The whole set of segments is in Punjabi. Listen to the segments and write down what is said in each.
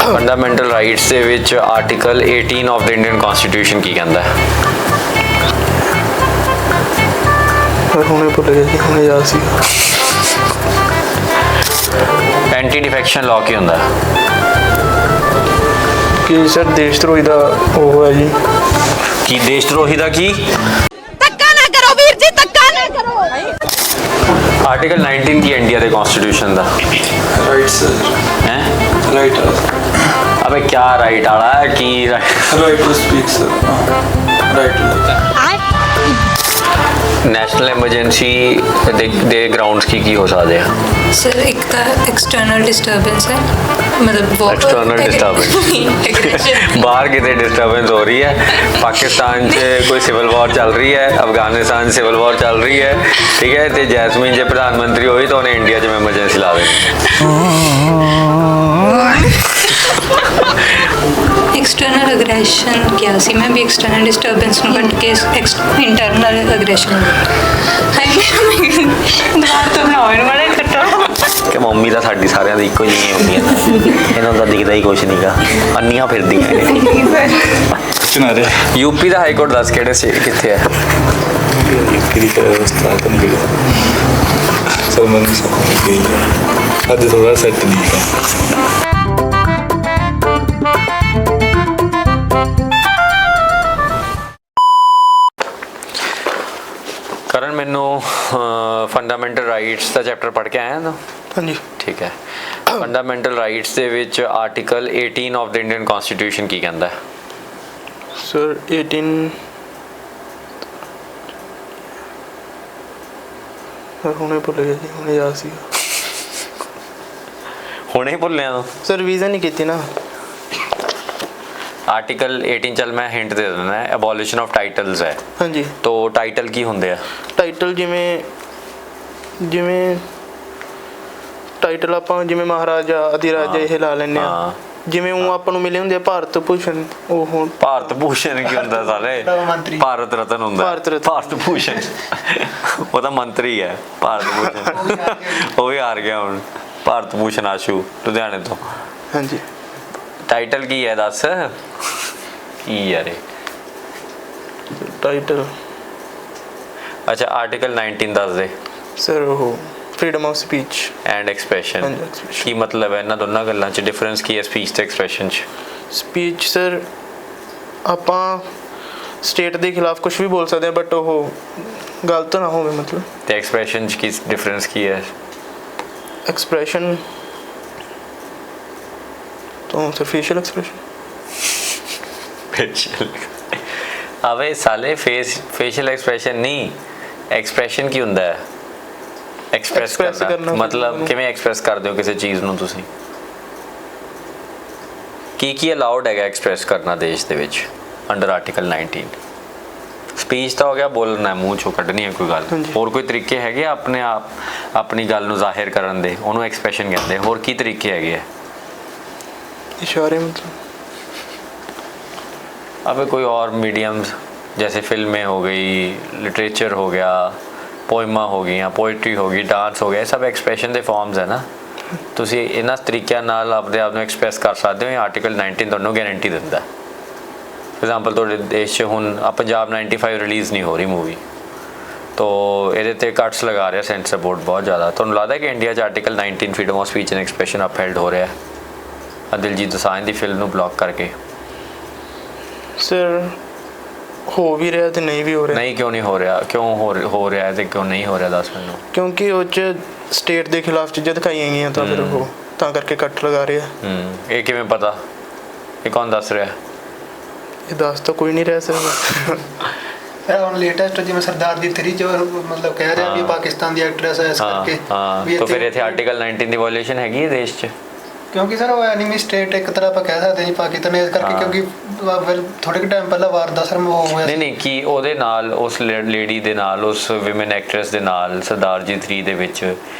ਫੰਡਾਮੈਂਟਲ ਰਾਈਟਸ ਦੇ ਵਿੱਚ article 18 of the Indian constitution ਕੀ ਕਹਿੰਦਾ ਹੈ? ਹੁਣੇ ਭੁੱਲ ਗਿਆ ਜੀ, ਹੁਣੇ ਯਾਦ ਸੀ। ਐਂਟੀ ਡਿਫੈਕਸ਼ਨ ਲਾਅ ਕੀ ਹੁੰਦਾ ਹੈ? ਕਿ ਸਰ ਦੇਸ਼ ਧਰੋਹੀ ਦਾ ਉਹ ਹੈ ਜੀ। ਕੀ ਦੇਸ਼ ਧਰੋਹੀ ਦਾ ਕੀ? ਧੱਕਾ ਨਾ ਕਰੋ ਵੀਰ ਜੀ, ਧੱਕਾ ਨਾ ਕਰੋ। ਆਰਟੀਕਲ 19 ਕੀ ਇੰਡੀਆ ਦੇ ਕਨਸਟੀਟਿਊਸ਼ਨ ਦਾ? Right sir. ਹੈ ਰਾਈਟ ਅਬੇ ਕਿਆ ਰਾਈਟ ਵਾਲਾ ਹੈ ਕੀ? Right to speak sir. Right national emergency ਦੇ ਗਰਾਊਂਡਸ ਕੀ ਹੋ ਸਕਦੇ ਆ? सर एक तो एक्सटर्नल डिस्टर्बेंस है, मतलब एक्सटर्नल डिस्टर्बेंस बाहर कितने डिस्टर्बेंस हो रही है? पाकिस्तान से कोई सिविल वॉर चल रही है, अफगानिस्तान सिविल वॉर चल रही है, ठीक है। तो जैसमीन जो प्रधानमंत्री हुई तो उन्हें इंडिया में एमरजेंसी ला देनी। एक्सटर्नल अग्रेशन क्या सी, मैं भी एक्सटर्नल डिस्टर्बेंस हूँ बट केस इंटरनल अग्रेशन दोबारा तो बनाओ बड़ा कट्टा कि मम्मी तो साड़ी सारिਆਂ ਦੀ ਇੱਕੋ ਜਿਹੀ ਹੁੰਦੀਆਂ ਇਹਨਾਂ ਦਾ ਦਿਖਦਾ ਹੀ ਕੁਛ ਨਹੀਂਗਾ, ਅੰਨੀਆਂ ਫਿਰਦੀਆਂ ਨੇ। यूपी ਦਾ ਹਾਈ ਕੋਰਟ ਦੱਸ ਕਿਹੜੇ ਸਟੇਟ ਕਿੱਥੇ ਹੈ? ਅੱਜ ਥੋੜਾ ਸੈੱਟ ਨਹੀਂ ਹੈ। ਕਰਨ ਮੈਨੂੰ ਫੰਡਾਮੈਂਟਲ ਰਾਈਟਸ ਦਾ ਚੈਪਟਰ ਪੜ੍ਹ ਕੇ ਆਇਆ ਨਾ? ਹਾਂਜੀ ਠੀਕ ਹੈ। ਫੰਡਾਮੈਂਟਲ ਰਾਈਟਸ ਦੇ ਵਿੱਚ article 18 of the Indian constitution ਕੀ ਕਹਿੰਦਾ ਹੈ? ਸਰ 18 ਹੁਣੇ ਭੁੱਲ ਗਿਆ ਜੀ, ਹੁਣੇ ਯਾਦ ਸੀ। ਹੁਣੇ ਹੀ ਭੁੱਲਿਆ ਤੂੰ? ਸਰ ਰਿਵੀਜ਼ਨ ਨਹੀਂ ਕੀਤੀ ਨਾ। ਆਰਟੀਕਲ 18 ਚੱਲ ਮੈਂ ਹਿੰਟ ਦੇ ਦਿੰਦਾ ਹੈ, ਐਬੋਲਿਸ਼ਨ ਆਫ ਟਾਈਟਲਸ ਹੈ। ਹਾਂਜੀ ਤੋ ਟਾਈਟਲ ਕੀ ਹੁੰਦੇ ਆ? ਟਾਈਟਲ ਜਿਵੇਂ ਟਾਈਟਲ ਆਪਾਂ ਜਿਵੇਂ ਮਹਾਰਾਜਾ ਅਧਿਰਾਜਾ ਇਹ ਲਾ ਲੈਂਦੇ ਆ। ਜਿਵੇਂ ਉਹ ਆਪਾਂ ਨੂੰ ਮਿਲੇ ਹੁੰਦੇ ਆ ਭਾਰਤ ਭੂਸ਼ਣ, ਉਹ ਹੁਣ ਭਾਰਤ ਭੂਸ਼ਣ ਕੀ ਹੁੰਦਾ ਸਾਰੇ? ਭਾਰਤ ਰਤਨ ਹੁੰਦਾ। ਭਾਰਤ ਭੂਸ਼ਣ ਉਹ ਤਾਂ ਮੰਤਰੀ ਹੈ। ਭਾਰਤ ਭੂਸ਼ਣ ਉਹ ਵੀ ਹਾਰ ਗਿਆ ਹੁਣ। ਭਾਰਤ ਭੂਸ਼ਣ ਆਸ਼ੂ ਲੁਧਿਆਣੇ ਤੋਂ। ਹਾਂਜੀ ਟਾਈਟਲ ਕੀ ਹੈ ਦੱਸ ਕੀ ਯਾਰ? ਟਾਈਟਲ ਅੱਛਾ ਆਰਟੀਕਲ 19 ਦੱਸ ਦੇ। ਸਰ ਉਹ freedom of speech and expression ਕੀ ਮਤਲਬ ਹੈ? ਇਹਨਾਂ ਦੋਨਾਂ ਗੱਲਾਂ 'ਚ ਡਿਫਰੈਂਸ ਕੀ ਹੈ ਸਪੀਚ ਤੇ ਐਕਸਪ੍ਰੈਸ਼ਨ 'ਚ? ਸਪੀਚ ਸਰ ਆਪਾਂ ਸਟੇਟ ਦੇ ਖਿਲਾਫ ਕੁਝ ਵੀ ਬੋਲ ਸਕਦੇ ਹਾਂ ਬਟ ਉਹ ਗਲਤ ਨਾ ਹੋਵੇ ਮਤਲਬ। ਤੇ ਐਕਸਪ੍ਰੈਸ਼ਨ 'ਚ ਕੀ ਡਿਫਰੈਂਸ ਕੀ ਹੈ? एक्सप्रेशन तो सर फेशियल एक्सप्रेशन। अबे साले फेशियल एक्सप्रेशन नहीं, एक्सप्रेशन की ਹੁੰਦਾ ਹੈ? ਐਕਸਪ੍ਰੈਸ ਕਰਨਾ ਮਤਲਬ ਕਿਵੇਂ ਐਕਸਪ੍ਰੈਸ ਕਰਦੇ ਹੋ ਕਿਸੇ ਚੀਜ਼ ਨੂੰ ਤੁਸੀਂ? ਕੀ ਅਲਾਉਡ ਹੈਗਾ ਐਕਸਪ੍ਰੈਸ ਕਰਨਾ ਦੇਸ਼ ਦੇ ਵਿੱਚ ਅੰਡਰ ਆਰਟੀਕਲ 19? ਸਪੀਚ ਤਾਂ ਹੋ ਗਿਆ, ਬੋਲਣਾ ਮੂੰਹ ਚੋਂ ਕੱਢਣੀ ਹੈ ਕੋਈ ਗੱਲ। ਹੋਰ ਕੋਈ ਤਰੀਕੇ ਹੈਗੇ ਆਪਣੇ ਆਪ ਆਪਣੀ ਗੱਲ ਨੂੰ ਜ਼ਾਹਿਰ ਕਰਨ ਦੇ? ਉਹਨੂੰ ਐਕਸਪ੍ਰੈਸ਼ਨ ਕਹਿੰਦੇ। ਹੋਰ ਕੀ ਤਰੀਕੇ ਹੈਗੇ ਆ? इशारे मतलब। अब कोई और मीडियम्स जैसे फिल्में हो गई, लिटरेचर हो गया, पोइमा हो गई, पोइट्री हो गई, डांस हो गया, सब एक्सप्रैशन के फॉर्म्स है ना। ਤੁਸੀਂ ਇਹਨਾਂ ਤਰੀਕਿਆਂ ਨਾਲ ਆਪਣੇ ਆਪ ਨੂੰ ਐਕਸਪ੍ਰੈਸ ਕਰ ਸਕਦੇ ਹੋ। ਇਹ ਆਰਟੀਕਲ 19 ਤੁਹਾਨੂੰ ਗਾਰੰਟੀ ਦਿੰਦਾ। ਫੋਰ ਐਗਜ਼ਾਮਪਲ ਤੁਹਾਡੇ ਦੇਸ਼ 'ਚ ਹੁਣ ਪੰਜਾਬ 95 ਰਿਲੀਜ਼ ਨਹੀਂ ਹੋ ਰਹੀ ਮੂਵੀ, ਤੋ ਇਹਦੇ 'ਤੇ ਕੱਟਸ ਲਗਾ ਰਿਹਾ ਸੈਂਸਰ ਬੋਰਡ ਬਹੁਤ ਜ਼ਿਆਦਾ। ਤੁਹਾਨੂੰ ਲੱਗਦਾ ਕਿ ਇੰਡੀਆ 'ਚ article 19 freedom of speech and expression upheld ਹੋ ਰਿਹਾ ਦਿਲਜੀਤ ਦੋਸਾਂਝ ਦੀ ਫਿਲਮ ਨੂੰ ਬਲੌਕ ਕਰਕੇ? ਸਰ ਹੋ ਵੀ ਰਿਹਾ ਤੇ ਨਹੀਂ ਵੀ ਹੋ ਰਿਹਾ। ਨਹੀਂ ਕਿਉਂ ਨਹੀਂ ਹੋ ਰਿਹਾ? ਕਿਉਂ ਹੋ ਰਿਹਾ ਤੇ ਕਿਉਂ ਨਹੀਂ ਹੋ ਰਿਹਾ ਦੱਸ ਮੈਨੂੰ। ਕਿਉਂਕਿ ਉਹ 'ਚ ਸਟੇਟ ਦੇ ਖਿਲਾਫ ਚੀਜ਼ਾਂ ਦਿਖਾਈਆਂ ਗਈਆਂ ਤਾਂ ਫਿਰ ਉਹ ਤਾਂ ਕਰਕੇ ਕੱਟ ਲਗਾ ਰਿਹਾ। ਇਹ ਕਿਵੇਂ ਪਤਾ? ਇਹ ਕੌਣ ਦੱਸ ਰਿਹਾ? ਇਹ ਦੱਸ ਤਾਂ ਕੋਈ ਨਹੀਂ ਰਹਿ ਸਕਦਾ। ਹੁਣ ਲੇਟੈਸਟ ਜਿਵੇਂ ਸਰਦਾਰ ਦੀ 3 ਜੋ ਮਤਲਬ ਕਹਿ ਰਿਹਾ ਵੀ ਪਾਕਿਸਤਾਨ ਦੀ ਐਕਟਰੈਸ ਹੈ ਇਸ ਕਰਕੇ ਵੀ ਤਾਂ ਫਿਰ ਇੱਥੇ ਆਰਟੀਕਲ 19 ਦੀ ਵਾਇਓਲੇਸ਼ਨ ਹੈਗੀ ਹੈ ਦੇਸ਼ 'ਚ? ਕਿਉਂਕਿ ਸਰ ਉਹ ਐਨੀਮੀ ਸਟੇਟ ਇੱਕ ਤਰ੍ਹਾਂ ਆਪਾਂ ਕਹਿ ਸਕਦੇ ਹਾਂ ਪਾਕਿਸਤਾਨ ਇਸ ਕਰਕੇ ਕਿਉਂਕਿ ਥੋੜੇ ਕਿ ਟਾਈਮ ਪਹਿਲਾਂ ਵਾਰ ਦਾ ਸਰ ਉਹ ਹੋਇਆ। ਨਹੀਂ ਕੀ ਉਹਦੇ ਨਾਲ ਉਸ ਲੇਡੀ ਦੇ ਨਾਲ ਉਸ ਵਿਮਨ ਐਕਟਰੈਸ ਦੇ ਨਾਲ ਸਰਦਾਰ ਜੀ 3 ਦੇ ਵਿੱਚ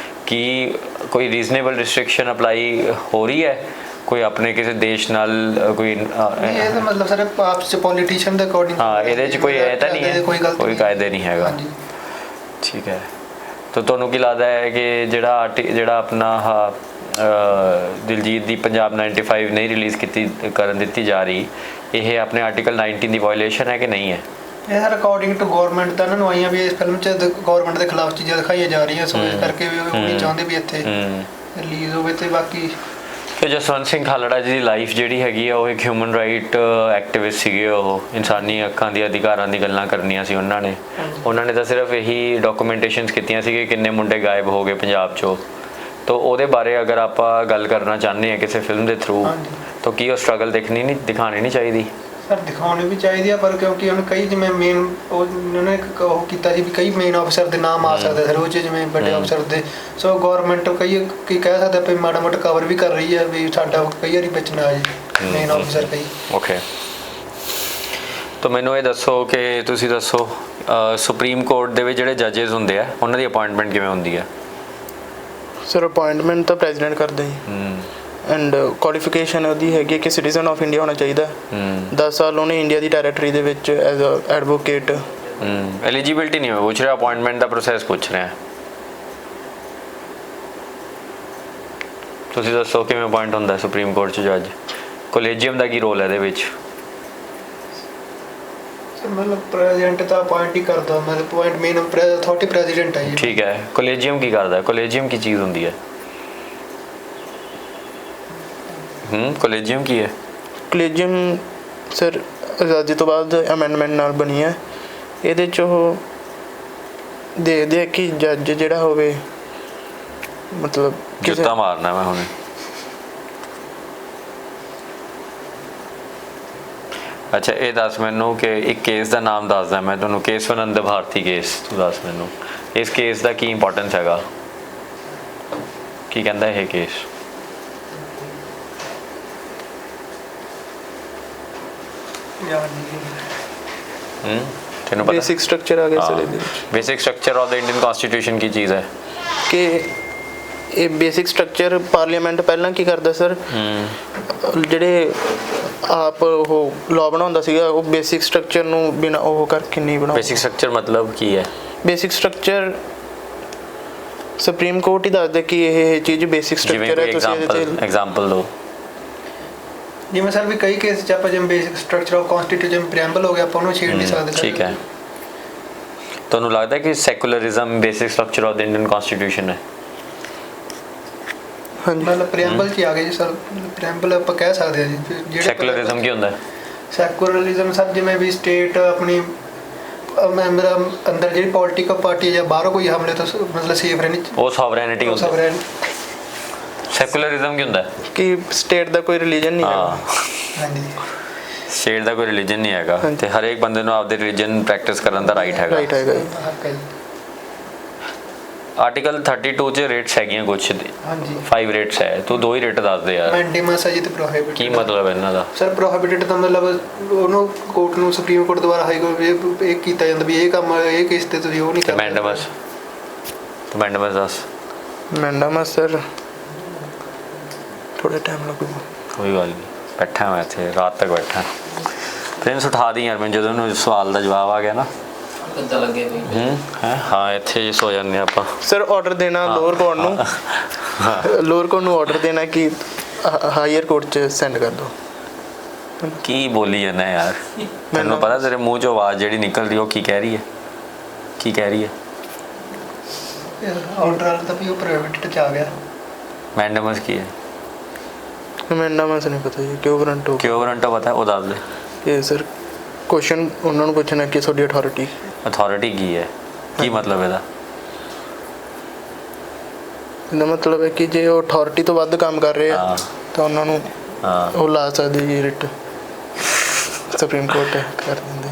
ਕੀ ਕੋਈ ਰੀਜ਼ਨੇਬਲ ਰਿਸਟ੍ਰਿਕਸ਼ਨ ਅਪਲਾਈ ਹੋ ਰਹੀ ਹੈ ਕੋਈ ਆਪਣੇ ਕਿਸੇ ਦੇਸ਼ ਨਾਲ? ਕੋਈ ਇਹ ਤਾਂ ਮਤਲਬ ਸਰ ਆਪਸ ਚ ਪੋਲੀਟੀਸ਼ੀਅਨ ਦੇ ਅਕੋਰਡਿੰਗ ਹਾਂ ਇਹਦੇ 'ਚ ਕੋਈ ਇਹ ਤਾਂ ਨਹੀਂ ਹੈ, ਕੋਈ ਕਾਇਦੇ ਨਹੀਂ ਹੈਗਾ। ਠੀਕ ਹੈ। ਤਾਂ ਤੁਹਾਨੂੰ ਕੀ ਲੱਗਦਾ ਹੈ ਕਿ ਜਿਹੜਾ ਆਪਣਾ ਦਿਲਜੀਤ ਦੀ ਪੰਜਾਬ 95 ਨਹੀਂ ਰਿਲੀਜ਼ ਕਰਨ ਦਿੱਤੀ ਜਾ ਰਹੀ, ਇਹ ਆਪਣੇ ਆਰਟੀਕਲ 19 ਦੀ ਵਾਇਓਲੇਸ਼ਨ ਹੈ ਕਿ ਨਹੀਂ ਹੈ? ਇਹ ਸਰ ਅਕੋਰਡਿੰਗ ਟੂ ਗਵਰਨਮੈਂਟ ਤਾਂ ਇਹਨਾਂ ਨੂੰ ਆਈਆਂ ਵੀ ਇਸ ਫਿਲਮ 'ਚ ਗਵਰਨਮੈਂਟ ਦੇ ਖਿਲਾਫ ਚੀਜ਼ਾਂ ਦਿਖਾਈਆਂ ਜਾ ਰਹੀਆਂ, ਸੋ ਇਸ ਕਰਕੇ ਵੀ ਉਹ ਨਹੀਂ ਚਾਹੁੰਦੇ ਵੀ ਇੱਥੇ ਰਿਲੀਜ਼ ਹੋਵੇ। ਤੇ ਬਾਕੀ ਕਿ ਜਸਵੰਤ ਸਿੰਘ ਖਾਲੜਾ ਜੀ ਦੀ ਲਾਈਫ ਜਿਹੜੀ ਹੈਗੀ ਆ, ਉਹ ਇੱਕ ਹਿਊਮਨ ਰਾਈਟ ਐਕਟਿਵਿਸਟ ਸੀਗੇ। ਉਹ ਇਨਸਾਨੀ ਹੱਕਾਂ ਦੇ ਅਧਿਕਾਰਾਂ ਦੀ ਗੱਲਾਂ ਕਰਨੀਆਂ ਸੀ ਉਹਨਾਂ ਨੇ ਤਾਂ ਸਿਰਫ ਇਹੀ ਡਾਕੂਮੈਂਟੇਸ਼ਨਸ ਕੀਤੀਆਂ ਸੀ ਕਿ ਕਿੰਨੇ ਮੁੰਡੇ ਗਾਇਬ ਹੋ ਗਏ ਪੰਜਾਬ 'ਚੋਂ। ਤਾਂ ਉਹਦੇ ਬਾਰੇ ਅਗਰ ਆਪਾਂ ਗੱਲ ਕਰਨਾ ਚਾਹੁੰਦੇ ਹਾਂ ਕਿਸੇ ਫਿਲਮ ਦੇ ਥਰੂ, ਤਾਂ ਕੀ ਉਹ ਸਟਰਗਲ ਦਿਖਾਣੀ ਨਹੀਂ ਚਾਹੀਦੀ? ਸਰ ਦਿਖਾਉਣੀ ਵੀ ਚਾਹੀਦੀ ਆ, ਪਰ ਕਿਉਂਕਿ ਹੁਣ ਕਈ ਜਿਵੇਂ ਮੇਨ ਉਹਨੇ ਉਹ ਕੀਤਾ ਸੀ ਵੀ ਕਈ ਮੇਨ ਆਫਿਸਰ ਦੇ ਨਾਮ ਆ ਸਕਦੇ ਸਰ ਉਹ 'ਚ, ਜਿਵੇਂ ਵੱਡੇ ਆਫਿਸਰ ਦੇ। ਸੋ ਗਵਰਨਮੈਂਟ ਕੀ ਕਹਿ ਸਕਦੇ ਵੀ ਮਾੜਾ ਮੋਟਾ ਕਵਰ ਵੀ ਕਰ ਰਹੀ ਹੈ ਵੀ ਸਾਡਾ ਕਈ ਵਾਰੀ ਵਿੱਚ ਨਾ ਆ ਜੇ ਮੇਨ ਆਫਿਸਰ ਕਈ। ਓਕੇ, ਤਾਂ ਮੈਨੂੰ ਇਹ ਦੱਸੋ ਕਿ ਤੁਸੀਂ ਦੱਸੋ ਸੁਪਰੀਮ ਕੋਰਟ ਦੇ ਵਿੱਚ ਜਿਹੜੇ ਜੱਜਸ ਹੁੰਦੇ ਆ, ਉਹਨਾਂ ਦੀ ਅਪਾਇੰਟਮੈਂਟ ਕਿਵੇਂ ਹੁੰਦੀ ਹੈ? ਸਰ ਅਪਾਇੰਟਮੈਂਟ ਤਾਂ ਪ੍ਰੈਜ਼ੀਡੈਂਟ ਕਰਦਾ ਜੀ, ਐਂਡ ਕੁਆਲੀਫਿਕੇਸ਼ਨ ਉਹਦੀ ਹੈਗੀ ਕਿ ਸਿਟੀਜ਼ਨ ਆਫ ਇੰਡੀਆ ਹੋਣਾ ਚਾਹੀਦਾ। 10 ਸਾਲ ਉਹਨੇ ਇੰਡੀਆ ਦੀ ਟੈਰੀਟਰੀ ਦੇ ਵਿੱਚ ਐਜ਼ ਅ ਐਡਵੋਕੇਟ। ਐਲੀਜੀਬਿਲਟੀ ਨਹੀਂ ਪੁੱਛ ਰਿਹਾ, ਅਪਾਇੰਟਮੈਂਟ ਦਾ ਪ੍ਰੋਸੈਸ ਪੁੱਛ ਰਿਹਾ। ਤੁਸੀਂ ਦੱਸੋ ਕਿਵੇਂ ਅਪਾਇੰਟ ਹੁੰਦਾ ਸੁਪਰੀਮ ਕੋਰਟ 'ਚ ਜੱਜ? ਕੋਲੇਜੀਅਮ ਦਾ ਕੀ ਰੋਲ ਹੈ ਇਹਦੇ ਵਿੱਚ? ਮਤਲਬ ਪ੍ਰੈਜ਼ੀਡੈਂਟ ਤਾਂ ਅਪਾਇੰਟ ਹੀ ਕਰਦਾ, ਮਤਲਬ ਪੁਆਇੰਟ ਮੇਨ ਅਥਾਰਟੀ ਪ੍ਰੈਜ਼ੀਡੈਂਟ ਹੈ ਜੀ। ਠੀਕ ਹੈ, ਕੋਲੇਜੀਅਮ ਕੀ ਕਰਦਾ? ਕੋਲੇਜੀਅਮ ਕੀ ਚੀਜ਼ ਹੁੰਦੀ ਹੈ? ਕੋਲੇਜੀਅਮ ਕੀ ਹੈ? ਕੋਲੇਜੀਅਮ ਸਰ ਆਜ਼ਾਦੀ ਤੋਂ ਬਾਅਦ ਅਮੈਂਡਮੈਂਟ ਨਾਲ ਬਣੀ ਹੈ। ਇਹਦੇ 'ਚ ਉਹ ਦੇਖਦੇ ਆ ਕਿ ਜੱਜ ਜਿਹੜਾ ਹੋਵੇ, ਮਤਲਬ ਜੁੱਤਾ ਮਾਰਨਾ ਮੈਂ ਹੁਣੇ। ਅੱਛਾ, ਇਹ ਦੱਸ ਮੈਨੂੰ ਕਿ ਇੱਕ ਕੇਸ ਦਾ ਨਾਮ ਦੱਸਦਾ ਮੈਂ ਤੁਹਾਨੂੰ, ਕੇਸਵਨੰਦ ਭਾਰਤੀ ਕੇਸ। ਤੂੰ ਦੱਸ ਮੈਨੂੰ ਇਸ ਕੇਸ ਦਾ ਕੀ ਇੰਪੋਰਟੈਂਸ ਹੈਗਾ, ਕੀ ਕਹਿੰਦਾ ਇਹ ਕੇਸ? ਤੈਨੂੰ ਪਤਾ ਬੇਸਿਕ ਸਟਰਕਚਰ ਆ ਗਿਆ ਸਰ ਇਹਦੇ ਵਿੱਚ। Basic structure of the Indian constitution ਕੀ ਚੀਜ਼ ਹੈ? ਕਿ ਇਹ ਬੇਸਿਕ ਸਟਰਕਚਰ ਪਾਰਲੀਮੈਂਟ ਪਹਿਲਾਂ ਕੀ ਕਰਦਾ ਸਰ, ਜਿਹੜੇ ਆਪ ਉਹ ਲਾਅ ਬਣਾਉਂਦਾ ਸੀਗਾ, ਉਹ ਬੇਸਿਕ ਸਟਰਕਚਰ ਨੂੰ ਬਿਨਾਂ ਉਹ ਕਰਕੇ ਨਹੀਂ ਬਣਾਉਂਦਾ। ਬੇਸਿਕ ਸਟਰਕਚਰ ਮਤਲਬ ਕੀ ਹੈ? ਬੇਸਿਕ ਸਟਰਕਚਰ ਸੁਪਰੀਮ ਕੋਰਟ ਹੀ ਦੱਸਦਾ ਕਿ ਇਹ ਚੀਜ਼ ਬੇਸਿਕ ਸਟਰਕਚਰ ਹੈ। ਤੁਸੀਂ ਇਹਦੇ ਤੇ ਐਗਜ਼ਾਮਪਲ ਦਿਓ। ਜਿਵੇਂ ਸਰ ਵੀ ਕਈ ਕੇਸ 'ਚ ਆਪਾਂ ਜਿਵੇਂ ਬੇਸਿਕ ਸਟਰਕਚਰ ਆਫ ਕਨਸਟੀਟਿਊਸ਼ਨ ਪ੍ਰੈਂਬਲ ਹੋ ਗਿਆ, ਆਪਾਂ ਉਹਨੂੰ ਛੇੜ ਨਹੀਂ ਸਕਦੇ ਸਰ। ਠੀਕ ਹੈ, ਤੁਹਾਨੂੰ ਲੱਗਦਾ ਕਿ secularism basic structure of the Indian constitution ਹੈ? ਹਾਂਜੀ, ਮਤਲਬ ਪ੍ਰੈਂਬਲ 'ਚ ਆ ਗਿਆ ਜੀ ਸਰ, ਪ੍ਰੈਂਬਲ ਆਪਾਂ ਕਹਿ ਸਕਦੇ ਹਾਂ ਜੀ। ਜਿਹੜੇ ਸੈਕੂਲਰਿਜ਼ਮ ਕੀ ਹੁੰਦਾ ਹੈ? ਸੈਕੂਲਰਿਜ਼ਮ ਸਰ ਜਿਵੇਂ ਵੀ ਸਟੇਟ ਆਪਣੀ ਮੈਂਬਰ ਅੰਦਰ ਜਿਹੜੀ ਪੋਲੀਟੀਕਲ ਪਾਰਟੀ ਜਾਂ ਬਾਹਰੋਂ ਕੋਈ ਹਮਲੇ ਤੋਂ ਮਤਲਬ ਸੇਫ ਰਹਿਣੀ, ਉਹ ਸੋਵਰੇਨਿਟੀ ਹੁੰਦਾ ਹੈ। ਸੈਕੂਲਰਿਜ਼ਮ ਕੀ ਹੁੰਦਾ ਹੈ? ਕਿ ਸਟੇਟ ਦਾ ਕੋਈ ਰਿਲੀਜਨ ਨਹੀਂ ਹੈ। ਹਾਂਜੀ, ਸਟੇਟ ਦਾ ਕੋਈ ਰਿਲੀਜਨ ਨਹੀਂ ਹੈਗਾ ਤੇ ਹਰੇਕ ਬੰਦੇ ਨੂੰ ਆਪਦੇ ਰਿਲੀਜਨ ਪ੍ਰੈਕਟਿਸ ਕਰਨ ਦਾ ਰਾਈਟ ਹੈਗਾ। ਰਾਈਟ ਹੈਗਾ। ਆਰਟੀਕਲ 32 ਚ ਰੇਟਸ ਹੈਗੀਆਂ ਕੁਛ ਦੀ। ਹਾਂਜੀ 5 ਰੇਟਸ ਹੈ, ਤੂੰ 2 ਹੀ ਰੇਟ ਦੱਸ ਦੇ ਯਾਰ। ਮੈਂਡੇਮਸ ਹੈ ਜੀ ਤੇ ਪ੍ਰੋਹਿਬਿਟਡ। ਕੀ ਮਤਲਬ ਹੈ ਇਹਨਾਂ ਦਾ? ਸਰ ਪ੍ਰੋਹਿਬਿਟਡ ਦਾ ਮਤਲਬ ਉਹਨੂੰ ਕੋਰਟ ਨੂੰ ਸੁਪਰੀਮ ਕੋਰਟ ਦੁਆਰਾ ਹਾਈ ਕੋਰਟ ਇਹ ਕੀਤਾ ਜਾਂਦਾ ਵੀ ਇਹ ਕੰਮ ਇਹ ਕੇਸ ਤੇ ਤੁਸੀਂ ਉਹ ਨਹੀਂ ਕਰਦੇ। ਮੈਂਡੇਮਸ ਦੱਸ। ਮੈਂਡੇਮਸ ਸਰ ਥੋੜਾ ਟਾਈਮ ਲੱਗੂਗਾ। ਕੋਈ ਗੱਲ ਨਹੀਂ, ਬੈਠਾ ਮੈਂ ਇੱਥੇ ਰਾਤ ਤੱਕ ਬੈਠਾ। ਪ੍ਰਿੰਸ ਉਠਾ ਦੀ ਯਾਰ, ਮੈਂ ਜਦੋਂ ਨੂੰ ਸਵਾਲ ਦਾ ਜਵਾਬ ਆ ਗਿਆ ਨਾ ਪਤਾ ਲੱਗੇ ਵੀ ਹਾਂ ਇੱਥੇ ਸੋ ਜਾਂਦੇ ਆਪਾਂ। ਸਰ ਆਰਡਰ ਦੇਣਾ ਲੋਅਰ ਕੋਰਟ ਨੂੰ, ਲੋਅਰ ਕੋਰਟ ਨੂੰ ਆਰਡਰ ਦੇਣਾ ਕਿ ਹਾਇਰ ਕੋਰਟ 'ਚ ਸੈਂਡ ਕਰ ਦਿਓ। ਕੀ ਬੋਲੀ ਜਾਂਦਾ ਯਾਰ? ਮੈਨੂੰ ਪਤਾ ਤੇਰੇ ਮੂੰਹ 'ਚੋਂ ਆਵਾਜ਼ ਜਿਹੜੀ ਨਿਕਲ ਰਹੀ ਉਹ ਕੀ ਕਹਿ ਰਹੀ ਹੈ? ਕੀ ਕਹਿ ਰਹੀ ਹੈ? ਆਰਡਰ ਵਾਲਾ ਤਾਂ ਵੀ ਉਹ ਪ੍ਰੋਹਿਬਿਟਡ 'ਚ ਆ ਗਿਆ। ਮੈਂਡੇਮਸ ਕੀ ਹੈ? ਮੈਂਡੇਮਸ ਨਹੀਂ ਪਤਾ ਜੀ। ਕਿਉਂ ਵਾਰੰਟ ਹੋ? ਕਿਉਂ ਵਾਰੰਟ ਪਤਾ, ਉਹ ਦੱਸ ਦੇ। ਇਹ ਸਰ ਕੁਐਸਚਨ ਉਹਨਾਂ ਨੂੰ ਪੁੱਛਣਾ ਕਿ ਤੁਹਾਡੀ ਅਥਾਰਟੀ ਕੀ ਹੈ, ਕੀ ਮਤਲਬ ਇਹਦਾ? ਇਹਦਾ ਮਤਲਬ ਹੈ ਕਿ ਜੇ ਉਹ ਅਥਾਰਟੀ ਤੋਂ ਵੱਧ ਕੰਮ ਕਰ ਰਹੇ ਆ ਤਾਂ ਉਹਨਾਂ ਨੂੰ ਉਹ ਲਾ ਸਕਦੇ ਜੀ ਰਿਟ, ਸੁਪਰੀਮ ਕੋਰਟ ਕਰ ਦਿੰਦੇ।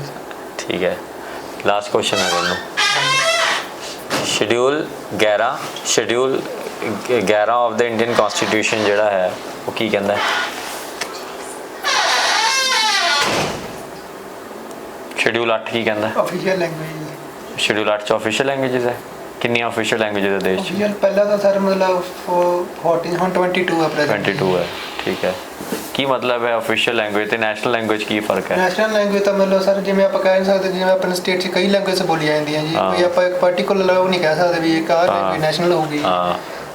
ਠੀਕ ਹੈ, ਲਾਸਟ ਕੁਐਸਚਨ ਹੈ ਤੁਹਾਨੂੰ। Schedule 11 of the Indian constitution ਜਿਹੜਾ ਹੈ ਉਹ ਕੀ ਕਹਿੰਦਾ ਹੈ? ਸ਼ਡਿਊਲ 8 ਕੀ ਕਹਿੰਦਾ? Official language. ਸ਼ਡਿਊਲ 8 ਚ ਆਫੀਸ਼ੀਅਲ ਲੈਂਗੁਏजेस ਹੈ? ਕਿੰਨੀਆਂ ਆਫੀਸ਼ੀਅਲ ਲੈਂਗੁਏजेस ਹੈ ਦੇਸ਼ 'ਚ? ਆਫੀਸ਼ੀਅਲ ਪਹਿਲਾਂ ਤਾਂ ਸਰ ਮਤਲਬ 14 ਹੁਣ 22 ਹੈ ਪ੍ਰੈਜ਼ੈਂਟ। 22 ਹੈ, ਠੀਕ ਹੈ। ਕੀ ਮਤਲਬ ਹੈ ਆਫੀਸ਼ੀਅਲ ਲੈਂਗੁਏਜ ਤੇ ਨੈਸ਼ਨਲ ਲੈਂਗੁਏਜ ਕੀ ਫਰਕ ਹੈ? ਨੈਸ਼ਨਲ ਲੈਂਗੁਏਜ ਤਾਂ ਮਤਲਬ ਸਰ ਜਿਵੇਂ ਆਪਾਂ ਕਹਿ ਨਹੀਂ ਸਕਦੇ, ਜਿਵੇਂ ਆਪਣੇ ਸਟੇਟ 'ਚ ਕਈ ਲੈਂਗੁਏਜ ਬੋਲੀਆਂ ਜਾਂਦੀਆਂ ਜੀ, ਕੋਈ ਆਪਾਂ ਇੱਕ ਪਾਰਟਿਕੂਲਰ ਉਹ ਨਹੀਂ ਕਹਿ ਸਕਦੇ ਵੀ ਇੱਕ ਆਹ ਲੈਂਗੁਏਜ ਨੈਸ਼ਨਲ ਹੋਊਗੀ।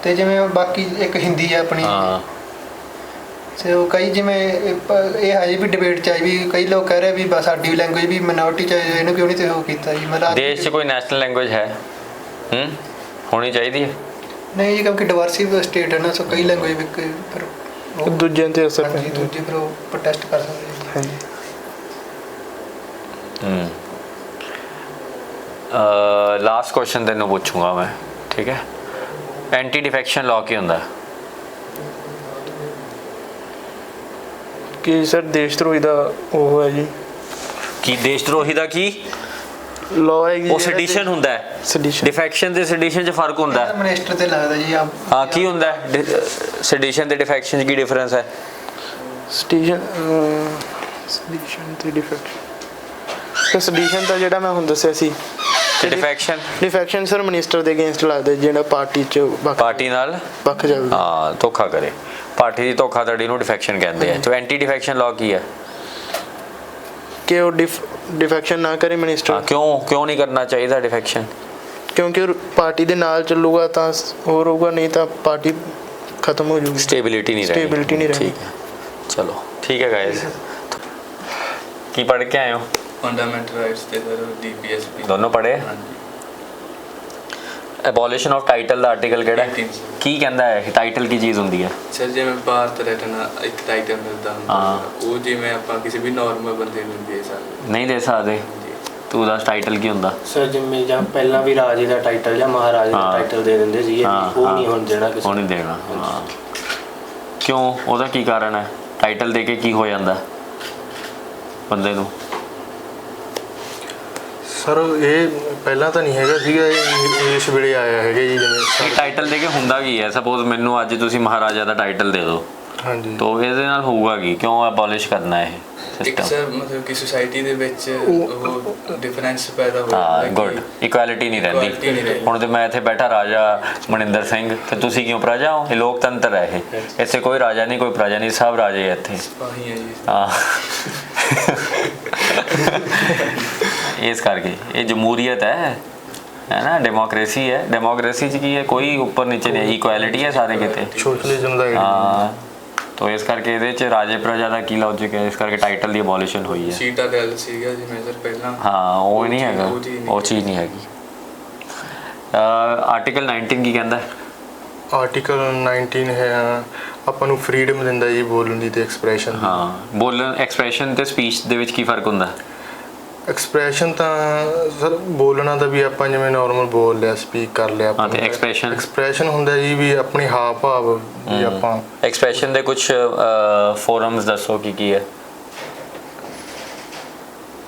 ਤੇ ਜਿਵੇਂ ਬਾਕੀ ਇੱਕ ਹਿੰਦੀ ਆ ਆਪਣੀ ਹਾਂ ਤੇ ਉਹ ਕਈ ਜਿਵੇਂ ਇਹ ਹੈ ਵੀ ਡਿਬੇਟ 'ਚ ਆਈ ਵੀ ਕਈ ਲੋਕ ਕਹਿ ਰਹੇ ਵੀ ਬਸ ਸਾਡੀ ਲੈਂਗੁਏਜ ਵੀ ਮਿਨੋਰਟੀ 'ਚ ਇਹਨੂੰ ਕਿਉਂ ਨਹੀਂ ਤੇ ਉਹ ਕੀਤਾ ਜੀ ਮਤਲਬ ਦੇਸ਼ 'ਚ ਕੋਈ ਨੈਸ਼ਨਲ ਲੈਂਗੁਏਜ ਹੈ ਹੋਣੀ ਚਾਹੀਦੀ ਹੈ। ਨਹੀਂ ਜੀ ਕਿਉਂਕਿ ਡਿਵਰਸਿਟੀ ਸਟੇਟ ਹੈ ਨਾ ਸੋ ਕਈ ਲੈਂਗੁਏਜ ਵੀ ਫਿਰ ਉਹ ਦੂਜਿਆਂ ਤੇ ਅਸਰ ਹਾਂਜੀ ਪੈਂਦਾ। ਦੂਜੇ ਫਿਰ ਉਹ ਪ੍ਰੋਟੈਸਟ ਕਰ ਸਕਦੇ ਜੀ। ਹਾਂਜੀ ਲਾਸਟ ਕੁਐਸਚਨ ਤੈਨੂੰ ਪੁੱਛੂੰਗਾ ਮੈਂ, ਠੀਕ ਹੈ। ਐਂਟੀ ਡਿਫੈਕਸ਼ਨ ਲਾਅ ਕੀ ਹੁੰਦਾ? ਕਿ ਸਰ ਦੇਸ਼ ਧਰੋਹੀ ਦਾ ਉਹ ਹੈ ਜੀ ਕੀ ਦੇਸ਼ ਦਰੋਹੀ ਦਾ ਕੀ ਲਾਅ ਹੈ ਜੀ ਉਹ ਸੈਡੀਸ਼ਨ ਹੁੰਦਾ ਹੈ। ਸੈਡੀਸ਼ਨ ਡਿਫੈਕਸ਼ਨ ਤੇ ਸੈਡੀਸ਼ਨ 'ਚ ਫਰਕ ਹੁੰਦਾ ਹੈ। ਮਿਨਿਸਟਰ ਤੇ ਲੱਗਦਾ ਜੀ ਆ ਹਾਂ ਕੀ ਹੁੰਦਾ ਹੈ ਸੈਡੀਸ਼ਨ ਤੇ ਡਿਫੈਕਸ਼ਨ 'ਚ ਕੀ ਡਿਫਰੈਂਸ ਹੈ? ਸੈਡੀਸ਼ਨ ਤੇ ਸੈਡੀਸ਼ਨ ਤਾਂ ਜਿਹੜਾ ਮੈਂ ਹੁਣ ਦੱਸਿਆ ਸੀ ਤੇ ਡਿਫੈਕਸ਼ਨ ਡਿਫੈਕਸ਼ਨ ਸਰ ਮਿਨਿਸਟਰ ਦੇ ਅਗੇਂਸਟ ਲੱਗਦਾ ਜਿਹੜਾ ਪਾਰਟੀ 'ਚ ਪਾਰਟੀ ਨਾਲ ਵੱਖ ਜਾਵੇ। ਹਾਂ ਧੋਖਾ ਕਰੇ, ਪਾਰਟੀ ਦੀ ਧੋਖਾਧੜੀ ਨੂੰ ਡਿਫੈਕਸ਼ਨ ਕਹਿੰਦੇ ਆ। ਤੇ ਐਂਟੀ ਡਿਫੈਕਸ਼ਨ ਲਾਅ ਕੀ ਹੈ? ਕਿ ਉਹ ਡਿਫੈਕਸ਼ਨ ਨਾ ਕਰੇ ਮਿਨਿਸਟਰ। ਕਿਉਂ ਨਹੀਂ ਕਰਨਾ ਚਾਹੀਦਾ ਡਿਫੈਕਸ਼ਨ? ਕਿਉਂਕਿ ਉਹ ਪਾਰਟੀ ਦੇ ਨਾਲ ਚੱਲੂਗਾ ਤਾਂ ਹੋਰ ਹੋਊਗਾ, ਨਹੀਂ ਤਾਂ ਪਾਰਟੀ ਖਤਮ ਹੋ ਜੂਗੀ, ਸਟੇਬਿਲਿਟੀ ਨਹੀਂ ਰਹੇਗੀ। ਸਟੇਬਿਲਿਟੀ ਨਹੀਂ ਰਹੇਗੀ। ਠੀਕ ਹੈ ਚਲੋ ਠੀਕ ਹੈ ਗਾਇਸ। ਕੀ ਪੜ੍ਹ ਕੇ ਆਏ ਹੋ? ਫੰਡਾਮੈਂਟਲ ਰਾਈਟਸ ਤੇ ਸਰ ਡੀਪੀਐਸਪੀ ਦੋਨੋਂ ਪੜ੍ਹੇ? ਹਾਂਜੀ। ਐਬੋਲਿਸ਼ਨ ਆਫ ਟਾਈਟਲ ਦਾ ਆਰਟੀਕਲ ਕਿਹੜਾ ਹੈ? 18 ਕੀ ਕਹਿੰਦਾ ਹੈ? ਟਾਈਟਲ ਕੀ ਚੀਜ਼ ਹੁੰਦੀ ਹੈ? ਸਰ ਜਿਵੇਂ ਭਾਰਤ ਰਤਨ ਇੱਕ ਟਾਈਟਲ ਮਿਲਦਾ ਹਾਂ। ਹੁੰਦਾ ਉਹ ਜਿਵੇਂ ਆਪਾਂ ਕਿਸੇ ਵੀ ਨਾਰਮਲ ਬੰਦੇ ਨੂੰ ਦੇ ਸਕਦੇ। ਨਹੀਂ ਦੇ ਸਕਦੇ। ਤੂੰ ਦੱਸ ਟਾਈਟਲ ਕੀ ਹੁੰਦਾ? ਸਰ ਜਿਵੇਂ ਜਾਂ ਪਹਿਲਾਂ ਵੀ ਰਾਜੇ ਦਾ ਟਾਈਟਲ ਜਾਂ ਮਹਾਰਾਜੇ ਦਾ ਟਾਈਟਲ ਦੇ ਦਿੰਦੇ ਸੀ, ਉਹ ਨਹੀਂ ਹੁਣ ਦੇਣਾ ਕਿਸੇ ਉਹ ਨਹੀਂ ਦੇਣਾ। ਹਾਂ ਕਿਉਂ? ਉਹਦਾ ਕੀ ਕਾਰਨ ਹੈ? ਟਾਈਟਲ ਦੇ ਕੇ ਕੀ ਹੋ ਜਾਂਦਾ ਬੰਦੇ ਨੂੰ? ਸਰ ਇਹ ਪਹਿਲਾਂ ਤਾਂ ਨਹੀਂ ਹੈਗਾ ਸੀਗਾ, ਇਹ ਇਸ ਵੇਲੇ ਆਇਆ ਹੈਗਾ ਜੀ। ਜਿਵੇਂ ਟਾਈਟਲ ਦੇ ਕੇ ਹੁੰਦਾ ਕੀ ਹੈ? ਸਪੋਜ਼ ਮੈਨੂੰ ਅੱਜ ਤੁਸੀਂ ਮਹਾਰਾਜਾ ਦਾ ਟਾਈਟਲ ਦੇ ਦਿਓ, ਹਾਂਜੀ ਤਾਂ ਇਹਦੇ ਨਾਲ ਹੋਊਗਾ ਕੀ? ਕਿਉਂ ਐਬੋਲਿਸ਼ ਕਰਨਾ ਇਹ ਇੱਕ ਸਿਸਟਮ? ਸਰ ਮਤਲਬ ਕਿ ਸੋਸਾਇਟੀ ਦੇ ਵਿੱਚ ਉਹ ਡਿਫਰੈਂਸ ਪੈਦਾ ਹੋ ਹਾਂ ਜਾਂਦਾ ਗੁੱਡ, ਇਕੁਐਲਿਟੀ ਨਹੀਂ equality ਨਹੀਂ ਰਹਿੰਦੀ। ਰਹਿੰਦੀ। ਹੁਣ ਤੇ ਮੈਂ ਇੱਥੇ ਬੈਠਾ ਰਾਜਾ ਮਨਿੰਦਰ ਸਿੰਘ ਤੇ ਤੁਸੀਂ ਕਿਉਂ ਪ੍ਰਜਾ ਹੋ? ਇਹ ਲੋਕਤੰਤਰ ਹੈ ਇਹ। ਇੱਥੇ ਕੋਈ ਰਾਜਾ ਨਹੀਂ ਕੋਈ ਪ੍ਰਜਾ ਨਹੀਂ, ਸਭ ਰਾਜੇ ਹੈ ਇੱਥੇ। ਸਿਪਾਹੀ ਹੈ ਜੀ। ਹਾਂ ਇਸ ਕਰਕੇ ਇਹ ਜਮਹੂਰੀਅਤ ਹੈ ਨਾ, ਡੈਮੋਕ੍ਰੇਸੀ ਹੈ। ਡੈਮੋਕ੍ਰੇਸੀ 'ਚ ਕੀ ਹੈ? ਕੋਈ ਉੱਪਰ ਨੀਚੇ ਨਹੀਂ, ਇਕੁਐਲਿਟੀ ਹੈ ਸਾਰੇ ਕਿਤੇ। ਸੋਸ਼ਲਿਜ਼ਮ ਦਾ ਹਾਂ ਤਾਂ ਇਸ ਕਰਕੇ ਇਹਦੇ 'ਚ ਰਾਜੇ ਪ੍ਰਜਾ ਦਾ ਕੀ ਲੌਜਿਕ ਹੈ? ਇਸ ਕਰਕੇ ਟਾਈਟਲ ਦੀ ਅਬੋਲਿਸ਼ਨ ਹੋਈ ਹੈ। ਸੀਟਾ ਡੈਲ ਸੀਗਾ ਜਿਵੇਂ ਸਰ ਪਹਿਲਾਂ। ਹਾਂ ਉਹ ਨਹੀਂ ਹੈਗਾ, ਉਹ ਚੀਜ਼ ਨਹੀਂ ਹੈਗੀ। ਆਰਟੀਕਲ 19 ਕੀ ਕਹਿੰਦਾ? ਆਰਟੀਕਲ 19 ਹੈ ਆਪਾਂ ਨੂੰ ਫਰੀडम ਦਿੰਦਾ ਜੀ ਬੋਲਣ ਦੀ ਤੇ ਐਕਸਪ੍ਰੈਸ਼ਨ ਦੀ। ਹਾਂ ਬੋਲਣ, ਐਕਸਪ੍ਰੈਸ਼ਨ ਤੇ ਸਪੀਚ ਦੇ ਵਿੱਚ ਕੀ ਫਰਕ ਹੁੰਦਾ? ਐਕਸਪ੍ਰੈਸ਼ਨ ਤਾਂ ਸਰ ਬੋਲਣਾ ਤਾਂ ਵੀ ਆਪਾਂ ਜਿਵੇਂ ਨਾਰਮਲ ਬੋਲ ਲਿਆ, ਸਪੀਕ ਕਰ ਲਿਆ। ਹਾਂ ਤੇ ਐਕਸਪ੍ਰੈਸ਼ਨ ਹੁੰਦਾ ਜੀ ਵੀ ਆਪਣੇ ਹਾਵ ਭਾਵ ਵੀ ਆਪਾਂ। ਐਕਸਪ੍ਰੈਸ਼ਨ ਦੇ ਕੁਝ ਫੋਰਮਸ ਦੱਸੋ ਕੀ ਹੈ?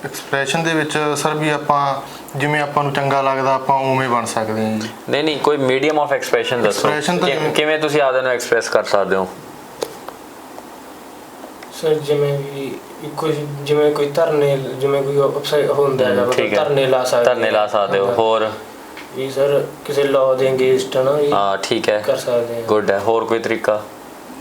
ਐਕਸਪ੍ਰੈਸ਼ਨ ਦੇ ਵਿੱਚ ਸਰ ਵੀ ਆਪਾਂ ਜਿਵੇਂ ਆਪਾਂ ਨੂੰ ਚੰਗਾ ਲੱਗਦਾ ਆਪਾਂ ਉਵੇਂ ਬਣ ਸਕਦੇ ਹਾਂ ਜੀ। ਨਹੀਂ ਕੋਈ ਮੀਡੀਅਮ ਆਫ ਐਕਸਪ੍ਰੈਸ਼ਨ ਦੱਸੋ। Expression ਤਾਂ ਕਿਵੇਂ ਤੁਸੀਂ ਆਪਦੇ ਨੂੰ ਐਕਸਪ੍ਰੈਸ ਕਰ ਸਕਦੇ ਹੋ? ਸਰ ਜਿਵੇਂ ਵੀ ਕੋਈ ਧਰਨੇ, ਜਿਵੇਂ ਕੋਈ ਅਪਸਾਈਡ ਹੁੰਦਾ ਹੈਗਾ, ਧਰਨੇ ਲਾ ਸਕਦੇ ਹੋ। ਹੋਰ ਵੀ ਸਰ ਕਿਸੇ ਲਾਅ ਦੇ ਅਗੇਂਸਟ ਨਾ ਹਾਂ ਠੀਕ ਹੈ, ਕਰ ਸਕਦੇ ਹਾਂ। ਗੁੱਡ ਹੈ। ਹੋਰ ਕੋਈ ਤਰੀਕਾ?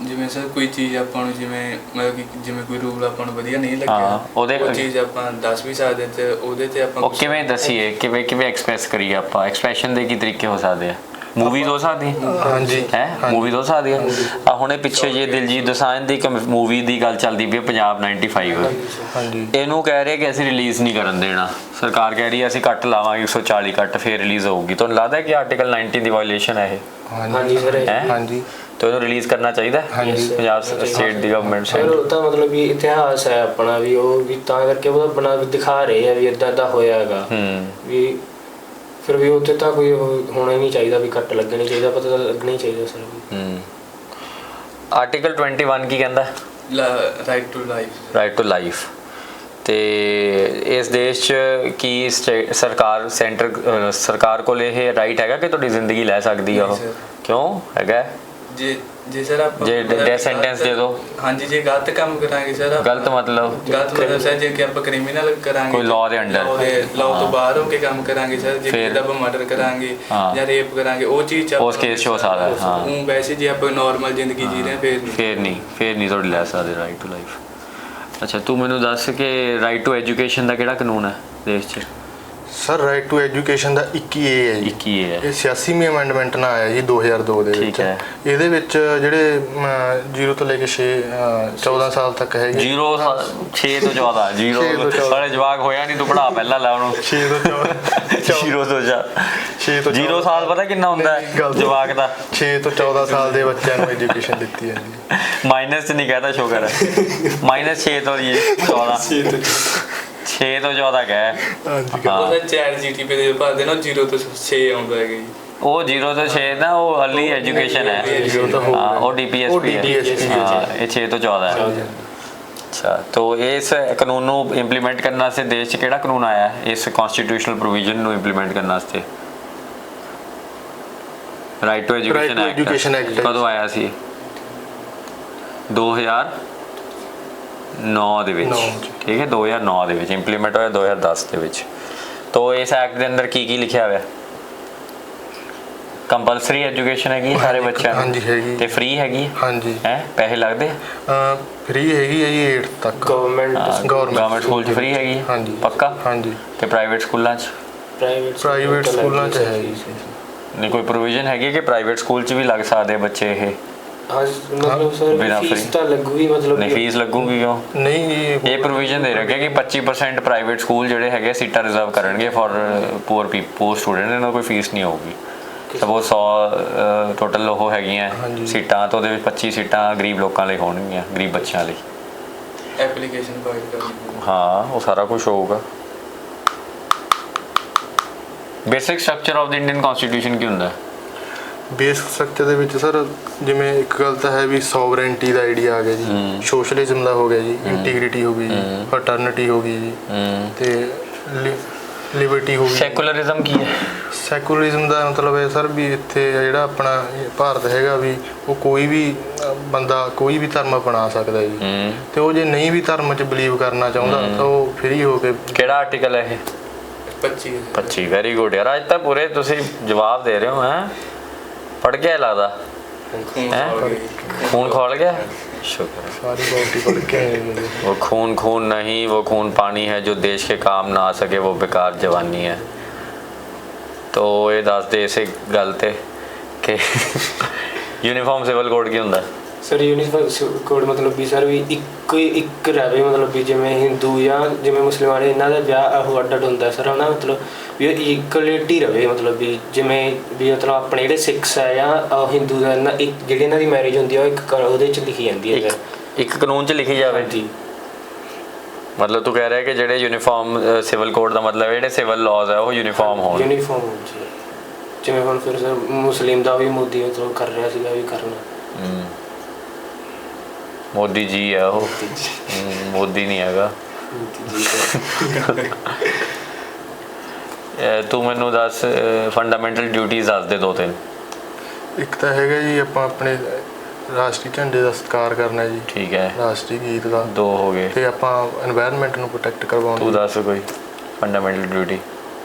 ਜਿਵੇਂ ਸਰ ਕੋਈ ਚੀਜ਼ ਆਪਾਂ ਨੂੰ ਜਿਵੇਂ ਮਤਲਬ ਕਿ ਜਿਵੇਂ ਕੋਈ ਰੂਲ ਆਪਾਂ ਨੂੰ ਵਧੀਆ ਨਹੀਂ ਹਾਂ, ਲੱਗਿਆ, ਉਹਦੇ- ਉਹ ਚੀਜ਼ ਆਪਾਂ ਦੱਸ ਵੀ ਸਕਦੇ ਤੇ ਉਹਦੇ ਤੇ ਆਪਾਂ ਉਹ ਕਿਵੇਂ ਦੱਸੀਏ? ਕਿਵੇਂ ਐਕਸਪ੍ਰੈਸ ਕਰੀਏ ਆਪਾਂ? ਐਕਸਪ੍ਰੈਸ਼ਨ ਦੇ ਕੀ ਤਰੀਕੇ ਹੋ ਸਕਦੇ ਆ? ਮੂਵੀਜ਼ ਹੋ ਸਕਦੀ ਹਾਂਜੀ ਹੈ, ਮੂਵੀਜ਼ ਹੋ ਸਕਦੀ ਆ। ਹੁਣੇ ਪਿੱਛੇ ਜੇ ਦਿਲਜੀਤ ਦੋਸਾਂਝ ਦੀ ਮੂਵੀ ਦੀ ਗੱਲ ਚੱਲਦੀ ਪਈ ਪੰਜਾਬ 95। ਹਾਂਜੀ ਇਹਨੂੰ ਕਹਿ ਰਹੇ ਕਿ ਅਸੀਂ ਰਿਲੀਜ਼ ਨਹੀਂ ਕਰਨ ਦੇਣਾ, ਸਰਕਾਰ ਕਹਿ ਰਹੀ ਹੈ ਅਸੀਂ ਕੱਟ ਲਾਵਾਂਗੇ 140 ਕੱਟ, ਫਿਰ ਰਿਲੀਜ਼ ਹੋਊਗੀ। ਤੁਹਾਨੂੰ ਲੱਗਦਾ ਕਿ ਆਰਟੀਕਲ 19 ਦੀ ਵਾਇਓਲੇਸ਼ਨ ਹੈ ਇਹ? ਹਾਂਜੀ ਸਰ। ਹਾਂਜੀ ਤਾਂ ਇਹਨੂੰ ਰਿਲੀਜ਼ ਕਰਨਾ ਚਾਹੀਦਾ ਪੰਜਾਬ ਸਟੇਟ ਦੀ ਗਵਰਨਮੈਂਟ ਸਰ। ਉਹ ਤਾਂ ਮਤਲਬ ਵੀ ਇਤਿਹਾਸ ਹੈ ਆਪਣਾ, ਵੀ ਉਹ ਵੀ ਤਾਂ ਕਰਕੇ ਉਹਦਾ ਬਣਾ ਦਿਖਾ ਰਹੇ ਆ ਵੀ ਇਦਾਂ ਹੋਇਆ ਹੈਗਾ ਵੀ। ਫਿਰ ਵੀ ਉੱਥੇ ਤਾਂ ਕੋਈ ਹੋਣਾ ਹੀ ਨਹੀਂ ਚਾਹੀਦਾ ਵੀ ਕੱਟ ਲੱਗਣਾ ਚਾਹੀਦਾ, ਪਤਾ ਤਾਂ ਲੱਗਣਾ ਹੀ ਚਾਹੀਦਾ ਸਰ। ਆਰਟੀਕਲ 21 ਕੀ ਕਹਿੰਦਾ? Right to life. Right to life. ਤੇ ਇਸ ਦੇਸ਼ 'ਚ ਕੀ ਸਰਕਾਰ ਕੋਲ ਇਹ ਰਾਈਟ ਹੈਗਾ ਕਿ ਤੁਹਾਡੀ ਜ਼ਿੰਦਗੀ ਲੈ ਸਕਦੀ ਆ ਉਹ? ਕਿਉਂ ਹੈਗਾ? ਜੇ ਸਰ ਆਪਾਂ ਜੇ ਡੈਥ ਸੈਂਟੈਂਸ ਦੇ ਦੋ। ਹਾਂਜੀ ਜੇ ਗਲਤ ਕੰਮ ਕਰਾਂਗੇ ਸਰ। ਗਲਤ ਮਤਲਬ ਸਰ ਜੇ ਕਿ ਆਪਾਂ ਕ੍ਰਿਮੀਨਲ ਕਰਾਂਗੇ, ਕੋਈ ਲਾਅ ਦੇ ਅੰਡਰ, ਲਾਅ ਤੋਂ ਬਾਹਰ ਹੋ ਕੇ ਕੰਮ ਕਰਾਂਗੇ ਸਰ। ਜੇ ਕਿਸੇ ਦਾ ਆਪਾਂ ਮਰਡਰ ਕਰਾਂਗੇ ਜਾਂ ਰੇਪ ਕਰਾਂਗੇ, ਉਹ ਚੀਜ਼ ਚ ਉਸ ਕੇਸ 'ਚ ਹੋ ਸਕਦਾ। ਹਾਂ ਵੈਸੇ ਜੇ ਆਪਾਂ ਨਾਰਮਲ ਜ਼ਿੰਦਗੀ ਜੀ ਰਹੇ ਫਿਰ ਨਹੀਂ ਤੁਹਾਡੀ ਲੈ ਸਕਦੇ ਰਾਈਟ ਟੂ ਲਾਈਫ। ਅੱਛਾ ਤੂੰ ਮੈਨੂੰ ਦੱਸ ਕਿ ਰਾਈਟ ਟੂ ਐਜੂਕੇਸ਼ਨ ਦਾ ਕਿਹੜਾ ਕਾਨੂੰਨ ਹੈ ਦੇਸ਼ 'ਚ? ਸਰ ਰਾਈਟ ਟੂ ਐਜੂਕੇਸ਼ਨ ਦਾ 21A ਹੈ ਜੀ। 21A ਹੈ। ਇਹ 86ਵੀਂ ਅਮੈਂਡਮੈਂਟ ਨਾਲ ਆਇਆ ਜੀ 2002 ਦੇ ਠੀਕ ਵਿੱਚ। ਹੈ। ਇਹਦੇ ਵਿੱਚ ਜਿਹੜੇ 0 ਤੋਂ ਲੈ ਕੇ 14 ਸਾਲ ਤੱਕ ਹੈਗੇ। 0 6 ਤੋਂ 14 0 6 ਤੋਂ 14 ਸਾਲੇ ਜਵਾਕ ਹੋਇਆ ਨਹੀਂ, ਤੂੰ ਪੜਾ ਪਹਿਲਾਂ ਲੈ ਉਹਨੂੰ 6 ਤੋਂ 14 0 ਤੋਂ 6 ਤੋਂ 0 ਸਾਲ ਪਤਾ ਕਿੰਨਾ ਹੁੰਦਾ ਹੈ ਜਵਾਕ ਦਾ? 6 ਤੋਂ 14 ਸਾਲ ਦੇ ਬੱਚਿਆਂ ਨੂੰ ਐਜੂਕੇਸ਼ਨ ਦਿੱਤੀ ਜਾਂਦੀ ਹੈ। ਮਾਈਨਸ ਚ ਨਹੀਂ ਕਹਤਾ ਸ਼ੁਕਰ ਹੈ। -6 ਤੋਂ 14 6 ਤੋਂ 14 ਕਹੇ। ਹਾਂਜੀ ਉਹਦਾ ਚੈਟ ਜੀਟੀਪੀ ਦੇ ਭਰਦੇ ਨਾ 0 ਤੋਂ 6 ਆਉਂਦਾ ਹੈਗਾ ਜੀ। ਉਹ 0 ਤੋਂ 6 ਨਾ ਉਹ अर्ਲੀ एजुकेशन है। हाँ वो DPSP है। हाँ ये 6 ਤੋਂ 14 है। अच्छा तो इस कानून ਨੂੰ ਇੰਪਲੀਮੈਂਟ ਕਰਨ ਵਾਸਤੇ ਦੇਸ਼ 'ਚ ਕਿਹੜਾ ਕਾਨੂੰਨ ਆਇਆ ਹੈ ਇਸ ਕਨਸਟੀਟਿਊਸ਼ਨਲ ਪ੍ਰੋਵੀਜ਼ਨ ਨੂੰ ਇੰਪਲੀਮੈਂਟ ਕਰਨ ਵਾਸਤੇ? ਰਾਈਟ ਟੂ ਐਜੂਕੇਸ਼ਨ ਐਕਟ ਕਦੋਂ ਆਇਆ ਸੀ? 2009 ਦੇ ਵਿੱਚ। ਠੀਕ ਹੈ 2009 ਦੇ ਵਿੱਚ ਇੰਪਲੀਮੈਂਟ ਹੋਇਆ 2010 ਦੇ ਵਿੱਚ। तो इस एक्ट के अंदर की लिखा हुआ है? कंपलसरी एजुकेशन हैगी सारे बच्चों हाँ जी हैगी ते फ्री हैगी हाँ जी है पैसे लगते फ्री हैगी है जी 8 तक गवर्नमेंट स्कूल च फ्री हैगी हाँ जी पक्का हाँ जी ते प्राइवेट स्कूलों च प्राइवेट स्कूलों च है नहीं कोई प्रोविजन हैगी कि प्राइवेट स्कूल च भी लग सकते बच्चे ये मतलब सर फीस तो लगूगी मतलब नहीं फीस लगूगी क्यों नहीं ये प्रोविजन दे रखे कि 25% प्राइवेट स्कूल ਜਿਹੜੇ ਹੈਗੇ ਸੀਟਾਂ ਰਿਜ਼ਰਵ ਕਰਨਗੇ ਫॉर ਪੂਅਰ ਸਟੂਡੈਂਟ ਇਹਨਾਂ ਕੋਈ ਫੀਸ ਨਹੀਂ ਹੋਊਗੀ ਸਪੋਜ਼ 100 ਟੋਟਲ ਉਹ ਹੈਗੀਆਂ ਸੀਟਾਂ ਤਾਂ ਉਹਦੇ ਵਿੱਚ 25 ਸੀਟਾਂ ਗਰੀਬ ਲੋਕਾਂ ਲਈ ਹੋਣਗੀਆਂ ਗਰੀਬ ਬੱਚਿਆਂ ਲਈ ਐਪਲੀਕੇਸ਼ਨ ਫਾਈਲ ਕਰਨੀ ਹਾਂ ਉਹ ਸਾਰਾ ਕੁਝ ਹੋਊਗਾ basic structure of the Indian constitution ਕੀ ਹੁੰਦਾ ਬੇਸਿਕ ਸਟਰਕਚਰ ਦੇ ਵਿੱਚ ਸਰ ਜਿਵੇਂ ਇੱਕ ਗੱਲ ਤਾਂ ਹੈ ਵੀ ਸੋਵਰੇਨਟੀ ਦਾ ਆਈਡੀਆ ਆ ਗਿਆ ਜੀ ਸੋਸ਼ਲਿਜ਼ਮ ਦਾ ਹੋ ਗਿਆ ਜੀ ਇੰਟੀਗ੍ਰਿਟੀ ਹੋ ਗਈ ਜੀ ਫਰਟਰਨਿਟੀ ਹੋ ਗਈ ਜੀ ਤੇ ਲਿਬਰਟੀ ਹੋ ਗਈ ਸੈਕੂਲਰਿਜ਼ਮ ਕੀ ਹੈ ਸੈਕੂਲਰਿਜ਼ਮ ਦਾ ਮਤਲਬ ਹੈ ਸਰ ਵੀ ਇੱਥੇ ਜਿਹੜਾ ਆਪਣਾ ਭਾਰਤ ਹੈਗਾ ਵੀ ਉਹ ਕੋਈ ਵੀ ਬੰਦਾ ਕੋਈ ਵੀ ਧਰਮ ਅਪਣਾ ਸਕਦਾ ਜੀ ਤੇ ਉਹ ਜੇ ਨਹੀਂ ਵੀ ਧਰਮ 'ਚ ਬਲੀਵ ਕਰਨਾ ਚਾਹੁੰਦਾ ਤਾਂ ਉਹ ਫ੍ਰੀ ਹੋ ਕੇ ਕਿਹੜਾ ਆਰਟੀਕਲ ਹੈ ਇਹ 25 ਵੈਰੀ ਗੁੱਡ ਯਾਰ ਅੱਜ ਤਾਂ ਪੂਰੇ ਤੁਸੀਂ ਜਵਾਬ ਦੇ ਰਹੇ ਹੋ ਹੈ पढ़ गया लगता खून खोल गया शुक्र सारी बॉडी पढ़ के वो खून नहीं वो खून पानी है जो देश के काम ना आ सके वो बेकार जवानी है तो ये दस दे इस गल ते कि यूनीफॉर्म सिविल कोड की हुंदा सर यूनीफॉर्म कोड मतलब भी सर भी ਇੱਕ ਰਹੇ ਮਤਲਬ ਵੀ ਜਿਵੇਂ ਹਿੰਦੂ ਜਾਂ ਜਿਵੇਂ ਮੁਸਲਮਾਨ ਇਹਨਾਂ ਦਾ ਵਿਆਹ ਉਹ ਅੱਡ ਹੁੰਦਾ ਸਰ ਹਨਾ ਮਤਲਬ ਵੀ ਇਕੁਅਲਿਟੀ ਰਵੇ ਮਤਲਬ ਵੀ ਜਿਵੇਂ ਵੀ ਮਤਲਬ ਆਪਣੇ ਜਿਹੜੇ ਸਿੱਖਸ ਆ ਜਾਂ ਹਿੰਦੂ ਦਾ ਜਿਹੜੀ ਇਹਨਾਂ ਦੀ ਮੈਰਿਜ ਹੁੰਦੀ ਆ ਉਹ ਇੱਕ ਉਹਦੇ 'ਚ ਲਿਖੀ ਜਾਂਦੀ ਹੈ ਇੱਕ ਕਾਨੂੰਨ 'ਚ ਲਿਖੀ ਜਾਵੇ ਜੀ ਮਤਲਬ ਤੂੰ ਕਹਿ ਰਿਹਾ ਕਿ ਜਿਹੜੇ ਯੂਨੀਫਾਰਮ ਸਿਵਲ ਕੋਡ ਦਾ ਮਤਲਬ ਜਿਹੜੇ ਸਿਵਲ ਲਾਜ਼ ਆ ਉਹ ਯੂਨੀਫਾਰਮ ਹੋਣ ਜੀ ਜਿਵੇਂ ਹੁਣ ਫਿਰ ਸਰ ਮੁਸਲਿਮ ਦਾ ਵੀ ਮੋਦੀ ਮਤਲਬ ਕਰ ਰਿਹਾ ਸੀਗਾ ਵੀ ਕਰਨਾ मोदी जी है वो मोदी नहीं हैगा तू मैनू दस फंडामेंटल ड्यूटीज दस दे 2-3 ਇੱਕ ਤਾਂ ਹੈਗਾ ਜੀ ਆਪਾਂ ਆਪਣੇ ਰਾਸ਼ਟਰੀ ਝੰਡੇ ਦਾ ਸਤਿਕਾਰ ਕਰਨਾ ਜੀ ਠੀਕ ਹੈ ਰਾਸ਼ਟਰੀ ਗੀਤ ਦਾ 2 ਹੋ ਗਏ ਤੇ ਆਪਾਂ এনवायरमेंट ਨੂੰ ਪ੍ਰੋਟੈਕਟ ਕਰਵਾਉਣਾ ਤੂੰ ਦੱਸ ਕੋਈ फंडामेंटल ड्यूटी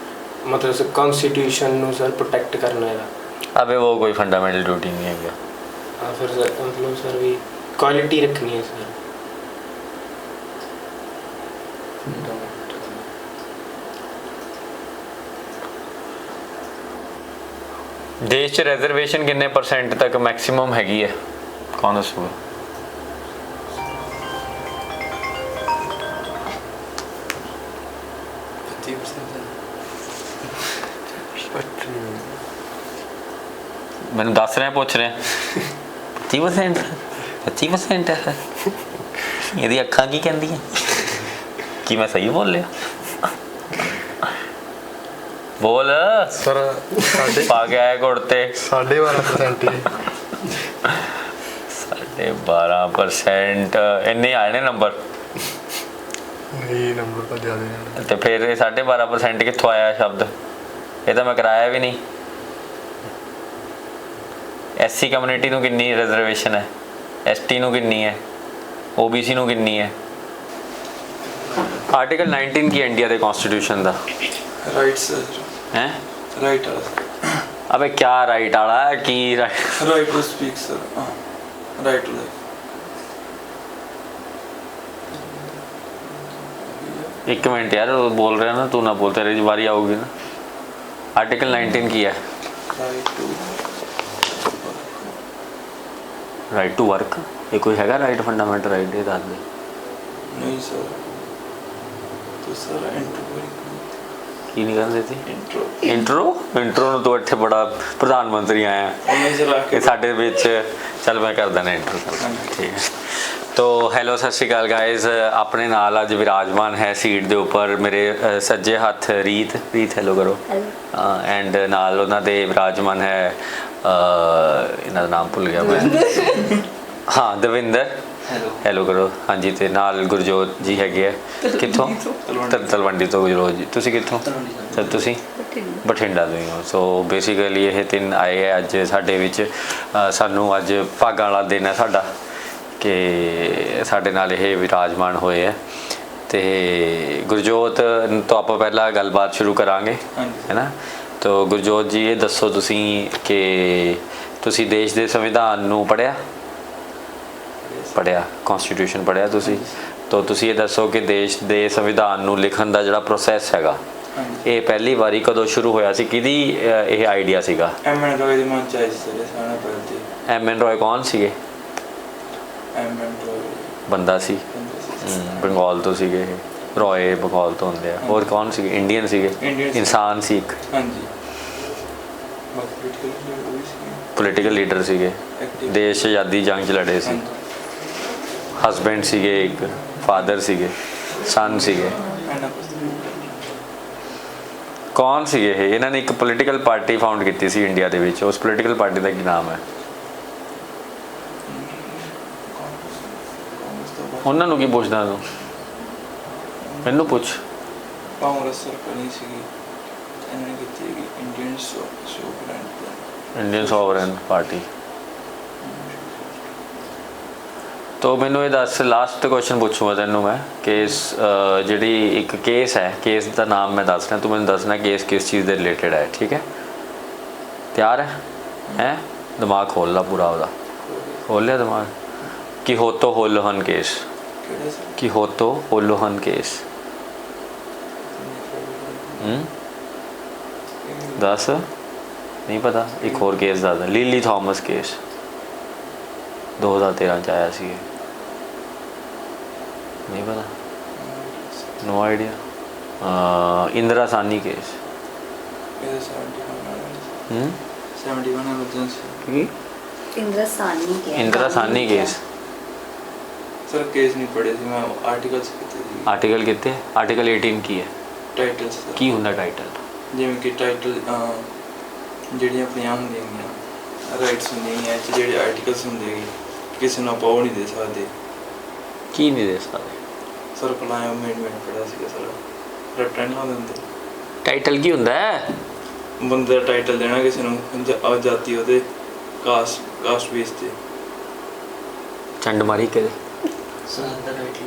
मतलब सर कॉन्स्टिट्यूशन ਨੂੰ सर प्रोटेक्ट करना है अबे वो कोई फंडामेंटल ड्यूटी नहीं है हां फिर सर मतलब सर भी क्वालिटी रखनी है सर देश च रिजर्वेशन किन्ने % तक मैक्सिमम हैगी है कौन दसूगा मैंने दस रहे पूछ रहे 25% 25% है ਇਹਦੀ ਅੱਖਾਂ ਕੀ ਕਹਿੰਦੀਆਂ ਕੀ ਮੈਂ ਸਹੀ ਬੋਲ ਲਿਆ ਬੋਲ ਸਰ ਸਾਡੇ ਪਾ ਕੇ ਆਏ ਕੁੜਤੇ 12.5% ਹੀ 12% ਇੰਨੇ ਆਏ ਨੇ ਨੰਬਰ ਨਹੀਂ ਨੰਬਰ ਤਾਂ ਜ਼ਿਆਦਾ ਨੇ ਤੇ ਫਿਰ ਇਹ 12.5% ਕਿੱਥੋਂ ਆਇਆ ਸ਼ਬਦ ਇਹ ਤਾਂ ਮੈਂ ਕਰਾਇਆ ਵੀ ਨਹੀਂ ਐਸਸੀ ਕਮਿਊਨਿਟੀ ਨੂੰ ਕਿੰਨੀ ਰਿਜ਼ਰਵੇਸ਼ਨ ਹੈ ਐਸਟੀ ਨੂੰ ਕਿੰਨੀ ਹੈ ओबीसी ਨੂੰ ਕਿੰਨੀ ਹੈ ਆਰਟੀਕਲ 19 ਕੀ ਇੰਡੀਆ ਦੇ ਕਨਸਟੀਟਿਊਸ਼ਨ ਦਾ ਰਾਈਟ ਸਰ ਹੈ ਰਾਈਟ ਅਬੇ ਕੀ ਰਾਈਟ ਵਾਲਾ ਕੀ right to speak sir right to एक मिनट यार, वो बोल रहे हैं ना, तू ना बोल, तेरी बारी आऊगी ना। आर्टिकल 19 की है राइट टू वर्क। ये कोई हैगा राइट, फंडामेंटल राइट ये दाद में? नहीं सर, तो सर की नहीं कर देती इंट्रो ਨੂੰ तो ਇੱਥੇ ਬੜਾ ਪ੍ਰਧਾਨ ਮੰਤਰੀ ਆਇਆ ਇਹ ਸਾਡੇ ਵਿੱਚ। ਚੱਲ ਮੈਂ ਕਰ ਦੇਣਾ ਇੰਟਰੋ, ਠੀਕ ਹੈ। तो ਹੈਲੋ ਸਤਿ ਸ਼੍ਰੀ ਅਕਾਲ ਗਾਇਜ਼, ਆਪਣੇ ਨਾਲ ਅੱਜ ਵਿਰਾਜਮਾਨ ਹੈ ਸੀਟ ਦੇ ਉੱਪਰ ਮੇਰੇ ਸੱਜੇ ਹੱਥ ਰੀਤ ਹੈਲੋ ਕਰੋ। ਐਂਡ ਨਾਲ ਉਹਨਾਂ ਦੇ ਵਿਰਾਜਮਾਨ ਹੈ ਇਹਨਾਂ ਦਾ ਨਾਮ ਭੁੱਲ ਗਿਆ ਮੈਂ ਹਾਂ ਦਵਿੰਦਰ ਹੈਲੋ ਕਰੋ। ਹਾਂਜੀ, ਤੇ ਨਾਲ ਗੁਰਜੋਤ ਜੀ ਹੈਗੇ ਆ। ਕਿੱਥੋਂ? ਤਲਵੰਡੀ ਤੋਂ। ਗੁਰਜੋਤ ਜੀ ਤੁਸੀਂ ਕਿੱਥੋਂ? ਸਰ ਤੁਸੀਂ ਬਠਿੰਡਾ ਤੋਂ ਹੀ ਹੋ। ਸੋ ਬੇਸਿਕਲੀ ਇਹ ਤਿੰਨ ਆਏ ਹੈ ਅੱਜ ਸਾਡੇ ਵਿੱਚ। ਸਾਨੂੰ ਅੱਜ ਭਾਗਾਂ ਵਾਲਾ ਦਿਨ ਹੈ ਸਾਡਾ ਕਿ ਸਾਡੇ ਨਾਲ ਇਹ ਵਿਰਾਜਮਾਨ ਹੋਏ ਹੈ। ਤੇ ਗੁਰਜੋਤ ਤੋਂ ਆਪਾਂ ਪਹਿਲਾਂ ਗੱਲਬਾਤ ਸ਼ੁਰੂ ਕਰਾਂਗੇ, ਹੈ ਨਾ। ਤੋ ਗੁਰਜੋਤ ਜੀ ਇਹ ਦੱਸੋ ਤੁਸੀਂ ਕਿ ਤੁਸੀਂ ਦੇਸ਼ ਦੇ ਸੰਵਿਧਾਨ ਨੂੰ ਪੜ੍ਹਿਆ ਕਨਸਟੀਟਿਊਸ਼ਨ ਪੜ੍ਹਿਆ ਤੁਸੀਂ? ਤੋ ਤੁਸੀਂ ਇਹ ਦੱਸੋ ਕਿ ਦੇਸ਼ ਦੇ ਸੰਵਿਧਾਨ ਨੂੰ ਲਿਖਣ ਦਾ ਜਿਹੜਾ ਪ੍ਰੋਸੈਸ ਹੈਗਾ ਇਹ ਪਹਿਲੀ ਵਾਰੀ ਕਦੋਂ ਸ਼ੁਰੂ ਹੋਇਆ ਸੀ? ਕਿਹਦੀ ਇਹ ਆਈਡੀਆ ਸੀਗਾ? ਐਮਐਨ ਰॉय ਦੇ ਮਨ ਚ ਆਈ ਸੀ ਸਾਰਾ ਪੜ੍ਹਦੇ। ਐਮਐਨ ਰॉय ਕੌਣ ਸੀਗੇ? ਐਮਐਨ ਰॉय ਬੰਦਾ ਸੀ, ਬੰਗਾਲ ਤੋਂ ਸੀਗੇ ਇਹ। ਰॉय ਬੰਗਾਲ ਤੋਂ ਹੁੰਦੇ ਆ। ਹੋਰ ਕੌਣ ਸੀਗੇ? ਇੰਡੀਅਨ ਸੀਗੇ, ਇਨਸਾਨ ਸੀ ਇੱਕ। ਹਾਂਜੀ, ਪੋਲੀਟੀਕਲ ਲੀਡਰ ਸੀਗੇ, ਦੇਸ਼ ਆਜ਼ਾਦੀ ਜੰਗ 'ਚ ਲੜੇ ਸੀ। ਹਸਬੈਂਡ ਸੀਗੇ, ਇੱਕ ਫਾਦਰ ਸੀਗੇ, ਸਨ ਸੀਗੇ। ਕੌਣ ਸੀਗੇ ਇਹ? ਇਹਨਾਂ ਨੇ ਇੱਕ ਪੋਲੀਟੀਕਲ ਪਾਰਟੀ ਫਾਊਂਡ ਕੀਤੀ ਸੀ ਇੰਡੀਆ ਦੇ ਵਿੱਚ। ਉਸ ਪੋਲੀਟੀਕਲ ਪਾਰਟੀ ਦਾ ਕੀ ਨਾਮ ਹੈ? ਉਹਨਾਂ ਨੂੰ ਕੀ ਪੁੱਛਦਾ ਤੂੰ? ਮੈਨੂੰ ਪੁੱਛ। ਕਾਂਗਰਸ ਸਰਕਾਰ ਸੀਗੀ, ਇਹਨਾਂ ਨੇ ਕੀਤੀ ਇੰਡੀਅਨ ਸੋਵਰਨ ਪਾਰਟੀ। ਤੋ ਮੈਨੂੰ ਇਹ ਦੱਸ, ਲਾਸਟ ਕੁਐਸਚਨ ਪੁੱਛੂਗਾ ਤੈਨੂੰ ਮੈਂ ਕਿ ਜਿਹੜੀ ਇੱਕ ਕੇਸ ਹੈ, ਕੇਸ ਦਾ ਨਾਮ ਮੈਂ ਦੱਸ ਰਿਹਾ, ਤੂੰ ਮੈਨੂੰ ਦੱਸਣਾ ਕੇਸ ਕਿਸ ਚੀਜ਼ ਦੇ ਰਿਲੇਟਡ ਹੈ, ਠੀਕ ਹੈ? ਤਿਆਰ ਹੈ? ਦਿਮਾਗ ਖੋਲ ਲਾ ਪੂਰਾ ਉਹਦਾ, ਖੋਲ ਲਿਆ ਦਿਮਾਗ। ਕਿਹੋਤੋ ਹੋਲੋਹਨ ਕੇਸ, ਕਿਹੋਤੋ ਹੋਲੋਹਨ ਕੇਸ ਦੱਸ। ਨਹੀਂ ਪਤਾ? ਇੱਕ ਹੋਰ ਕੇਸ ਦੱਸਦਾ, ਲੀਲੀ ਥਾਮਸ ਕੇਸ 2013 ਚ ਆਇਆ ਸੀ। ਨਹੀਂ ਪਤਾ? No idea. Indira Sawhney case 71 emergency. Indira Sawhney case sir case ਨਹੀਂ ਪੜ੍ਹੇ ਸੀ ਮੈਂ, ਆਰਟੀਕਲਸ ਕੀਤੇ ਸੀ। ਆਰਟੀਕਲ ਕਿਤੇ? ਆਰਟੀਕਲ 18 ਕੀ ਹੈ? ਟਾਈਟਲ ਕੀ ਹੁੰਦਾ ਟਾਈਟਲ? ਜਿਵੇਂ ਕਿ ਟਾਈਟਲ ਜਿਹੜੀਆਂ ਆਪਣੀਆਂ ਹੁੰਦੀਆਂ ਰਾਈਟਸ ਹੁੰਦੀਆਂ ਇਹ 'ਚ ਜਿਹੜੇ ਆਰਟੀਕਲਸ ਹੁੰਦੇ ਕਿਸੇ ਨੂੰ ਆਪਾਂ ਉਹ ਨਹੀਂ ਦੇ ਸਕਦੇ। ਕੀ ਨਹੀਂ ਦੇ ਸਕਦੇ? ਸਰ ਪਲਾਇਆ ਅਮੈਂਡਮੈਂਟ ਪੜਿਆ ਸੀਗਾ ਸਰ, ਰਟਨ ਲਾ ਦਿੰਦੇ। ਟਾਈਟਲ ਕੀ ਹੁੰਦਾ ਹੈ? ਬੰਦੇ ਦਾ ਟਾਈਟਲ ਦੇਣਾ ਕਿਸੇ ਨੂੰ, ਜਾਤੀ ਉਹਦੇ ਕਾਸਟ ਬੇਸ ਤੇ। ਚੰਡ ਮਾਰੀ ਕੇ ਸਾਡਾ ਟਾਈਟਲ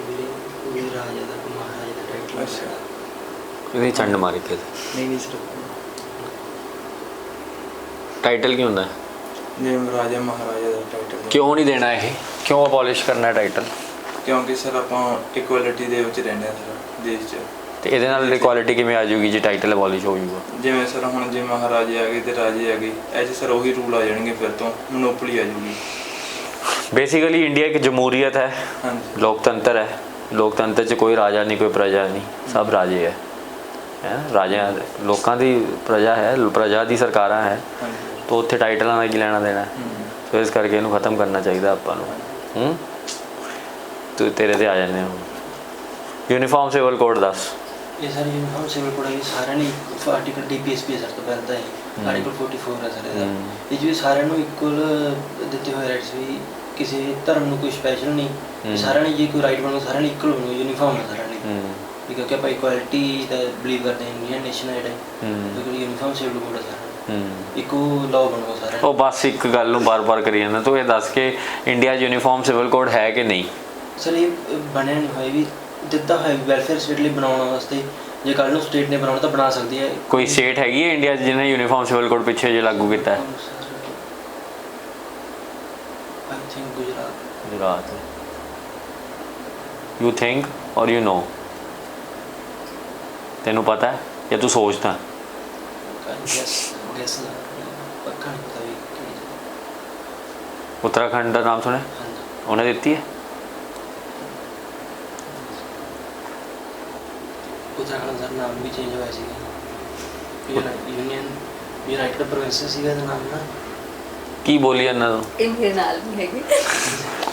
ਵੀ ਰਾਜਾ ਦਾ ਮਹਾਰਾਜਾ ਦਾ ਟਾਈਟਲ। ਅੱਛਾ, ਇਹਦੀ ਚੰਡ ਮਾਰੀ ਕੇ ਨਹੀਂ ਸਰ, ਟਾਈਟਲ ਕੀ ਹੁੰਦਾ? ਜਿਵੇਂ ਰਾਜਾ ਮਹਾਰਾਜਾ ਦਾ ਟਾਈਟਲ। ਕਿਉਂ ਨਹੀਂ ਦੇਣਾ ਇਹ? ਕਿਉਂ ਅਬੋਲਿਸ਼ ਕਰਨਾ ਟਾਈਟਲ? ਕਿਉਂਕਿ ਸਰ ਆਪਾਂ ਇਕੁਐਲਿਟੀ ਦੇ ਵਿੱਚ ਰਹਿੰਦੇ ਹਾਂ ਸਰ ਦੇਸ਼ 'ਚ। ਤੇ ਇਹਦੇ ਨਾਲ ਇਕੁਐਲਿਟੀ ਕਿਵੇਂ ਆ ਜਾਊਗੀ ਜੇ ਟਾਈਟਲ ਅਬੋਲਿਸ਼ ਹੋ ਜਾਊਗਾ? ਜਿਵੇਂ ਸਰ ਹੁਣ ਜੇ ਮਹਾਰਾਜੇ ਆ ਗਏ ਤੇ ਰਾਜੇ ਆ ਗਏ, ਇਹ 'ਚ ਸਰ ਉਹੀ ਰੂਲ ਆ ਜਾਣਗੇ, ਫਿਰ ਤੋਂ ਮੋਨੋਪੋਲੀ ਆ ਜਾਊਗੀ। ਬੇਸਿਕਲੀ ਇੰਡੀਆ ਇੱਕ ਜਮਹੂਰੀਅਤ ਹੈ, ਲੋਕਤੰਤਰ ਹੈ। ਲੋਕਤੰਤਰ 'ਚ ਕੋਈ ਰਾਜਾ ਨਹੀਂ, ਕੋਈ ਪ੍ਰਜਾ ਨਹੀਂ, ਸਭ ਰਾਜੇ ਹੈ। ਰਾਜਿਆਂ ਲੋਕਾਂ ਦੀ ਪ੍ਰਜਾ ਹੈ, ਪ੍ਰਜਾ ਦੀ ਸਰਕਾਰਾਂ ਹੈ। ਤਾਂ ਉੱਥੇ ਟਾਈਟਲਾਂ ਦਾ ਕੀ ਲੈਣਾ ਦੇਣਾ? ਸੋ ਇਸ ਕਰਕੇ ਇਹਨੂੰ ਖਤਮ ਕਰਨਾ ਚਾਹੀਦਾ ਆਪਾਂ ਨੂੰ। ਤੂੰ ਤੇਰੇ ਤੇ ਆ ਜਾਂਦੇ ਹਾਂ। ਯੂਨੀਫਾਰਮ ਸਿਵਲ ਕੋਡ ਦੱਸ। ਇਹ ਸਰ ਯੂਨੀਫਾਰਮ ਸਿਵਲ ਕੋਡ ਹੈ ਸਾਰਿਆਂ ਨੇ ਆਰਟੀਕਲ ਡੀਪੀਐਸਪੀ ਸਰ ਤੋਂ ਪਹਿਲਾਂ ਹੀ ਆਰਟੀਕਲ 44 ਹੈ ਸਰ ਇਹਦਾ। ਇਹ ਜੀ ਸਾਰਿਆਂ ਨੂੰ ਇਕੁਅਲ ਦਿੱਤੇ ਹੋਏ ਰਾਈਟਸ ਵੀ, ਕਿਸੇ ਧਰਮ ਨੂੰ ਕੋਈ ਸਪੈਸ਼ਲ ਨਹੀਂ। ਸਾਰਿਆਂ ਨੇ ਜੇ ਕੋਈ ਰਾਈਟ ਬਣੋ ਸਾਰਿਆਂ ਨੇ ਇਕੁਅਲ ਹੋਣਾ, ਯੂਨੀਫਾਰਮ ਹੈ ਸਾਰਿਆਂ ਨੇ। ਕਿਉਂਕਿ ਆਪਾਂ ਇਕੁਐਲਿਟੀ ਦਾ ਬਿਲੀਵ ਕਰਦੇ ਹਾਂ, ਇੰਡੀਅਨ ਨੇਸ਼ਨ ਹੈ ਜਿਹੜਾ ਯੂਨੀਫਾਰਮ ਸਿਵਲ ਕੋਡ ਹੈ ਸਾਰਾ, ਇੱਕੋ ਲਾਅ ਬਣੋ ਸਾਰਾ। ਉਹ ਬਸ ਇੱਕ ਗੱਲ ਨੂੰ ਬਾਰ-ਬਾਰ ਕਰੀ ਜਾਂਦਾ। ਤੂੰ ਇਹ ਦੱਸ ਕਿ ਇੰਡੀਆ 'ਚ ਯੂਨੀਫਾਰਮ ਸਿਵਲ ਕੋਡ ਹੈ ਕਿ ਨਹੀਂ? ਸਰ ਇਹ ਬਣਿਆ ਨਹੀਂ ਹੋਇਆ, ਵੀ ਦਿੱਤਾ ਹੋਇਆ ਵੈਲਫੇਅਰ ਸਟੇਟ ਲਈ ਬਣਾਉਣ ਵਾਸਤੇ। ਜੇ ਕੱਲ੍ਹ ਨੂੰ ਸਟੇਟ ਨੇ ਬਣਾਉਣਾ ਤਾਂ ਬਣਾ ਸਕਦੀ ਹੈ। ਕੋਈ ਸਟੇਟ ਹੈਗੀ ਹੈ ਇੰਡੀਆ 'ਚ ਜਿਹਨੇ ਯੂਨੀਫਾਰਮ ਸਿਵਲ ਕੋਡ ਪਿੱਛੇ ਜੇ ਲਾਗੂ ਕੀਤਾ ਹੈ? I think Gujarat. You think or you know? ਤੈਨੂੰ ਪਤਾ ਹੈ ਜਾਂ ਤੂੰ ਸੋਚਦਾ? ਗੈਸ ਪੱਕਾ ਨਹੀਂ ਪਤਾ ਵੀ ਕਿਹੜੀ ਜਗ੍ਹਾ। ਉੱਤਰਾਖੰਡ ਦਾ ਨਾਮ ਸੁਣਿਆ? ਹਾਂਜੀ ਉਹਨੇ ਦਿੱਤੀ ਹੈ? ਉੱਤਰਾਖੰਡ ਦਾ ਨਾਮ ਵੀ ਚੇਂਜ ਹੋਇਆ ਸੀਗਾ ਯੂਨਾਈਟਿਡ ਪ੍ਰੋਵਿੰਸ ਸੀਗਾ ਇਹਦਾ ਨਾਮ ਨਾ। ਕੀ ਬੋਲੀ ਇਹਨਾਂ ਨੂੰ? ਇਹ ਨਾਲ ਵੀ ਹੈਗੇ।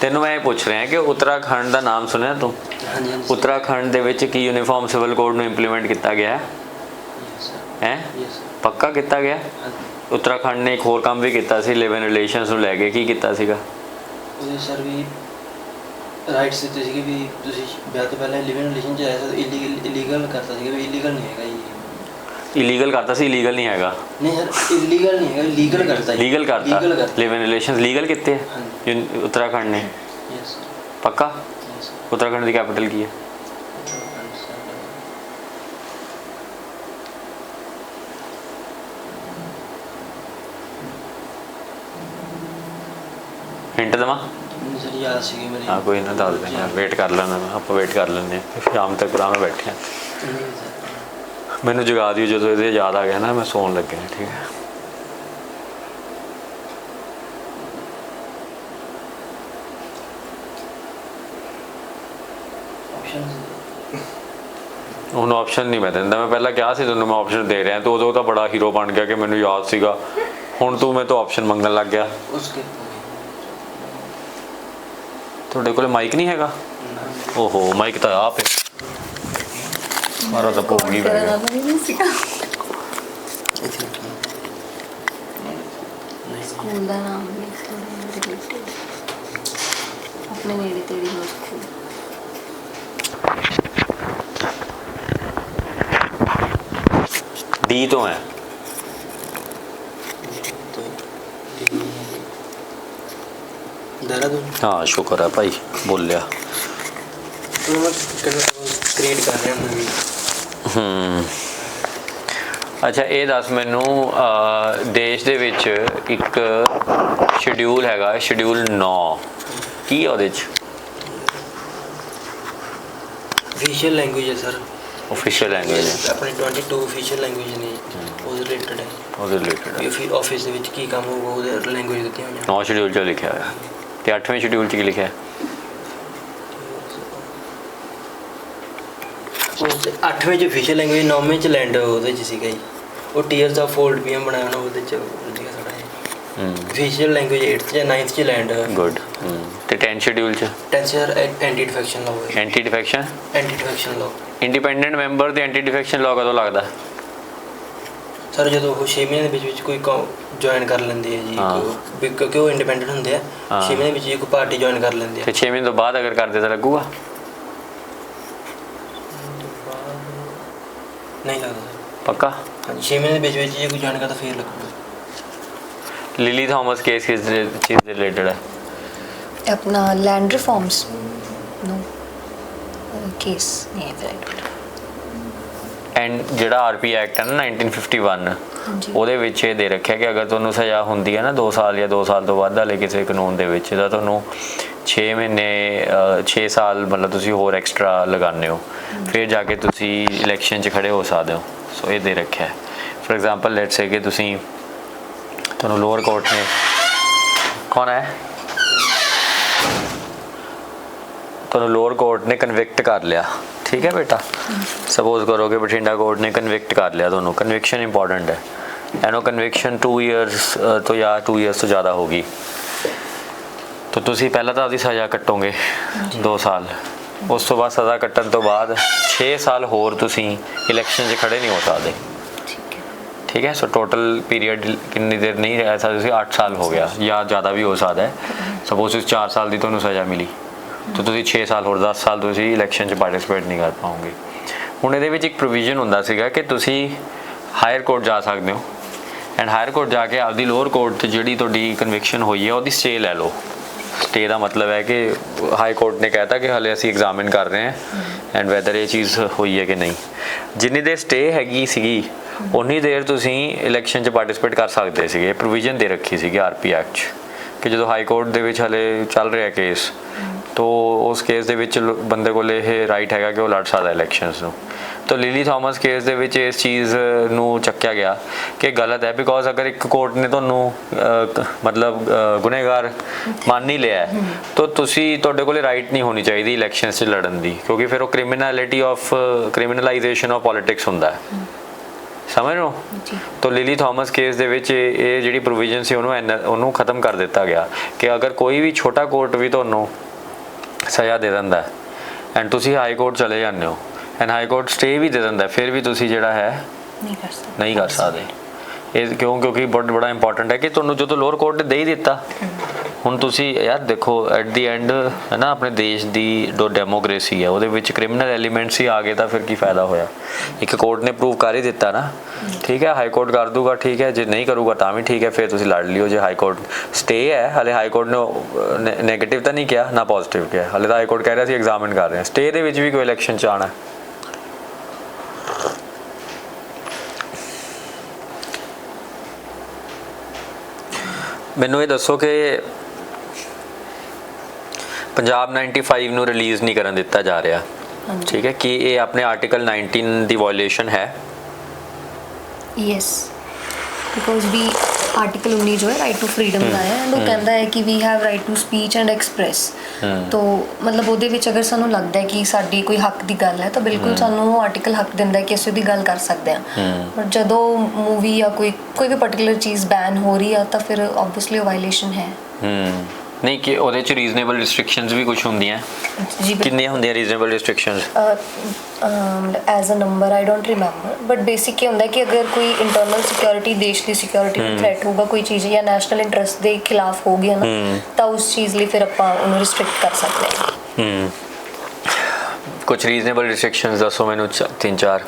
ਤੈਨੂੰ ਮੈਂ ਇਹ ਪੁੱਛ ਰਿਹਾ ਕਿ ਉੱਤਰਾਖੰਡ ਦਾ ਨਾਮ ਸੁਣਿਆ ਤੂੰ? ਹਾਂਜੀ ਹਾਂਜੀ ਉੱਤਰਾਖੰਡ ਦੇ ਵਿੱਚ ਕੀ ਯੂਨੀਫਾਰਮ ਸਿਵਲ ਕੋਡ ਨੂੰ ਇੰਪਲੀਮੈਂਟ ਕੀਤਾ ਗਿਆ ਹੈ? ਯੈਸ ਪੱਕਾ ਕੀਤਾ ਗਿਆ? ਉੱਤਰਾਖੰਡ ਨੇ ਇੱਕ ਹੋਰ ਕੰਮ ਵੀ ਕੀਤਾ ਸੀ ਲਿਵ ਇਨ ਰਿਲੇਸ਼ਨਸ ਨੂੰ ਲੈ ਕੇ। ਕੀ ਕੀਤਾ ਸੀਗਾ? ਉਹਦੇ ਸਰ ਵੀ ਰਾਈਟਸ ਦਿੱਤੇ ਸੀਗੇ ਵੀ ਤੁਸੀਂ ਵਿਆਹ ਤੋਂ ਪਹਿਲਾਂ ਲਿਵ ਇਨ ਰਿਲੇਸ਼ਨ 'ਚ ਆਇਆ ਸੀ, ਇਲੀਗਲ ਕਰਤਾ ਸੀਗਾ ਵੀ ਇਲੀਗਲ ਨਹੀਂ ਹੈਗਾ ਜੀ। ਇਲੀਗਲ ਕਰਤਾ ਸੀ, ਇਲੀਗਲ ਨਹੀਂ ਹੈਗਾ? ਨਹੀਂ ਸਰ ਇਲੀਗਲ ਨਹੀਂ ਹੈਗਾ, ਲੀਗਲ ਕਰਤਾ ਜੀ। ਲੀਗਲ ਕਰਤਾ। ਲਿਵ ਇਨ ਰਿਲੇਸ਼ਨਸ ਲੀਗਲ ਕੀਤੇ ਹੈ ਹਾਂਜੀ ਉੱਤਰਾਖੰਡ ਨੇ? ਯੈਸ ਪੱਕਾ? ਯੈਸ ਉੱਤਰਾਖੰਡ ਦੀ ਕੈਪੀਟਲ ਕੀ ਹੈ? ਹਿੰਟ ਦੇਵਾਂ? ਸਰ ਯਾਦ ਸੀਗੀ ਮੇਰੀ। ਹਾਂ ਕੋਈ ਨਾ, ਦੱਸ ਦੇਣਾ। ਵੇਟ ਕਰ ਲੈਣਾ, ਆਪਾਂ ਵੇਟ ਕਰ ਲੈਂਦੇ ਹਾਂ। ਸ਼ਾਮ ਤੱਕ ਆਰਾਮ ਬੈਠੇ ਹਾਂ। ਨਹੀਂ ਸਰ ਮੈਨੂੰ ਜਗਾ ਦਿਓ ਜਦੋਂ ਇਹਦੇ ਯਾਦ ਆ ਗਿਆ ਨਾ, ਮੈਂ ਸੌਣ ਲੱਗਿਆ। ਠੀਕ ਹੈ? ਹੁਣ ਆਪਸ਼ਨ ਨਹੀਂ ਮੈਂ ਦਿੰਦਾ। ਮੈਂ ਪਹਿਲਾਂ ਕਿਹਾ ਸੀ ਤੁਹਾਨੂੰ ਮੈਂ ਆਪਸ਼ਨ ਦੇ ਰਿਹਾ, ਤੇ ਉਦੋਂ ਤਾਂ ਬੜਾ ਹੀਰੋ ਬਣ ਗਿਆ ਕਿ ਮੈਨੂੰ ਯਾਦ ਸੀਗਾ। ਹੁਣ ਤੂੰ ਮੇਰੇ ਤੋਂ ਆਪਸ਼ਨ ਮੰਗਣ ਲੱਗ ਗਿਆ। ਉਸਕੇ ਤੁਹਾਡੇ ਕੋਲ ਮਾਈਕ ਨਹੀਂ ਹੈਗਾ? ਓਹੋ ਮਾਈਕ ਤਾਂ ਆਪ ਹੈ। ਮਾਰਾ ਤਾਂ ਭੋਗ ਨਹੀਂ ਪੈ ਗਿਆ। ਸਕੂਲ ਦਾ ਨਾਮ ਵੀ ਰਿਲੇਟਡ ਆਪਣੇ ਨੇੜੇ ਤੇੜੇ ਹੋ ਸਕੂਲ। ਡੀ ਤੋਂ ਹੈ? ਦੇਹਰਾਦੂਨ। ਹਾਂ ਸ਼ੁਕਰ ਹੈ ਭਾਈ ਬੋਲਿਆ। ਮੈਂ ਕ੍ਰੀਏਟ ਕਰ ਰਿਹਾ ਮੂਵੀ। ਅੱਛਾ ਇਹ ਦੱਸ ਮੈਨੂੰ, ਦੇਸ਼ ਦੇ ਵਿੱਚ ਇੱਕ ਸ਼ਡਿਊਲ ਹੈਗਾ, ਸ਼ਡਿਊਲ 9, ਕੀ ਹੈ ਉਹਦੇ 'ਚ? ऑफिशियल लैंग्वेज है सर। ऑफिशियल लैंग्वेज है अपने 22 ऑफिशियल लैंग्वेज ने ਉਹਦੇ ਰਿਲੇਟਡ ਹੈ। ਉਹਦੇ ਰਿਲੇਟਡ ਵੀ ਫਿਰ ਆਫਿਸ ਦੇ ਵਿੱਚ ਕੀ ਕੰਮ ਹੋਊਗਾ ਉਹਦੇ ਲੈਂਗੁਏਜ ਦਿੱਤੀਆਂ ਹੋਈਆਂ। 9 ਸ਼ਡਿਊਲ 'ਚ ਲਿਖਿਆ ਹੋਇਆ। ਤੇ 8ਵੇਂ ਸ਼ਡਿਊਲ 'ਚ ਕੀ ਲਿਖਿਆ? ਉਹ 8ਵੇਂ 'ਚ ਅਫੀਸ਼ੀਅਲ ਲੈਂਗੁਏਜ, 9ਵੇਂ 'ਚ ਲੈਂਡ ਉਹਦੇ 'ਚ ਸੀਗਾ ਜੀ। ਉਹ ਟੀਅਰਸ ਆਫ ਫੋਲਡ ਪੀਐਮ ਬਣਾਇਆ ਹੋਣਾ ਉਹਦੇ 'ਚ ਲਿਖਿਆ ਸਾਡਾ ਇਹ। ਅਫੀਸ਼ੀਅਲ ਲੈਂਗੁਏਜ 8th 'ਚ 9th 'ਚ ਲੈਂਡ। ਗੁੱਡ। ਤੇ 10 ਸ਼ਡਿਊਲ 'ਚ? 10th sir anti defection law ਹੈ। Anti defection? Anti defection law. Independent member ਤੇ ਐਂਟੀ ਡਿਫੈਕਸ਼ਨ ਲਾਅ ਕਦੋਂ ਲੱਗਦਾ? ਸਰ ਜਦੋਂ ਉਹ 6 ਮਹੀਨੇ ਦੇ ਵਿੱਚ ਕੋਈ ਜੁਆਇਨ ਕਰ ਲੈਂਦੇ ਆ ਜੀ, ਕਿਉਂਕਿ ਉਹ ਇੰਡੀਪੈਂਡੈਂਟ ਹੁੰਦੇ ਆ। 6 ਮਹੀਨੇ ਵਿੱਚ ਕੋਈ ਪਾਰਟੀ ਜੁਆਇਨ ਕਰ ਲੈਂਦੇ ਆ। ਤੇ 6 ਮਹੀਨੇ ਤੋਂ ਬਾਅਦ ਅਗਰ ਕਰਦੇ ਤਾਂ ਲੱਗੂਗਾ? ਨਹੀਂ ਲੱਗਦਾ ਸਰ। ਪੱਕਾ? ਹਾਂਜੀ 6 ਮਹੀਨੇ ਦੇ ਵਿੱਚ ਜੇ ਕੋਈ ਜੁਆਇਨ ਕਰਦਾ ਫੇਰ ਲੱਗੂਗਾ। लिली थॉमस केस किस चीज़ से रिलेटेड है? अपना लैंड रिफॉर्म्स नो केस नहीं है। ਐਂਡ ਜਿਹੜਾ ਆਰਪੀ ਐਕਟ ਹੈ ਨਾ 1951, ਉਹਦੇ ਵਿੱਚ ਇਹ ਦੇ ਰੱਖਿਆ ਕਿ ਅਗਰ ਤੁਹਾਨੂੰ ਸਜ਼ਾ ਹੁੰਦੀ ਹੈ ਨਾ 2 ਸਾਲ ਜਾਂ 2 ਸਾਲ ਤੋਂ ਵੱਧ ਵਾਲੇ ਕਿਸੇ ਕਾਨੂੰਨ ਦੇ ਵਿੱਚ, ਤਾਂ ਤੁਹਾਨੂੰ 6 ਮਹੀਨੇ 6 ਸਾਲ ਮਤਲਬ ਤੁਸੀਂ ਹੋਰ ਐਕਸਟਰਾ ਲਗਾਉਂਦੇ ਹੋ, ਫਿਰ ਜਾ ਕੇ ਤੁਸੀਂ ਇਲੈਕਸ਼ਨ 'ਚ ਖੜੇ ਹੋ ਸਕਦੇ ਹੋ। ਸੋ ਇਹ ਦੇ ਰੱਖਿਆ। ਫੋਰ ਐਗਜ਼ਾਮਪਲ ਲੈਟਸ ਸੇ ਕਿ ਤੁਸੀਂ, ਤੁਹਾਨੂੰ ਲੋਅਰ ਕੋਰਟ ਨੇ, ਕੌਣ ਹੈ, ਤੁਹਾਨੂੰ ਲੋਅਰ ਕੋਰਟ ਨੇ ਕਨਵਿਕਟ ਕਰ ਲਿਆ, ਠੀਕ ਹੈ ਬੇਟਾ? ਸਪੋਜ਼ ਕਰੋ ਕਿ ਬਠਿੰਡਾ ਕੋਰਟ ਨੇ ਕਨਵਿਕਟ ਕਰ ਲਿਆ ਤੁਹਾਨੂੰ। ਕਨਵਿਕਸ਼ਨ ਇੰਪੋਰਟੈਂਟ ਹੈ। ਐਂਡ ਉਹ ਕਨਵਿਕਸ਼ਨ 2 ਇਅਰਸ ਤੋਂ ਜਾਂ 2 ਇਅਰਸ ਤੋਂ ਜ਼ਿਆਦਾ ਹੋਗੀ, ਤਾਂ ਤੁਸੀਂ ਪਹਿਲਾਂ ਤਾਂ ਆਪਦੀ ਸਜ਼ਾ ਕੱਟੋਗੇ 2 ਸਾਲ। ਉਸ ਤੋਂ ਬਾਅਦ ਸਜ਼ਾ ਕੱਟਣ ਤੋਂ ਬਾਅਦ 6 ਸਾਲ ਹੋਰ ਤੁਸੀਂ ਇਲੈਕਸ਼ਨ 'ਚ ਖੜੇ ਨਹੀਂ ਹੋ ਸਕਦੇ, ਠੀਕ ਹੈ? ਸੋ ਟੋਟਲ ਪੀਰੀਅਡ ਕਿੰਨੀ ਦੇਰ ਨਹੀਂ ਰਹਿ ਸਕਦੇ ਤੁਸੀਂ? 8 ਸਾਲ ਹੋ ਗਿਆ ਜਾਂ ਜ਼ਿਆਦਾ ਵੀ ਹੋ ਸਕਦਾ ਹੈ। ਸਪੋਜ਼ ਤੁਸੀਂ 4 ਸਾਲ ਦੀ ਤੁਹਾਨੂੰ ਸਜ਼ਾ ਮਿਲੀ, ਤਾਂ ਤੁਸੀਂ 6 ਸਾਲ ਹੋਰ 10 ਸਾਲ ਤੁਸੀਂ ਇਲੈਕਸ਼ਨ 'ਚ ਪਾਰਟਿਸਿਪੇਟ ਨਹੀਂ ਕਰ ਪਾਓਗੇ। ਹੁਣ ਇਹਦੇ ਵਿੱਚ ਇੱਕ ਪ੍ਰੋਵੀਜ਼ਨ ਹੁੰਦਾ ਸੀਗਾ ਕਿ ਤੁਸੀਂ ਹਾਇਰ ਕੋਰਟ ਜਾ ਸਕਦੇ ਹੋ, ਐਂਡ ਹਾਇਰ ਕੋਰਟ ਜਾ ਕੇ ਆਪਦੀ ਲੋਅਰ ਕੋਰਟ 'ਤੇ ਜਿਹੜੀ ਤੁਹਾਡੀ ਕਨਵਿਕਸ਼ਨ ਹੋਈ ਹੈ ਉਹਦੀ ਸਟੇ ਲੈ ਲਓ। ਸਟੇ ਦਾ ਮਤਲਬ ਹੈ ਕਿ ਹਾਈ ਕੋਰਟ ਨੇ ਕਹਿਤਾ ਕਿ ਹਾਲੇ ਅਸੀਂ ਐਗਜ਼ਾਮਿਨ ਕਰ ਰਹੇ ਹਾਂ ਐਂਡ ਵੈਦਰ ਇਹ ਚੀਜ਼ ਹੋਈ ਹੈ ਕਿ ਨਹੀਂ। ਜਿੰਨੀ ਦੇਰ ਸਟੇ ਹੈਗੀ ਸੀਗੀ ਉਨੀ ਦੇਰ ਤੁਸੀਂ ਇਲੈਕਸ਼ਨ 'ਚ ਪਾਰਟਿਸਿਪੇਟ ਕਰ ਸਕਦੇ ਸੀਗੇ। ਪ੍ਰੋਵੀਜ਼ਨ ਦੇ ਰੱਖੀ ਸੀਗੀ ਆਰਪੀ ਐਕਟ 'ਚ ਕਿ ਜਦੋਂ ਹਾਈ ਕੋਰਟ ਦੇ ਵਿੱਚ ਹਲੇ ਚੱਲ ਰਿਹਾ ਕੇਸ, ਤੋ ਉਸ ਕੇਸ ਦੇ ਵਿੱਚ ਬੰਦੇ ਕੋਲ ਇਹ ਰਾਈਟ ਹੈਗਾ ਕਿ ਉਹ ਲੜ ਸਕਦਾ ਇਲੈਕਸ਼ਨਸ ਨੂੰ। ਤੋ ਲਿਲੀ ਥਾਮਸ ਕੇਸ ਦੇ ਵਿੱਚ ਇਸ ਚੀਜ਼ ਨੂੰ ਚੱਕਿਆ ਗਿਆ ਕਿ ਗਲਤ ਹੈ, ਬਿਕੋਜ਼ ਅਗਰ ਇੱਕ ਕੋਰਟ ਨੇ ਤੁਹਾਨੂੰ ਮਤਲਬ ਗੁਨੇਗਾਰ ਮੰਨ ਹੀ ਲਿਆ ਤਾਂ ਤੁਸੀਂ ਤੁਹਾਡੇ ਕੋਲ ਰਾਈਟ ਨਹੀਂ ਹੋਣੀ ਚਾਹੀਦੀ ਇਲੈਕਸ਼ਨਸ 'ਚ ਲੜਨ ਦੀ, ਕਿਉਂਕਿ ਫਿਰ ਉਹ ਕ੍ਰਿਮੀਨਲਾਈਜੇਸ਼ਨ ਆਫ ਪੋਲਿਟਿਕਸ ਹੁੰਦਾ ਹੈ, ਸਮਝ ਰਹੇ ਹੋ। ਤੋ ਲਿਲੀ ਥਾਮਸ ਕੇਸ ਦੇ ਵਿੱਚ ਇਹ ਜਿਹੜੀ ਪ੍ਰੋਵੀਜ਼ਨ ਸੀ ਉਹਨੂੰ ਖਤਮ ਕਰ ਦਿੱਤਾ ਗਿਆ ਕਿ ਅਗਰ ਕੋਈ ਵੀ ਛੋਟਾ ਕੋਰਟ ਵੀ ਤੁਹਾਨੂੰ ਸਜ਼ਾ ਦੇ ਦਿੰਦਾ ਐਂਡ ਤੁਸੀਂ ਹਾਈ ਕੋਰਟ ਚਲੇ ਜਾਂਦੇ ਹੋ ਐਂਡ ਹਾਈ ਕੋਰਟ ਸਟੇ ਵੀ ਦੇ ਦਿੰਦਾ, ਫਿਰ ਵੀ ਤੁਸੀਂ ਜਿਹੜਾ ਹੈ ਨਹੀਂ ਕਰ ਸਕਦੇ। ਇਹ ਕਿਉਂਕਿ ਬਹੁਤ ਬੜਾ ਇੰਪੋਰਟੈਂਟ ਹੈ ਕਿ ਤੁਹਾਨੂੰ ਜਦੋਂ ਲੋਅਰ ਕੋਰਟ ਨੇ ਦੇ ਹੀ ਦਿੱਤਾ, ਹੁਣ ਤੁਸੀਂ ਯਾਰ ਦੇਖੋ ਐਟ ਦੀ ਐਂਡ ਹੈ ਨਾ ਆਪਣੇ ਦੇਸ਼ ਦੀ ਜੋ ਡੈਮੋਕ੍ਰੇਸੀ ਹੈ ਉਹਦੇ ਵਿੱਚ ਕ੍ਰਿਮੀਨਲ ਐਲੀਮੈਂਟਸ ਹੀ ਆ ਗਏ ਤਾਂ ਫਿਰ ਕੀ ਫਾਇਦਾ ਹੋਇਆ। ਇੱਕ ਕੋਰਟ ਨੇ ਪ੍ਰੂਵ ਕਰ ਹੀ ਦਿੱਤਾ ਨਾ, ਠੀਕ ਹੈ ਹਾਈ ਕੋਰਟ ਕਰ ਦੂਗਾ, ਠੀਕ ਹੈ, ਜੇ ਨਹੀਂ ਕਰੂਗਾ ਤਾਂ ਵੀ ਠੀਕ ਹੈ, ਫਿਰ ਤੁਸੀਂ ਲੜ ਲਿਓ। ਜੇ ਹਾਈ ਕੋਰਟ ਸਟੇ ਹੈ, ਹਾਲੇ ਹਾਈ ਕੋਰਟ ਨੇ ਨੈਗੇਟਿਵ ਤਾਂ ਨਹੀਂ ਕਿਹਾ ਨਾ ਪੋਜ਼ਿਟਿਵ ਕਿਹਾ, ਹਾਲੇ ਤਾਂ ਹਾਈ ਕੋਰਟ ਕਹਿ ਰਿਹਾ ਸੀ ਐਗਜ਼ਾਮਿਨ ਕਰ ਰਹੇ ਹਾਂ, ਸਟੇ ਦੇ ਵਿੱਚ ਵੀ ਕੋਈ ਇਲੈਕਸ਼ਨ 'ਚ ਆਉਣਾ। ਮੈਨੂੰ ਇਹ ਦੱਸੋ ਕਿ ਪੰਜਾਬ 95 ਨੂੰ ਰਿਲੀਜ਼ ਨਹੀਂ ਕਰਨ ਦਿੱਤਾ ਜਾ ਰਿਹਾ, ਠੀਕ ਹੈ, ਕਿ ਇਹ ਆਪਣੇ ਆਰਟੀਕਲ 19 ਦੀ ਵਾਇਓਲੇਸ਼ਨ ਹੈ? ਯੈਸ, ਬਿਕੋਜ਼ ਵੀ ਆਰਟੀਕਲ 19 ਜੋ ਹੈ ਰਾਈਟ ਟੂ ਫਰੀडम ਦਾ ਹੈ ਐਂਡ ਉਹ ਕਹਿੰਦਾ ਹੈ ਕਿ we have right to speech and express. ਤੋ ਮਤਲਬ ਉਹਦੇ ਵਿੱਚ ਅਗਰ ਸਾਨੂੰ ਲੱਗਦਾ ਹੈ ਕਿ ਸਾਡੀ ਕੋਈ ਹੱਕ ਦੀ ਗੱਲ ਹੈ ਤਾਂ ਬਿਲਕੁਲ ਸਾਨੂੰ ਉਹ ਆਰਟੀਕਲ ਹੱਕ ਦਿੰਦਾ ਹੈ ਕਿ ਅਸੀਂ ਉਹਦੀ ਗੱਲ ਕਰ ਸਕਦੇ ਹਾਂ। ਪਰ ਜਦੋਂ ਮੂਵੀ ਜਾਂ ਕੋਈ ਵੀ ਪਾਰਟਿਕੂਲਰ ਚੀਜ਼ ਬੈਨ ਹੋ ਰਹੀ ਆ ਤਾਂ ਫਿਰ ਆਬਵੀਅਸਲੀ ਉਹ ਵਾਇਓਲੇਸ਼ਨ ਹੈ। ਨਹੀਂ ਕਿ ਉਹਦੇ 'ਚ ਰੀਜ਼ਨੇਬਲ ਰਿਸਟ੍ਰਿਕਸ਼ਨਸ ਵੀ ਕੁਝ ਹੁੰਦੀਆਂ ਜੀ, ਕਿੰਨੀਆਂ ਹੁੰਦੀਆਂ reasonable restrictions? As a number I don't remember, but basic ਇਹ ਹੁੰਦਾ ਕਿ ਅਗਰ ਕੋਈ ਇੰਟਰਨਲ ਸਿਕਿਉਰਿਟੀ, ਦੇਸ਼ ਦੀ ਸਿਕਿਉਰਿਟੀ ਨੂੰ ਥ੍ਰੈਟ ਹੋਊਗਾ ਕੋਈ ਚੀਜ਼ ਜਾਂ ਨੈਸ਼ਨਲ ਇੰਟਰਸਟ ਦੇ ਖਿਲਾਫ ਹੋ ਗਿਆ ਨਾ ਤਾਂ ਉਸ ਚੀਜ਼ ਲਈ ਫਿਰ ਆਪਾਂ ਉਹਨੂੰ ਰਿਸਟ੍ਰਿਕਟ ਕਰ ਸਕਦੇ ਹਾਂ। ਕੁਝ ਰੀਜ਼ਨੇਬਲ ਰਿਸਟ੍ਰਿਕਸ਼ਨਸ ਦੱਸੋ ਮੈਨੂੰ, 3-4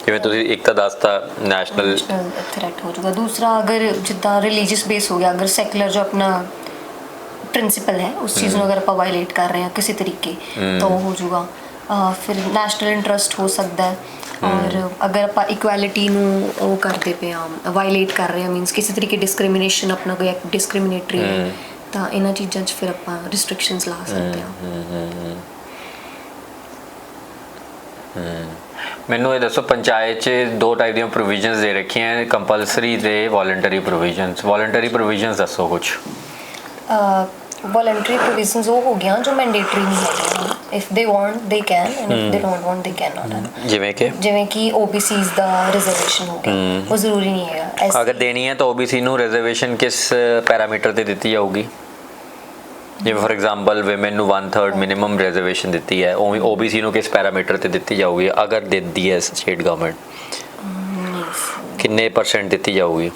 ਜਿਵੇਂ ਤੁਸੀਂ ਇੱਕ ਤਾਂ ਦੱਸਤਾ ਨੈਸ਼ਨਲ ਥ੍ਰੈਟ ਹੋ ਜਾਊਗਾ। ਦੂਸਰਾ ਅਗਰ ਜਿੱਦਾਂ ਰਿਲੀਜੀਅਸ ਬੇਸ ਹੋ ਗਿਆ, ਅਗਰ ਸੈਕੂਲਰ ਜੋ ਆਪਣਾ ਪ੍ਰਿੰਸੀਪਲ ਹੈ ਉਸ ਚੀਜ਼ ਨੂੰ ਅਗਰ ਆਪਾਂ ਵਾਇਲੇਟ ਕਰ ਰਹੇ ਹਾਂ ਕਿਸੇ ਤਰੀਕੇ ਤਾਂ ਉਹ ਹੋ ਜਾਊਗਾ। ਫਿਰ ਨੈਸ਼ਨਲ ਇੰਟਰਸਟ ਹੋ ਸਕਦਾ ਹੈ, ਔਰ ਅਗਰ ਆਪਾਂ ਇਕੁਐਲਿਟੀ ਨੂੰ ਉਹ ਕਰਦੇ ਪਏ ਹਾਂ ਵਾਇਲੇਟ ਕਰ ਰਹੇ ਹਾਂ ਮੀਨਸ ਕਿਸੇ ਤਰੀਕੇ ਡਿਸਕ੍ਰਿਮੀਨੇਸ਼ਨ ਆਪਣਾ ਕੋਈ ਡਿਸਕ੍ਰਿਮੀਨੇਟਰੀ ਹੈ ਤਾਂ ਇਹਨਾਂ ਚੀਜ਼ਾਂ 'ਚ ਫਿਰ ਆਪਾਂ ਰਿਸਟ੍ਰਿਕਸ਼ਨਸ ਲਾ ਸਕਦੇ ਹਾਂ। ਮੈਨੂੰ ਇਹ ਦੱਸੋ ਪੰਚਾਇਤ 'ਚ 2 ਟਾਈਪ ਦੀਆਂ ਪ੍ਰੋਵੀਜ਼ਨਸ ਦੇ ਰੱਖੀਆਂ, ਕੰਪਲਸਰੀ ਤੇ ਵੋਲੰਟਰੀ ਪ੍ਰੋਵੀਜ਼ਨਸ। ਵੋਲੰਟਰੀ ਪ੍ਰੋਵੀਜ਼ਨਸ ਦੱਸੋ ਕੁਝ। ਵੋਲੰਟਰੀ ਪ੍ਰੋਵੀਜ਼ਨਸ ਉਹ ਹੋ ਗਿਆ ਜੋ ਮੈਂਡੇਟਰੀ ਨਹੀਂ ਹੈਗਾ, if they want they can and if they don't want they can not. ਜਿਵੇਂ ਕਿ OBCs ਦਾ ਰਿਜ਼ਰਵੇਸ਼ਨ ਹੋ ਗਿਆ, ਉਹ ਜ਼ਰੂਰੀ ਨਹੀਂ ਹੈਗਾ। ਅਗਰ ਦੇਣੀ ਹੈ ਤਾਂ OBC ਨੂੰ ਰਿਜ਼ਰਵੇਸ਼ਨ ਕਿਸ ਪੈਰਾਮੀਟਰ ਤੇ ਦਿੱਤੀ ਜਾਊਗੀ? ਜਿਵੇਂ ਫॉर ਐਗਜ਼ਾਮਪਲ ਵਿਮਨ ਨੂੰ 1/3 ਮਿਨੀਮਮ ਰਿਜ਼ਰਵੇਸ਼ਨ ਦਿੱਤੀ ਹੈ, ਉਵੇਂ OBC ਨੂੰ ਕਿਸ ਪੈਰਾਮੀਟਰ ਤੇ ਦਿੱਤੀ ਜਾਊਗੀ ਅਗਰ ਦਿੰਦੀ ਹੈ ਸਟੇਟ ਗਵਰਨਮੈਂਟ? ਕਿੰਨੇ % ਦਿੱਤੀ ਜਾਊਗੀ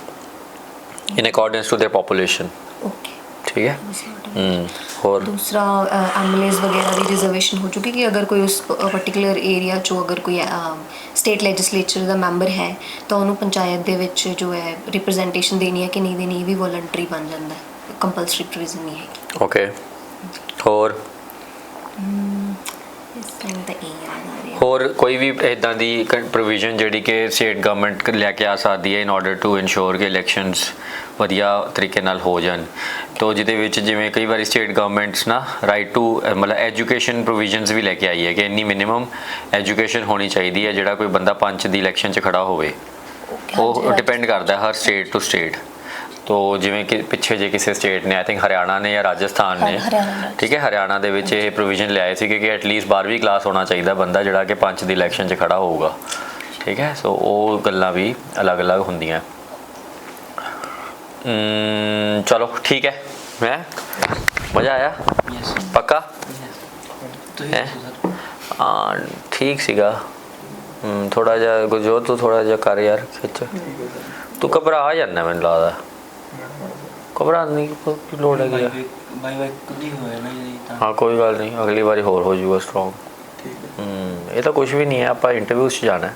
ਇਨ ਅਕੋਰਡੈਂਸ ਟੂ देयर ਪੋਪੂਲੇਸ਼ਨ? ਠੀਕ ਹੈ। ਹੋਰ ਦੂਸਰਾ MLAs ਵਗੈਰਾ ਦੀ ਰਿਜ਼ਰਵੇਸ਼ਨ ਹੋ ਚੁੱਕੀ ਕਿ ਅਗਰ ਕੋਈ ਉਸ ਪਾਰਟਿਕੂਲਰ ਏਰੀਆ 'ਚੋਂ ਅਗਰ ਕੋਈ ਸਟੇਟ ਲੈਜਿਸਲੇਚਰ ਦਾ ਮੈਂਬਰ ਹੈ ਤਾਂ ਉਹਨੂੰ ਪੰਚਾਇਤ ਦੇ ਵਿੱਚ ਜੋ ਹੈ ਰਿਪਰੈਜ਼ੈਂਟੇਸ਼ਨ ਦੇਣੀ ਹੈ ਕਿ ਨਹੀਂ ਦੇਣੀ, ਇਹ ਵੀ ਵੋਲੰਟਰੀ ਬਣ ਜਾਂਦਾ ਹੈ, ਕੰਪਲਸਰੀ ਪ੍ਰੋਵੀਜ਼ਨ ਨਹੀਂ ਹੈਗੀ। ਓਕੇ, ਹੋਰ ਹੋਰ ਕੋਈ ਵੀ ਇੱਦਾਂ ਦੀ ਪ੍ਰੋਵੀਜ਼ਨ ਜਿਹੜੀ ਕਿ ਸਟੇਟ ਗਵਰਨਮੈਂਟ ਲੈ ਕੇ ਆ ਸਕਦੀ ਹੈ ਇਨ ਆਰਡਰ ਟੂ ਇਨਸ਼ੋਰ ਕਿ ਇਲੈਕਸ਼ਨਸ ਵਧੀਆ ਤਰੀਕੇ ਨਾਲ ਹੋ ਜਾਣ? ਤੋ ਜਿਹਦੇ ਵਿੱਚ ਜਿਵੇਂ ਕਈ ਵਾਰੀ ਸਟੇਟ ਗਵਰਨਮੈਂਟਸ ਨਾ ਰਾਈਟ ਟੂ ਮਤਲਬ ਐਜੂਕੇਸ਼ਨ ਪ੍ਰੋਵੀਜ਼ਨਸ ਵੀ ਲੈ ਕੇ ਆਈ ਹੈ ਕਿ ਇੰਨੀ ਮਿਨੀਮਮ ਐਜੂਕੇਸ਼ਨ ਹੋਣੀ ਚਾਹੀਦੀ ਹੈ ਜਿਹੜਾ ਕੋਈ ਬੰਦਾ ਪੰਚ ਦੀ ਇਲੈਕਸ਼ਨ 'ਚ ਖੜਾ ਹੋਵੇ। ਉਹ ਡਿਪੈਂਡ ਕਰਦਾ ਹਰ ਸਟੇਟ ਟੂ ਸਟੇਟ। ਤੋ ਜਿਵੇਂ ਕਿ ਪਿੱਛੇ ਜੇ ਕਿਸੇ ਸਟੇਟ ਨੇ ਆਈ ਥਿੰਕ ਹਰਿਆਣਾ ਨੇ ਜਾਂ ਰਾਜਸਥਾਨ ਨੇ, ਠੀਕ ਹੈ, ਹਰਿਆਣਾ ਦੇ ਵਿੱਚ ਇਹ ਪ੍ਰੋਵੀਜ਼ਨ ਲਿਆਏ ਸੀ ਕਿ ਐਟਲੀਸਟ 12ਵੀਂ ਕਲਾਸ ਹੋਣਾ ਚਾਹੀਦਾ ਬੰਦਾ ਜਿਹੜਾ ਕਿ ਪੰਚ ਦੀ ਇਲੈਕਸ਼ਨ 'ਚ ਖੜਾ ਹੋਊਗਾ, ਠੀਕ ਹੈ। ਸੋ ਉਹ ਗੱਲਾਂ ਵੀ ਅਲੱਗ-ਅਲੱਗ ਹੁੰਦੀਆਂ। ਚਲੋ ਠੀਕ ਹੈ, ਮੈਂ ਮਜ਼ਾ ਆਇਆ ਪੱਕਾ? ਹਾਂ ਠੀਕ ਸੀਗਾ। ਥੋੜਾ ਜਿਹਾ ਗੁਰਜੋਤ ਤੂੰ ਥੋੜਾ ਜਿਹਾ ਕਰ ਯਾਰ ਖਿੱਚ, ਤੂੰ ਘਬਰਾ ਜਾਂਦਾ ਮੈਨੂੰ ਲੱਗਦਾ। ਘਬਰਾਉਣ ਦੀ ਕੀ ਲੋੜ ਹੈਗੀ ਆ? ਹਾਂ ਕੋਈ ਗੱਲ ਨਹੀਂ, ਅਗਲੀ ਵਾਰੀ ਹੋਰ ਹੋ ਜਾਊਗਾ ਸਟਰੋਂਗ। ਇਹ ਤਾਂ ਕੁਝ ਵੀ ਨਹੀਂ ਹੈ, ਆਪਾਂ ਇੰਟਰਵਿਊ 'ਚ ਜਾਣਾ,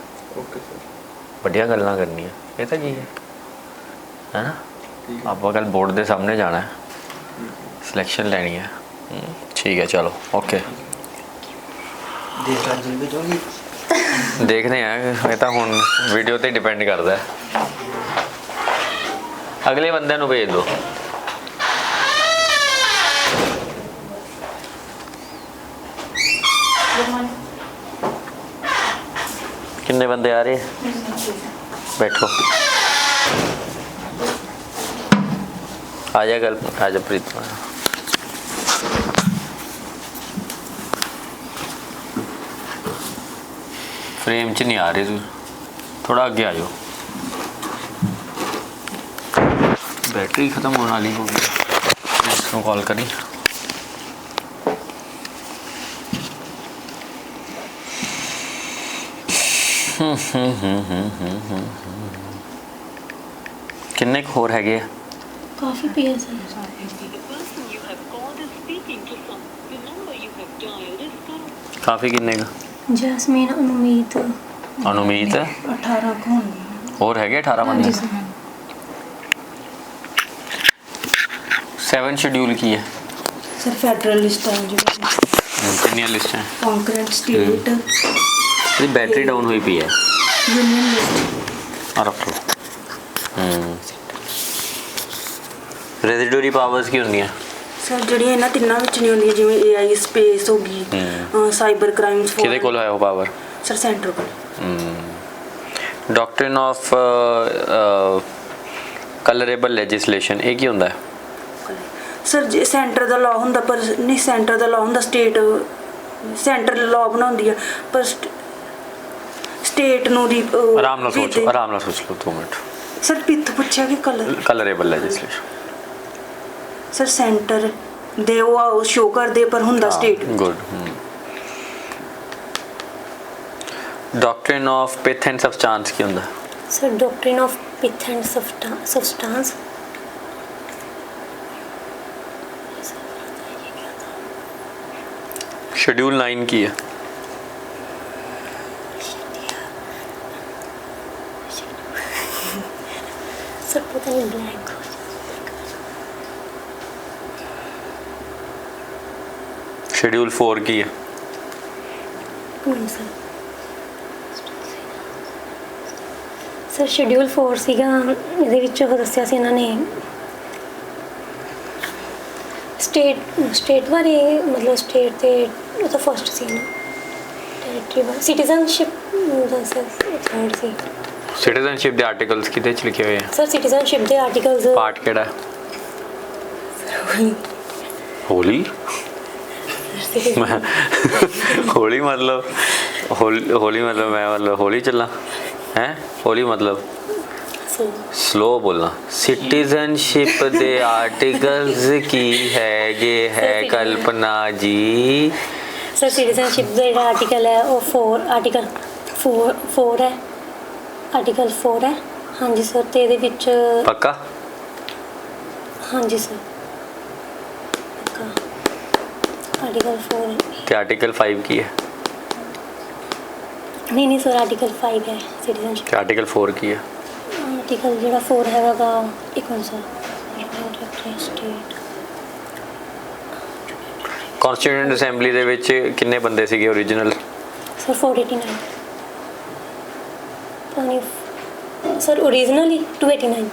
ਵੱਡੀਆਂ ਗੱਲਾਂ ਕਰਨੀਆਂ, ਇਹ ਤਾਂ ਕੀ ਹੈ ਨਾ। ਆਪਾਂ ਕੱਲ ਬੋਰਡ ਦੇ ਸਾਹਮਣੇ ਜਾਣਾ, ਸਿਲੈਕਸ਼ਨ ਲੈਣੀ ਹੈ। ਠੀਕ ਹੈ ਚਲੋ ਓਕੇ, ਦੇਖਦੇ ਹਾਂ। ਇਹ ਤਾਂ ਹੁਣ ਵੀਡੀਓ ਤੇ ਡਿਪੈਂਡ ਕਰਦਾ, ਅਗਲੇ ਬੰਦੇ ਨੂੰ ਭੇਜ ਦਿਓ। कितने बंदे आ रहे हैं? बैठो, आ जा कल, आ जा प्रीत। फ्रेम च नहीं आ रहे तू, थोड़ा आगे आ जाओ। बैटरी खत्म होने वाली होगी, इसको कॉल करी। किन्ने कुछ होर हैगे? काफ़ी पिया सर। काफ़ी किन्ने का? जैस्मीन, अनुमीत, अनुमीत 18 को होंगे। और हैगे 18 हाँ बंदे? जी सर। 7 शेड्यूल की है सर फेडरल लिस्ट है जो कितनी लिस्ट है? कॉन्करेंट स्टेट बैटरी डाउन हुई पी है यूनियन लिस्ट और रखो। रेजिडोरी पावर्स की होंगी है सर ਜਿਹੜੀਆਂ ਇਹਨਾਂ ਤਿੰਨਾਂ ਵਿੱਚ ਨਹੀਂ ਹੁੰਦੀਆਂ ਜਿਵੇਂ AI ਸਪੇਸ ਹੋ ਗਈ ਸਾਈਬਰ ਕ੍ਰਾਈਮਸ ਕਿਹਦੇ ਕੋਲ ਹੈ ਉਹ ਪਾਵਰ? ਸਰ ਸੈਂਟਰ ਕੋਲ ਡਾਕਟ੍ਰਿਨ ਆਫ ਕਲਰੇਬਲ ਲੈਜਿਸਲੇਸ਼ਨ ਇਹ ਕੀ ਹੁੰਦਾ ਹੈ? ਸਰ ਜੇ ਸੈਂਟਰ ਦਾ ਲਾਅ ਹੁੰਦਾ ਪਰ ਨਹੀਂ ਸੈਂਟਰ ਦਾ ਲਾਅ ਹੁੰਦਾ ਸਟੇਟ ਸੈਂਟਰ ਲਾਅ ਬਣਾਉਂਦੀ ਆ ਪਰ ਸਟੇਟ ਨੂੰ ਦੀ ਆਰਾਮ ਨਾਲ ਸੋਚੋ, ਆਰਾਮ ਨਾਲ ਸੋਚ ਲਓ 2 ਮਿੰਟ। ਸਰ ਪਿੱਥ ਪੁੱਛਿਆ ਕਿ ਕਲਰੇਬਲ ਲੈਜਿਸਲੇਸ਼ਨ ਸਰ ਸੈਂਟਰ ਦੇ ਉਹ ਸ਼ੋ ਕਰਦੇ ਪਰ ਹੁੰਦਾ state good. Doctrine of pith and substance ਕੀ ਹੁੰਦਾ? Sir doctrine of pith and substance schedule 9 की है? सर पता नहीं ब्लैंक शेड्यूल 4 की है? ਸਰ ਸ਼ਡਿਊਲ 4 ਸੀਗਾ ਇਹਦੇ ਵਿੱਚ ਉਹ ਦੱਸਿਆ ਸੀ ਇਹਨਾਂ ਨੇ ਸਟੇਟ ਬਾਰੇ ਮਤਲਬ ਸਟੇਟ ਤੇ ਉਹ ਤਾਂ ਫਸਟ ਸੀ ਨਾ ਟੈਰੀਟਰੀ ਬਾਰੇ ਸਿਟੀਜ਼ਨਸ਼ਿਪ ਦਾ ਸਰ ਥਰਡ ਸੀ। ਸਿਟੀਜ਼ਨਸ਼ਿਪ ਦੇ ਆਰਟੀਕਲਸ ਕਿਹਦੇ ਚ ਲਿਖੇ ਹੋਏ ਆ? ਸਰ ਸਿਟੀਜ਼ਨਸ਼ਿਪ ਦੇ ਆਰਟੀਕਲਸ ਪਾਰਟ ਕਿਹੜਾ ਹੈ? ਹੋਲੀ ਹੋਲੀ मतलब होली मतलब मैं मतलब होली चलना है? होली मतलब स्लो बोलना। सिटीजनशिप दे आर्टिकल्स की है ये है कल्पना जी। सर सिटीजनशिप ਦਾ ਜਿਹੜਾ ਆਰਟੀਕਲ ਹੈ ਉਹ 4 ਆਰਟੀਕਲ 4 ਹੈ ਆਰਟੀਕਲ 4 ਹੈ ਹਾਂਜੀ ਸਰ ਤੇ ਇਹਦੇ ਵਿੱਚ पक्का? ਹਾਂਜੀ ਸਰ ਪੱਕਾ ਆਰਟੀਕਲ 4 ਹੈ ਤੇ ਆਰਟੀਕਲ 5 ਕੀ ਹੈ? नहीं सर आर्टिकल 5 है सिटीजनशिप। ਤੇ ਆਰਟੀਕਲ 4 ਕੀ ਹੈ? आर्टिकल ਜਿਹੜਾ 4 ਹੈਗਾ ਗਾ ਇੱਕ minute sir state constituent assembly ਦੇ ਵਿੱਚ ਕਿੰਨੇ ਬੰਦੇ ਸੀਗੇ ओरिजिनल? ਸਰ 489 ਪਾਣੀ ਸਰ ओरिजिनली 289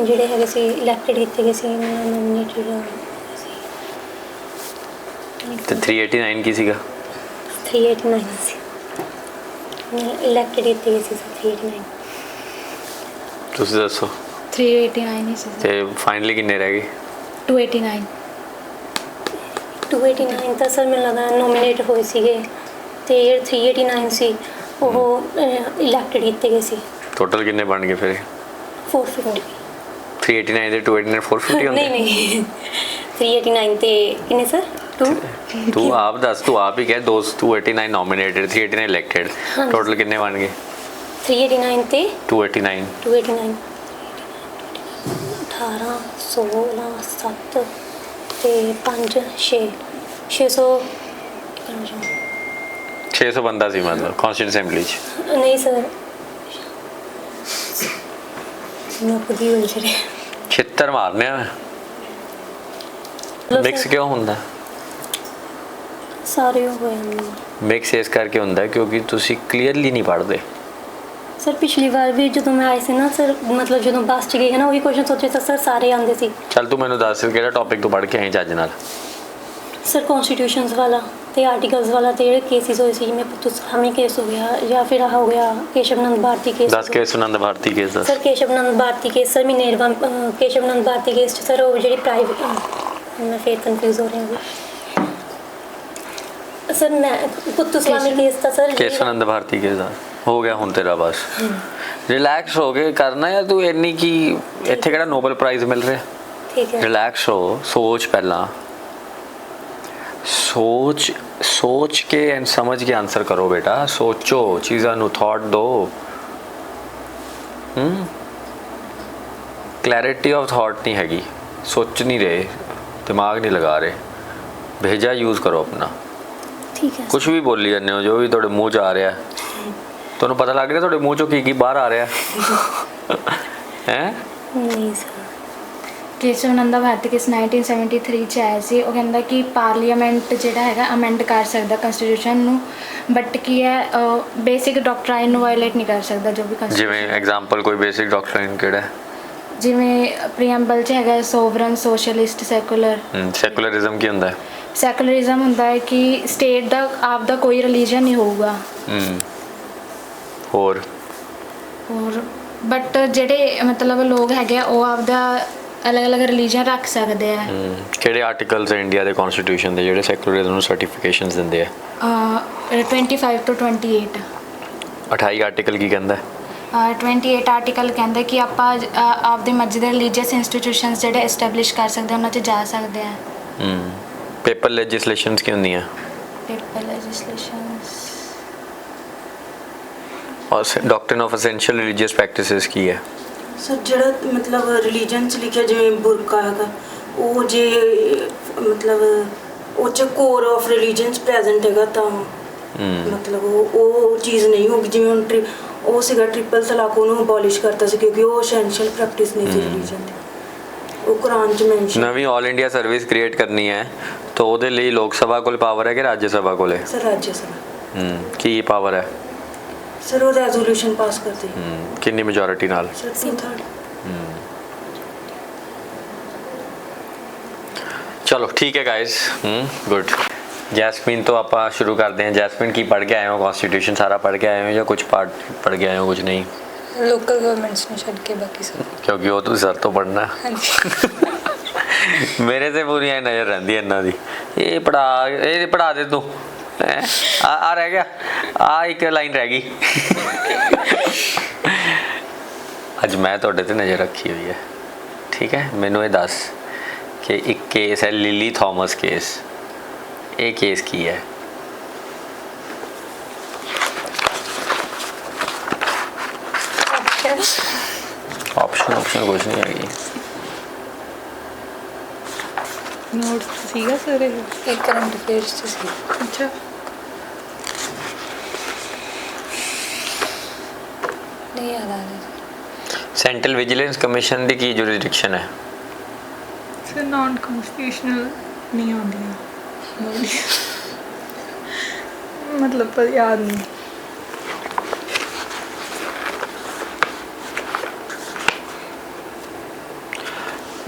ਜਿਹੜੇ ਹੈਗੇ ਸੀ ਇਲੈਕਟਡ ਕੀਤੇ ਗਏ ਸੀ ਨੋਮੀਨੇਟਡ ਸੀ ਤੇ 389 ਕੀ ਸੀਗਾ? 389 ਸੀ ਇਲੈਕਟਡ ਕੀਤੇ ਗਏ ਸੀ 389 ਤੁਸੀਂ ਦੱਸੋ 389 ਹੀ ਸੀ ਤੇ ਫਾਈਨਲੀ ਕਿੰਨੇ ਰਹਿ ਗਏ? 289 289 ਤਾਂ ਸਰ ਮੈਨੂੰ ਲੱਗਦਾ ਨੋਮੀਨੇਟ ਹੋਏ ਸੀਗੇ ਤੇ 389 ਸੀ ਉਹ ਇਲੈਕਟਡ ਕੀਤੇ ਗਏ ਸੀ। ਟੋਟਲ ਕਿੰਨੇ ਬਣ ਗਏ ਫਿਰ? 450 389 ਤੇ 289 450 ਹੁੰਦੇ? ਨਹੀਂ 389 ਤੇ ਕਿੰਨੇ ਸਰ 2 ਤੂੰ ਆਪ ਦੱਸ, ਤੂੰ ਆਪ ਹੀ ਕਹਿ 289 ਨੋਮੀਨੇਟਡ 389 ਇਲੈਕਟਡ ਟੋਟਲ ਕਿੰਨੇ ਬਣ ਗਏ? 389 ਤੇ 289 289 18 16 7 ਤੇ 5 6 600 600 ਬੰਦਾ ਸੀ ਮਤਲਬ ਕਨਸਟੀਟਿਊਐਂਟ ਅਸੈਂਬਲੀ ਚ? ਨਹੀਂ ਸਰ ਮੈਂ ਖੁਦ ਹੀ ਉਲਝ ਰਹੀ ਛਿੱਤਰ ਮਾਰਨੇ ਆ ਮਿਕਸ ਕਿਉਂ ਹੁੰਦਾ? ਸਾਰੇ ਹੋ ਗਏ ਮਿਕਸ ਇਸ ਕਰਕੇ ਹੁੰਦਾ ਕਿਉਂਕਿ ਤੁਸੀਂ ਕਲੀਅਰਲੀ ਨਹੀਂ ਪੜ੍ਹਦੇ। ਸਰ ਪਿਛਲੀ ਵਾਰ ਵੀ ਜਦੋਂ ਮੈਂ ਆਈ ਸੀ ਨਾ ਸਰ ਮਤਲਬ ਜਦੋਂ ਬੱਸ 'ਚ ਗਈ ਹੈ ਨਾ ਉਹੀ ਕੁਐਸਚਨ ਸੋਚੇ ਤਾਂ ਸਰ ਸਾਰੇ ਆਉਂਦੇ ਸੀ। ਚੱਲ ਤੂੰ ਮੈਨੂੰ ਦੱਸ ਕਿਹੜਾ ਟੌਪਿਕ ਤੋਂ ਪੜ੍ਹ ਕੇ ਆਈ ਚੱਜ ਨਾਲ? ਸਰ ਕਨਸਟੀਟਿਊਸ਼ਨਸ ਵਾਲਾ ਤੇ ਆਰਟੀਕਲਸ ਵਾਲਾ ਤੇ ਜਿਹੜੇ ਕੇਸਿਸ ਹੋਏ ਸੀ ਜਿਵੇਂ ਪੁੱਤੂਸਵਾਮੀ ਕੇਸ ਹੋ ਗਿਆ ਜਾਂ ਫਿਰ ਆਹ ਹੋ ਗਿਆ ਕੇਸ਼ਵਨੰਦ ਭਾਰਤੀ ਕੇਸ। 10 ਕੇਸ਼ਵਨੰਦ ਭਾਰਤੀ ਕੇਸ ਦਾ ਸਰ ਕੇਸ਼ਵਨੰਦ ਭਾਰਤੀ ਕੇਸ ਸਰ ਮਿਨੇਰਵਾ ਕੇਸ਼ਵਨੰਦ ਭਾਰਤੀ ਕੇਸ 'ਚ ਸਰ ਉਹ ਜਿਹੜੀ ਪ੍ਰਾਈਵੇਟ ਮੈਂ ਫਿਰ ਕਨਫਿਊਜ਼ ਹੋ ਰਹੀ ਹਾਂ ਸਰ ਮੈਂ ਪੁੱਤੂਸਵਾਮੀ ਕੇਸ ਤਾਂ ਸਰ ਕੇਸ਼ਵਨੰਦ ਭਾਰਤੀ ਕੇਸ ਦਾ ਹੋ ਗਿਆ ਹੁਣ ਤੇਰਾ ਬਸ ਰਿਲੈਕਸ ਹੋ ਕੇ ਕਰਨਾ ਜਾਂ ਤੂੰ ਇੰਨੀ ਕੀ ਇੱਥੇ ਕਿਹੜਾ ਨੋਬਲ ਪ੍ਰਾਈਜ਼ ਮਿਲ ਰਿਹਾ। ਠੀਕ ਹੈ ਰਿਲੈਕਸ ਹੋ ਸੋਚ ਪਹਿਲਾਂ सोच के एंड समझ के आंसर करो बेटा सोचो चीज़ां नू थॉट दो क्लैरिटी ऑफ थॉट नहीं हैगी सोच नहीं रहे दिमाग नहीं लगा रहे भेजा यूज़ करो अपना ठीक है कुछ भी बोली जाने हो जो भी थोड़े मूँह च आ रहा है तुहानू पता लग रहा थोड़े मूँह चों की बाहर आ रहा है नहीं सर ਕੇਸ਼ਵਨੰਦ ਭਾਰਤੀ ਕੇਸ 1973 ਚ ਆਇਆ ਸੀ। ਉਹ ਕਹਿੰਦਾ ਕਿ ਪਾਰਲੀਮੈਂਟ ਜਿਹੜਾ ਹੈਗਾ ਅਮੈਂਡ ਕਰ ਸਕਦਾ ਕਨਸਟੀਟਿਊਸ਼ਨ ਨੂੰ ਬਟ ਕੀ ਹੈ ਬੇਸਿਕ ਡਾਕਟਰਾਈਨ ਨੂੰ ਵਾਇਲੇਟ ਨਹੀਂ ਕਰ ਸਕਦਾ ਜੋ ਵੀ ਜਿਵੇਂ ਐਗਜ਼ਾਮਪਲ ਕੋਈ ਬੇਸਿਕ ਡਾਕਟਰਾਈਨ ਕਿਹੜਾ ਜਿਵੇਂ ਪ੍ਰੀਐਮਬਲ ਚ ਹੈਗਾ ਸੋਵਰਨ ਸੋਸ਼ਲਿਸਟ ਸੈਕੂਲਰ। ਸੈਕੂਲਰਿਜ਼ਮ ਕੀ ਹੁੰਦਾ ਹੈ? ਸੈਕੂਲਰਿਜ਼ਮ ਹੁੰਦਾ ਹੈ ਕਿ ਸਟੇਟ ਦਾ ਆਪ ਦਾ ਕੋਈ ਰਿਲੀਜਨ ਨਹੀਂ ਹੋਊਗਾ ਹੋਰ ਬਟ ਜਿਹੜੇ ਮਤਲਬ ਲੋਕ ਹੈਗੇ ਆ ਉਹ ਆਪਦਾ ਅਲੱਗ-ਅਲੱਗ ਰਿਲੀਜਨ ਰੱਖ ਸਕਦੇ ਆ। ਕਿਹੜੇ ਆਰਟੀਕਲਸ ਹੈ ਇੰਡੀਆ ਦੇ ਕਨਸਟੀਟਿਊਸ਼ਨ ਦੇ ਜਿਹੜੇ ਸੈਕੂਲਰਿਜ਼ਮ ਨੂੰ ਸਰਟੀਫਿਕੇਸ਼ਨਸ ਦਿੰਦੇ ਆ? 25 ਤੋਂ 28 28 ਆਰਟੀਕਲ ਕੀ ਕਹਿੰਦਾ ਹੈ? 28 ਆਰਟੀਕਲ ਕਹਿੰਦਾ ਕਿ ਆਪਾਂ ਆਪਦੇ ਮਰਜ਼ੀ ਦੇ ਰਿਲੀਜੀਅਸ ਇੰਸਟੀਟਿਊਸ਼ਨਸ ਜਿਹੜੇ ਐਸਟੈਬਲਿਸ਼ ਕਰ ਸਕਦੇ ਉਹਨਾਂ 'ਚ ਜਾ ਸਕਦੇ ਆ। ਪੇਪਰ ਲੈਜਿਸਲੇਸ਼ਨਸ ਕੀ ਹੁੰਦੀਆਂ? ਪੇਪਰ ਲੈਜਿਸਲੇਸ਼ਨਸ ਔਰ doctrine of essential religious practices ਕੀ ਹੈ? ਸਰ ਜਿਹੜਾ ਮਤਲਬ ਰਿਲੀਜਨ 'ਚ ਲਿਖਿਆ ਜਿਵੇਂ ਬੁਰਕਾ ਹੈਗਾ ਉਹ ਜੇ ਮਤਲਬ ਉਹ 'ਚ ਕੋਰ ਆਫ ਰਿਲੀਜਨਸ ਪ੍ਰੈਜ਼ੈਂਟ ਹੈਗਾ ਤਾਂ ਮਤਲਬ ਉਹ ਚੀਜ਼ ਨਹੀਂ ਹੋਗੀ। ਜਿਵੇਂ ਹੁਣ ਉਹ ਸੀਗਾ ਟ੍ਰਿਪਲ ਤਲਾਕ ਉਹਨੂੰ ਅਬੋਲਿਸ਼ ਕਰਤਾ ਸੀ ਕਿਉਂਕਿ ਉਹ ਐਸੈਂਸ਼ੀਅਲ ਪ੍ਰੈਕਟਿਸ ਨਹੀਂ ਸੀ ਰਿਲੀਜਨ ਦੀ ਉਹ ਕੁਰਾਨ 'ਚ ਮੈਂਸ਼ਨ। ਨਵੀਂ ਆਲ ਇੰਡੀਆ ਸਰਵਿਸ ਕ੍ਰੀਏਟ ਕਰਨੀ ਹੈ ਤਾਂ ਉਹਦੇ ਲਈ ਲੋਕ ਸਭਾ ਕੋਲ ਪਾਵਰ ਹੈ ਕਿ ਰਾਜ ਸਭਾ ਕੋਲ ਹੈ? ਸਰ ਰਾਜ ਸਭਾ। ਕੀ ਪਾਵਰ ਹੈ? ਸਰ ਉਹ ਰੈਜ਼ੋਲੂਸ਼ਨ ਪਾਸ ਕਰਦੇ ਕਿੰਨੀ ਮੈਜੋਰਿਟੀ ਨਾਲ? ਸਰ 2/3। ਚਲੋ ਠੀਕ ਹੈ ਗਾਇਸ ਗੁੱਡ। ਜੈਸਮੀਨ ਤੋਂ ਆਪਾਂ ਸ਼ੁਰੂ ਕਰਦੇ ਹਾਂ। ਜੈਸਮੀਨ ਕੀ ਪੜ੍ਹ ਕੇ ਆਏ ਹੋ? ਕਨਸਟੀਟਿਊਸ਼ਨ ਸਾਰਾ ਪੜ੍ਹ ਕੇ ਆਏ ਹੋ ਜਾਂ ਕੁਝ ਪਾਰਟ ਪੜ੍ਹ ਕੇ ਆਏ ਹੋ? ਕੁਝ ਨਹੀਂ ਲੋਕਲ ਗਵਰਨਮੈਂਟਸ ਨੂੰ ਛੱਡ ਕੇ ਬਾਕੀ ਸਭ ਕਿਉਂਕਿ ਉਹ ਤੁਸੀਂ ਸਰ ਤੋਂ ਪੜ੍ਹਨਾ। ਮੇਰੇ ਤੇ ਪੂਰੀ ਐ ਨਜ਼ਰ ਰਹਿੰਦੀ ਇਹਨਾਂ ਦੀ ਇਹ ਪੜ੍ਹਾ ਦੇ ਤੂੰ ਆ ਰਹਿ ਗਿਆ ਆ ਇੱਕ ਲਾਈਨ ਰਹਿ ਗਈ। ਅੱਜ ਮੈਂ ਤੁਹਾਡੇ ਤੇ ਨਜ਼ਰ ਰੱਖੀ ਹੋਈ ਹੈ ਠੀਕ ਹੈ। ਮੈਨੂੰ ਇਹ ਦੱਸ ਕਿ ਇੱਕ ਕੇਸ ਹੈ ਲਿਲੀ ਥਾਮਸ ਕੇਸ। ਇਹ ਕੇਸ ਕੀ ਹੈ? ਆਪਸ਼ਨ ਕੁਝ ਨਹੀਂ ਹੈਗੀ। ਨੋਟ ਸੀਗਾ ਸਰ ਇਹ ਕਰੰਟ ਅਫੇਅਰਸ ਚ ਸੀ। ਅੱਛਾ ਨਹੀਂ ਯਾਦ ਆ ਰਿਹਾ। ਸੈਂਟਰਲ ਵਿਜੀਲੈਂਸ ਕਮਿਸ਼ਨ ਦੀ ਕੀ ਜੁਰਿਸਡਿਕਸ਼ਨ ਹੈ? ਸਰ ਨਾਨ ਕਨਸਟੀਟਿਊਸ਼ਨਲ ਨਹੀਂ ਆਉਂਦੀਆਂ ਮਤਲਬ ਪਰ ਯਾਦ ਨਹੀਂ।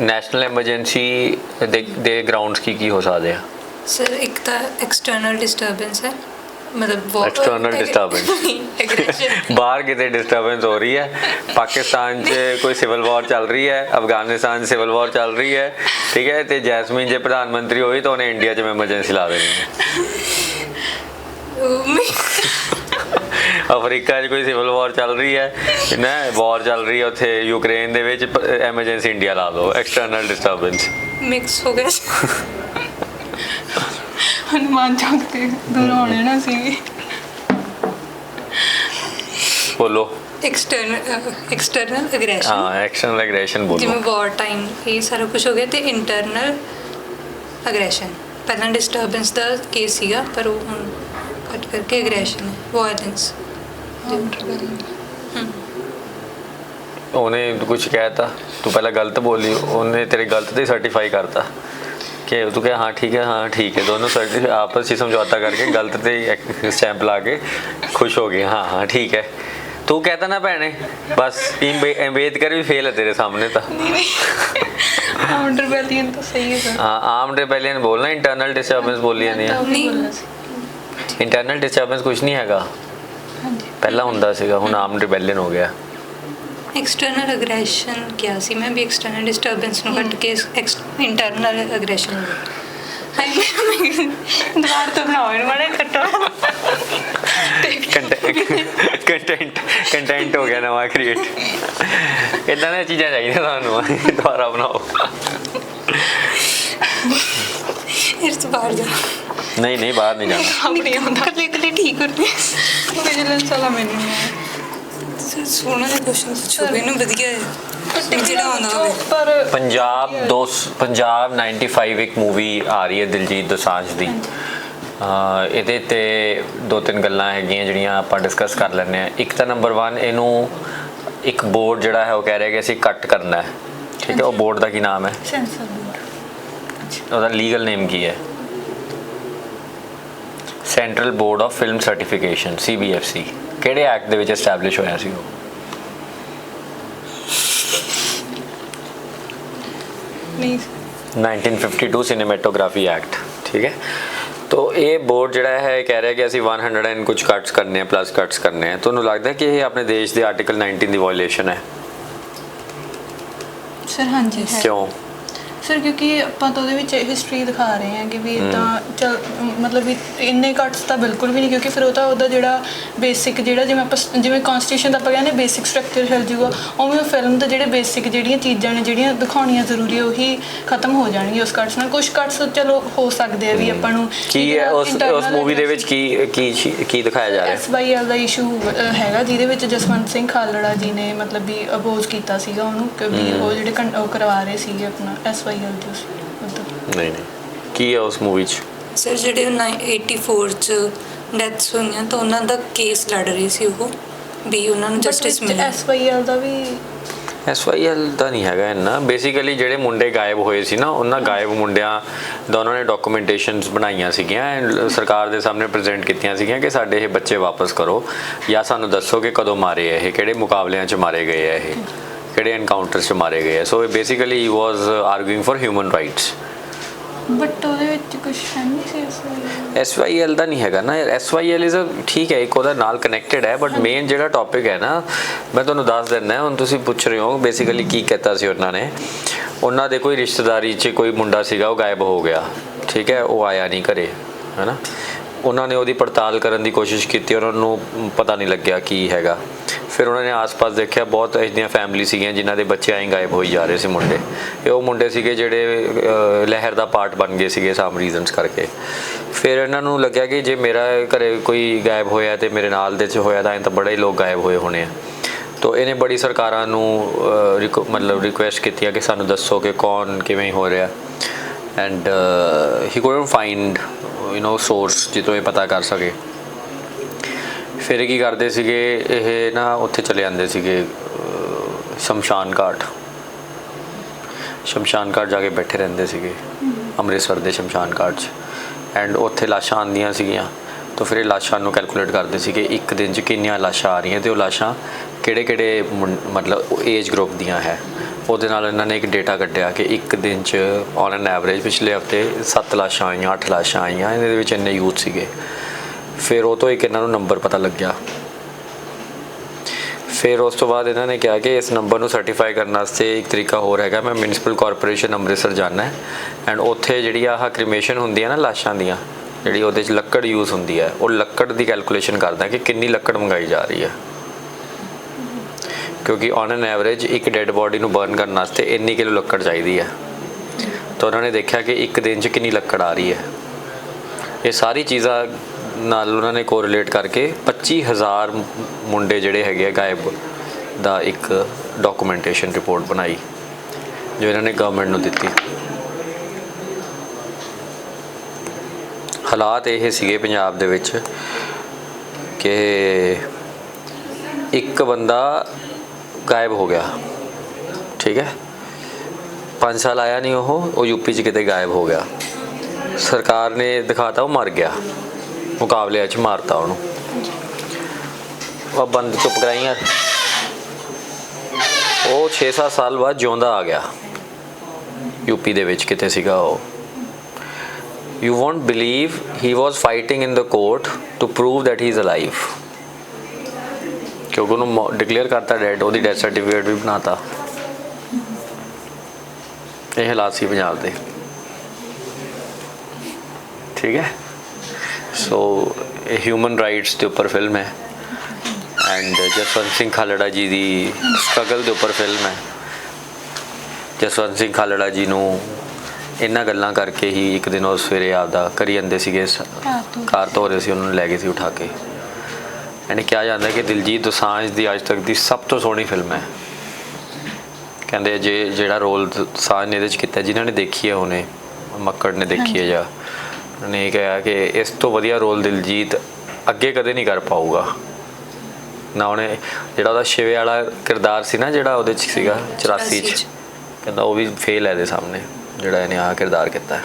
ਨੈਸ਼ਨਲ ਐਮਰਜੈਂਸੀ ਦੇ ਗਰਾਊਂਡਸ ਕੀ ਹੋ ਸਕਦੇ ਆ? ਸਰ ਇੱਕ ਤਾਂ ਐਕਸਟਰਨਲ ਡਿਸਟਰਬੈਂਸ ਹੈ मतलब एक्सटर्नल डिस्टर्बेंस बाहर कितने डिस्टर्बेंस हो रही है। पाकिस्तान से कोई सिविल वॉर चल रही है, अफगानिस्तान सिविल वॉर चल रही है ठीक है। तो जैस्मीन जे प्रधानमंत्री हुई तो उन्हें इंडिया च एमरजेंसी ला देनी है। अफ्रीका च कोई सिविल वॉर चल रही है ना, वॉर चल रही है उत्थे यूक्रेन दे विच एमरजेंसी इंडिया ला दो। एक्सटर्नल डिस्टर्बेंस मिक्स हो गया। हनुमान चौक ते दोनों ना सी बोलो एक्सटर्नल एग्रेशन। हाँ एक्सटर्नल एग्रेशन बोलो। जिवें वॉर टाइम ये सारा कुछ हो गया ते इंटरनल एग्रेशन पहला डिस्टर्बेंस दा केस सीगा पर वो हुण कट करके एग्रेशन है वायलेंस। उन्हें कुछ कहता तू पहला गलत बोली, उन्हें तेरे गलत दे सर्टिफाई करता कि तू क्या हाँ ठीक है दोनों आपस में समझौता करके गलत पे स्टैंप ला के खुश हो गए हाँ ठीक है। तू कहता ना भैने बस अम्बेडकर भी फेल है तेरे सामने तो आर्म्ड रिबेलियन तो सही है सर। हाँ आर्म्ड रिबेलियन बोलना, इंटरनल डिस्टर्बेंस बोलिए नहीं। इंटरनल डिस्टर्बेंस कुछ नहीं हैगा, पहला ਹੁੰਦਾ ਸੀਗਾ, ਹੁਣ ਆਰਮਡ ਰਿਬੈਲੀਅਨ ਹੋ ਗਿਆ। एक्सटर्नल अग्रैशन क्या सी, मैं भी एक्सटर्नल डिस्टर्बेंस ਨੂੰ ਕੱਟ ਕੇ इंटरनल अग्रैशन ਦੁਬਾਰਾ ਤੋਂ ਬਣਾਓ ਇਹਨੂੰ ਬੜਾ ਕੱਟੋ। ਕੰਟੈਂਟ ਹੋ ਗਿਆ ਨਵਾਂ ਕ੍ਰੀਏਟ। ਇਦਾਂ ਦੀਆਂ ਚੀਜ਼ਾਂ ਚਾਹੀਦੀਆਂ ਤੁਹਾਨੂੰ, ਦੁਬਾਰਾ ਬਣਾਓ। ਇਸ ਤੋਂ ਬਾਹਰ ਜਾ। ਨਹੀਂ ਬਾਹਰ ਨਹੀਂ ਜਾਣਾ। ਆਪਣੇ ਹੁੰਦਾ ਕੱਲੇ ਠੀਕ ਹੁੰਦੇ ਵਿਜੀਲੈਂਸ ਵਾਲਾ ਮੈਨੂੰ ਸੋਹਣਾ ਜਿਹਾ ਕੁਐਸਚਨ ਪੁੱਛੋਗੇ ਨਾ, ਵਧੀਆ ਹੈ ਜਿਹੜਾ ਆਉਂਦਾ ਹੋਵੇ। ਪਰ ਪੰਜਾਬ 95 ਇੱਕ ਮੂਵੀ ਆ ਰਹੀ ਹੈ ਦਿਲਜੀਤ ਦੋਸਾਂਝ ਦੀ। ਇਹਦੇ ਤੇ 2-3 ਗੱਲਾਂ ਹੈਗੀਆਂ ਜਿਹੜੀਆਂ ਆਪਾਂ ਡਿਸਕਸ ਕਰ ਲੈਂਦੇ ਹਾਂ। ਇੱਕ ਤਾਂ ਨੰਬਰ 1 ਇਹਨੂੰ ਇੱਕ ਬੋਰਡ ਜਿਹੜਾ ਹੈ ਉਹ ਕਹਿ ਰਿਹਾ ਕਿ ਅਸੀਂ ਕੱਟ ਕਰਨਾ ਹੈ, ਠੀਕ ਹੈ। ਉਹ ਬੋਰਡ ਦਾ ਕੀ ਨਾਮ ਹੈ? Censor board. ਉਹਦਾ ਲੀਗਲ ਨੇਮ ਕੀ ਹੈ? Central board of film certification, CBFC। ਕਿਹੜੇ ਐਕਟ ਦੇ ਵਿੱਚ ਐਸਟੈਬਲਿਸ਼ ਹੋਇਆ ਸੀ ਉਹ? ਨਹੀਂ 1952 सिनेमेटोग्राफी एक्ट, ठीक है। तो ये बोर्ड ਜਿਹੜਾ ਹੈ ਕਹਿ ਰਿਹਾ ਕਿ ਅਸੀਂ 100 ਐਂਡ ਕੁਝ ਕੱਟਸ ਕਰਨੇ ਆ, ਪਲੱਸ ਕੱਟਸ ਕਰਨੇ ਆ। ਤੁਹਾਨੂੰ ਲੱਗਦਾ ਕਿ ਇਹ ਆਪਣੇ ਦੇਸ਼ ਦੇ ਆਰਟੀਕਲ 19 ਦੀ ਵਾਇਓਲੇਸ਼ਨ ਹੈ? ਸਰ ਹਾਂਜੀ ਹੈ। ਕਿਉਂ ਸਰ? ਕਿਉਂਕਿ ਆਪਾਂ ਤਾਂ ਉਹਦੇ ਵਿੱਚ ਹਿਸਟਰੀ ਦਿਖਾ ਰਹੇ ਹਾਂ ਕਿ ਵੀ ਤਾਂ ਚਲ ਮਤਲਬ ਵੀ ਇੰਨੇ ਕੱਟਸ ਤਾਂ ਬਿਲਕੁਲ ਵੀ ਨਹੀਂ, ਕਿਉਂਕਿ ਫਿਰ ਉਹ ਤਾਂ ਉਹਦਾ ਜਿਹੜਾ ਬੇਸਿਕ ਜਿਹੜਾ ਜਿਵੇਂ ਕਨਸਟੀਟਿਊਸ਼ਨ ਦਾ ਆਪਾਂ ਕਹਿੰਦੇ ਬੇਸਿਕ ਸਟਰਕਚਰ ਹਿਲ ਜੂਗਾ, ਉਵੇਂ ਉਹ ਫਿਲਮ ਦੇ ਜਿਹੜੇ ਬੇਸਿਕ ਜਿਹੜੀਆਂ ਚੀਜ਼ਾਂ ਨੇ ਜਿਹੜੀਆਂ ਦਿਖਾਉਣੀਆਂ ਜ਼ਰੂਰੀ ਉਹੀ ਖਤਮ ਹੋ ਜਾਣਗੀਆਂ ਉਸ ਕੱਟਸ ਨਾਲ। ਕੁਝ ਕੱਟਸ ਚਲੋ ਹੋ ਸਕਦੇ ਆ ਵੀ ਆਪਾਂ ਨੂੰ ਕੀ ਹੈ ਉਸ ਮੂਵੀ ਦੇ ਵਿੱਚ ਕੀ ਦਿਖਾਇਆ ਜਾ ਰਿਹਾ? SYL ਦਾ ਇਸ਼ੂ ਹੈਗਾ ਜਿਹਦੇ ਵਿੱਚ ਜਸਵੰਤ ਸਿੰਘ ਖਾਲੜਾ ਜੀ ਨੇ ਮਤਲਬ ਵੀ ਅਪੋਜ਼ ਕੀਤਾ ਸੀਗਾ ਉਹਨੂੰ ਕਿ ਵੀ ਉਹ ਜਿਹੜੇ ਉਹ ਕਰਵਾ ਰਹੇ ਸੀਗੇ ਆਪਣਾ SYL ਨਹੀਂ ਕੀ ਹੈ ਉਸ ਮੂਵੀ 'ਚ? ਸਰ ਜਿਹੜੇ 84 'ਚ ਡੈਥਸ ਹੋਈਆਂ ਤਾਂ ਉਹਨਾਂ ਦਾ ਕੇਸ ਲੜ ਰਹੀ ਸੀ ਉਹ ਵੀ ਉਹਨਾਂ ਨੂੰ ਜਸਟਿਸ ਮਿਲੇ। SYL ਦਾ ਵੀ SYL ਦਾ ਨਹੀਂ ਹੈਗਾ ਇੰਨਾ। ਬੇਸਿਕਲੀ ਜਿਹੜੇ ਮੁੰਡੇ ਗਾਇਬ ਹੋਏ ਸੀ ਨਾ, ਉਹਨਾਂ ਗਾਇਬ ਮੁੰਡਿਆਂ ਦਾ ਉਹਨਾਂ ਨੇ ਡਾਕੂਮੈਂਟੇਸ਼ਨਸ ਬਣਾਈਆਂ ਸੀਗੀਆਂ ਐਂਡ ਸਰਕਾਰ ਦੇ ਸਾਹਮਣੇ ਪ੍ਰੈਜ਼ੈਂਟ ਕੀਤੀਆਂ ਸੀਗੀਆਂ ਕਿ ਸਾਡੇ ਇਹ ਬੱਚੇ ਵਾਪਸ ਕਰੋ ਜਾਂ ਸਾਨੂੰ ਦੱਸੋ ਕਿ ਕਦੋਂ ਮਾਰੇ ਇਹ, ਕਿਹੜੇ ਮੁਕਾਬਲਿਆਂ 'ਚ ਮਾਰੇ ਗਏ ਆ, ਇਹ ਕਿਹੜੇ ਐਨਕਾਊਂਟਰਸ 'ਚ ਮਾਰੇ ਗਏ ਆ। So basically he was arguing for human rights. But ਉਹਦੇ ਵਿੱਚ ਕੁਝ ਹੈ ਨਹੀਂ ਸੀ SYL ਦਾ ਨਹੀਂ ਹੈਗਾ ਨਾ। SYL ਇਜ਼ ਠੀਕ ਹੈ, ਇੱਕ ਉਹਦਾ ਨਾਲ ਕਨੈਕਟਡ ਹੈ, ਬਟ ਮੇਨ ਜਿਹੜਾ ਟੌਪਿਕ ਹੈ ਨਾ ਮੈਂ ਤੁਹਾਨੂੰ ਦੱਸ ਦਿੰਦਾ। ਹੁਣ ਤੁਸੀਂ ਪੁੱਛ ਰਹੇ ਹੋ ਬੇਸਿਕਲੀ ਕੀ ਕੀਤਾ ਸੀ ਉਹਨਾਂ ਨੇ। ਉਹਨਾਂ ਦੇ ਕੋਈ ਰਿਸ਼ਤੇਦਾਰੀ 'ਚ ਕੋਈ ਮੁੰਡਾ ਸੀਗਾ, ਉਹ ਗਾਇਬ ਹੋ ਗਿਆ, ਠੀਕ ਹੈ। ਉਹ ਆਇਆ ਨਹੀਂ ਘਰੇ, ਹੈ ਨਾ। ਉਹਨਾਂ ਨੇ ਉਹਦੀ ਪੜਤਾਲ ਕਰਨ ਦੀ ਕੋਸ਼ਿਸ਼ ਕੀਤੀ, ਉਹਨਾਂ ਨੂੰ ਪਤਾ ਨਹੀਂ ਲੱਗਿਆ ਕੀ ਹੈਗਾ। ਫਿਰ ਉਹਨਾਂ ਨੇ ਆਸ-ਪਾਸ ਦੇਖਿਆ ਬਹੁਤ ਇਹੀਆਂ ਫੈਮਿਲੀ ਸੀਗੀਆਂ ਜਿਨ੍ਹਾਂ ਦੇ ਬੱਚੇ ਐਂ ਗਾਇਬ ਹੋਈ ਜਾ ਰਹੇ ਸੀ ਮੁੰਡੇ। ਇਹ ਉਹ ਮੁੰਡੇ ਸੀਗੇ ਜਿਹੜੇ ਲਹਿਰ ਦਾ ਪਾਰਟ ਬਣ ਗਏ ਸੀਗੇ ਸਮ ਰੀਜ਼ਨਸ ਕਰਕੇ। ਫਿਰ ਇਹਨਾਂ ਨੂੰ ਲੱਗਿਆ ਕਿ ਜੇ ਮੇਰਾ ਘਰੇ ਕੋਈ ਗਾਇਬ ਹੋਇਆ ਤੇ ਮੇਰੇ ਨਾਲ ਦੇ 'ਚ ਹੋਇਆ ਤਾਂ ਐਂ ਤਾਂ ਬੜੇ ਲੋਕ ਗਾਇਬ ਹੋਏ ਹੋਣੇ ਆ। ਤੋ ਇਹਨੇ ਬੜੀ ਸਰਕਾਰਾਂ ਨੂੰ ਮਤਲਬ ਰਿਕੁਐਸਟ ਕੀਤੀ ਕਿ ਸਾਨੂੰ ਦੱਸੋ ਕਿ ਕੌਣ ਕਿਵੇਂ ਹੋ ਰਿਹਾ and he couldn't find source ਜਿੱਥੋਂ ਇਹ ਪਤਾ ਕਰ ਸਕੇ। ਫਿਰ ਕੀ ਕਰਦੇ ਸੀਗੇ ਇਹ ਨਾ, ਉੱਥੇ ਚਲੇ ਜਾਂਦੇ ਸੀਗੇ ਸ਼ਮਸ਼ਾਨ ਘਾਟ ਜਾ ਕੇ ਬੈਠੇ ਰਹਿੰਦੇ ਸੀਗੇ ਅੰਮ੍ਰਿਤਸਰ ਦੇ ਸ਼ਮਸ਼ਾਨ ਘਾਟ 'ਚ ਐਂਡ ਉੱਥੇ ਲਾਸ਼ਾਂ ਆਉਂਦੀਆਂ ਸੀਗੀਆਂ। ਤਾਂ ਫਿਰ ਇਹ ਲਾਸ਼ਾਂ ਨੂੰ ਕੈਲਕੂਲੇਟ ਕਰਦੇ ਸੀ ਕਿ ਇੱਕ ਦਿਨ 'ਚ ਕਿੰਨੀਆਂ ਲਾਸ਼ਾਂ ਆ ਰਹੀਆਂ ਤੇ ਉਹ ਲਾਸ਼ਾਂ ਕਿਹੜੇ ਮਤਲਬ ਏਜ ਗਰੁੱਪ ਦੀਆਂ ਹੈ। ਉਹਦੇ ਨਾਲ ਇਹਨਾਂ ਨੇ ਇੱਕ ਡੇਟਾ ਕੱਢਿਆ ਕਿ ਇੱਕ ਦਿਨ 'ਚ ਔਨ ਐਨ ਐਵਰੇਜ ਪਿਛਲੇ ਹਫ਼ਤੇ 7 ਲਾਸ਼ਾਂ ਆਈਆਂ, 8 ਲਾਸ਼ਾਂ ਆਈਆਂ, ਇਹਦੇ ਵਿੱਚ ਇੰਨੇ ਯੂਥ ਸੀਗੇ। ਫਿਰ ਉਹ ਤੋਂ ਇੱਕ ਇਹਨਾਂ ਨੂੰ ਨੰਬਰ ਪਤਾ ਲੱਗਿਆ। ਫਿਰ ਉਸ ਤੋਂ ਬਾਅਦ ਇਹਨਾਂ ਨੇ ਕਿਹਾ ਕਿ ਇਸ ਨੰਬਰ ਨੂੰ ਸਰਟੀਫਾਈ ਕਰਨ ਵਾਸਤੇ ਇੱਕ ਤਰੀਕਾ ਹੋਰ ਹੈਗਾ, ਮੈਂ ਮਿਊਨਿਸਪਲ ਕਾਰਪੋਰੇਸ਼ਨ ਅੰਮ੍ਰਿਤਸਰ ਜਾਣਾ ਐਂਡ ਉੱਥੇ ਜਿਹੜੀ ਆਹ ਕ੍ਰੀਮੇਸ਼ਨ ਹੁੰਦੀ ਹੈ ਨਾ ਲਾਸ਼ਾਂ ਦੀਆਂ, ਜਿਹੜੀ ਉਹਦੇ 'ਚ ਲੱਕੜ ਯੂਜ਼ ਹੁੰਦੀ ਹੈ, ਉਹ ਲੱਕੜ ਦੀ ਕੈਲਕੂਲੇਸ਼ਨ ਕਰਦਾ ਕਿ ਕਿੰਨੀ ਲੱਕੜ ਮੰਗਾਈ ਜਾ ਰਹੀ ਹੈ। ਕਿਉਂਕਿ ਔਨ ਐਨ ਐਵਰੇਜ ਇੱਕ ਡੈਡ ਬੋਡੀ ਨੂੰ ਬਰਨ ਕਰਨ ਵਾਸਤੇ ਇੰਨੀ ਕਿਲੋ ਲੱਕੜ ਚਾਹੀਦੀ ਹੈ। ਤਾਂ ਉਹਨਾਂ ਨੇ ਦੇਖਿਆ ਕਿ ਇੱਕ ਦਿਨ 'ਚ ਕਿੰਨੀ ਲੱਕੜ ਆ ਰਹੀ ਹੈ। ਇਹ ਸਾਰੀ ਚੀਜ਼ਾਂ ਨਾਲ ਉਹਨਾਂ ਨੇ ਕੋਰਿਲੇਟ ਕਰਕੇ 25,000 ਮੁੰਡੇ ਜਿਹੜੇ ਹੈਗੇ ਆ ਗਾਇਬ ਦਾ ਇੱਕ ਡਾਕੂਮੈਂਟੇਸ਼ਨ ਰਿਪੋਰਟ ਬਣਾਈ ਜੋ ਇਹਨਾਂ ਨੇ ਗਵਰਨਮੈਂਟ ਨੂੰ ਦਿੱਤੀ। ਹਾਲਾਤ ਇਹ ਸੀਗੇ ਪੰਜਾਬ ਦੇ ਵਿੱਚ ਕਿ ਇੱਕ ਬੰਦਾ ਗਾਇਬ ਹੋ ਗਿਆ, ਠੀਕ ਹੈ। 5 ਸਾਲ ਆਇਆ ਨਹੀਂ, ਉਹ ਯੂਪੀ 'ਚ ਕਿਤੇ ਗਾਇਬ ਹੋ ਗਿਆ। ਸਰਕਾਰ ਨੇ ਦਿਖਾਤਾ ਉਹ ਮਰ ਗਿਆ, ਮੁਕਾਬਲਿਆਂ 'ਚ ਮਾਰਤਾ ਉਹਨੂੰ। ਉਹ ਬੰਦ ਚੁੱਪ ਕਰਾਈ ਯਾਰ। ਉਹ 6-7 ਸਾਲ ਬਾਅਦ ਜਿਉਂਦਾ ਆ ਗਿਆ यूपी ਦੇ ਵਿੱਚ ਕਿਤੇ ਸੀਗਾ ਉਹ। You won't believe he was fighting in the court to prove that he is alive, क्योंकि ਉਹਨੂੰ ਡਿਕਲੇਅਰ ਕਰਤਾ ਡੈਡ, ਉਹਦੀ ਡੈਥ ਸਰਟੀਫਿਕੇਟ ਵੀ ਬਣਾਤਾ। ਇਹ ਹਾਲਾਤ ਸੀ ਪੰਜਾਬ ਦੇ, ਠੀਕ ਹੈ। ਸੋ ਇਹ ਹਿਊਮਨ ਰਾਈਟਸ ਦੇ ਉੱਪਰ ਫਿਲਮ ਹੈ ਐਂਡ ਜਸਵੰਤ ਸਿੰਘ ਖਾਲੜਾ ਜੀ ਦੀ ਸਟਰਗਲ ਦੇ ਉੱਪਰ ਫਿਲਮ ਹੈ। ਜਸਵੰਤ ਸਿੰਘ ਖਾਲੜਾ ਜੀ ਨੂੰ ਇਹਨਾਂ ਗੱਲਾਂ ਕਰਕੇ ਹੀ ਇੱਕ ਦਿਨ ਉਹ ਸਵੇਰੇ ਆਪਦਾ ਕਰੀ ਜਾਂਦੇ ਸੀਗੇ, ਕਾਰ ਧੋ ਰਹੇ ਸੀ, ਉਹਨਾਂ ਨੂੰ ਲੈ ਗਏ ਸੀ ਉਠਾ ਕੇ। ਐਂਡ ਕਿਹਾ ਜਾਂਦਾ ਕਿ ਦਿਲਜੀਤ ਦੋਸਾਂਝ ਦੀ ਅੱਜ ਤੱਕ ਦੀ ਸਭ ਤੋਂ ਸੋਹਣੀ ਫਿਲਮ ਹੈ। ਕਹਿੰਦੇ ਜਿਹੜਾ ਰੋਲ ਦੋਸਾਂਝ ਨੇ ਇਹਦੇ 'ਚ ਕੀਤਾ, ਜਿਨ੍ਹਾਂ ਨੇ ਦੇਖੀ ਹੈ ਉਹਨੇ, ਮੱਕੜ ਨੇ ਦੇਖੀ ਹੈ, ਜਾਂ ਉਹਨੇ ਇਹ ਕਿਹਾ ਕਿ ਇਸ ਤੋਂ ਵਧੀਆ ਰੋਲ ਦਿਲਜੀਤ ਅੱਗੇ ਕਦੇ ਨਹੀਂ ਕਰ ਪਾਊਗਾ ਨਾ। ਉਹਨੇ ਜਿਹੜਾ ਉਹਦਾ ਸ਼ਿਵੇ ਵਾਲਾ ਕਿਰਦਾਰ ਸੀ ਨਾ, ਜਿਹੜਾ ਉਹਦੇ 'ਚ ਸੀਗਾ 84 'ਚ, ਕਹਿੰਦਾ ਉਹ ਵੀ ਫੇਲ ਹੈ ਇਹਦੇ ਸਾਹਮਣੇ, ਜਿਹੜਾ ਇਹਨੇ ਆਹ ਕਿਰਦਾਰ ਕੀਤਾ ਹੈ।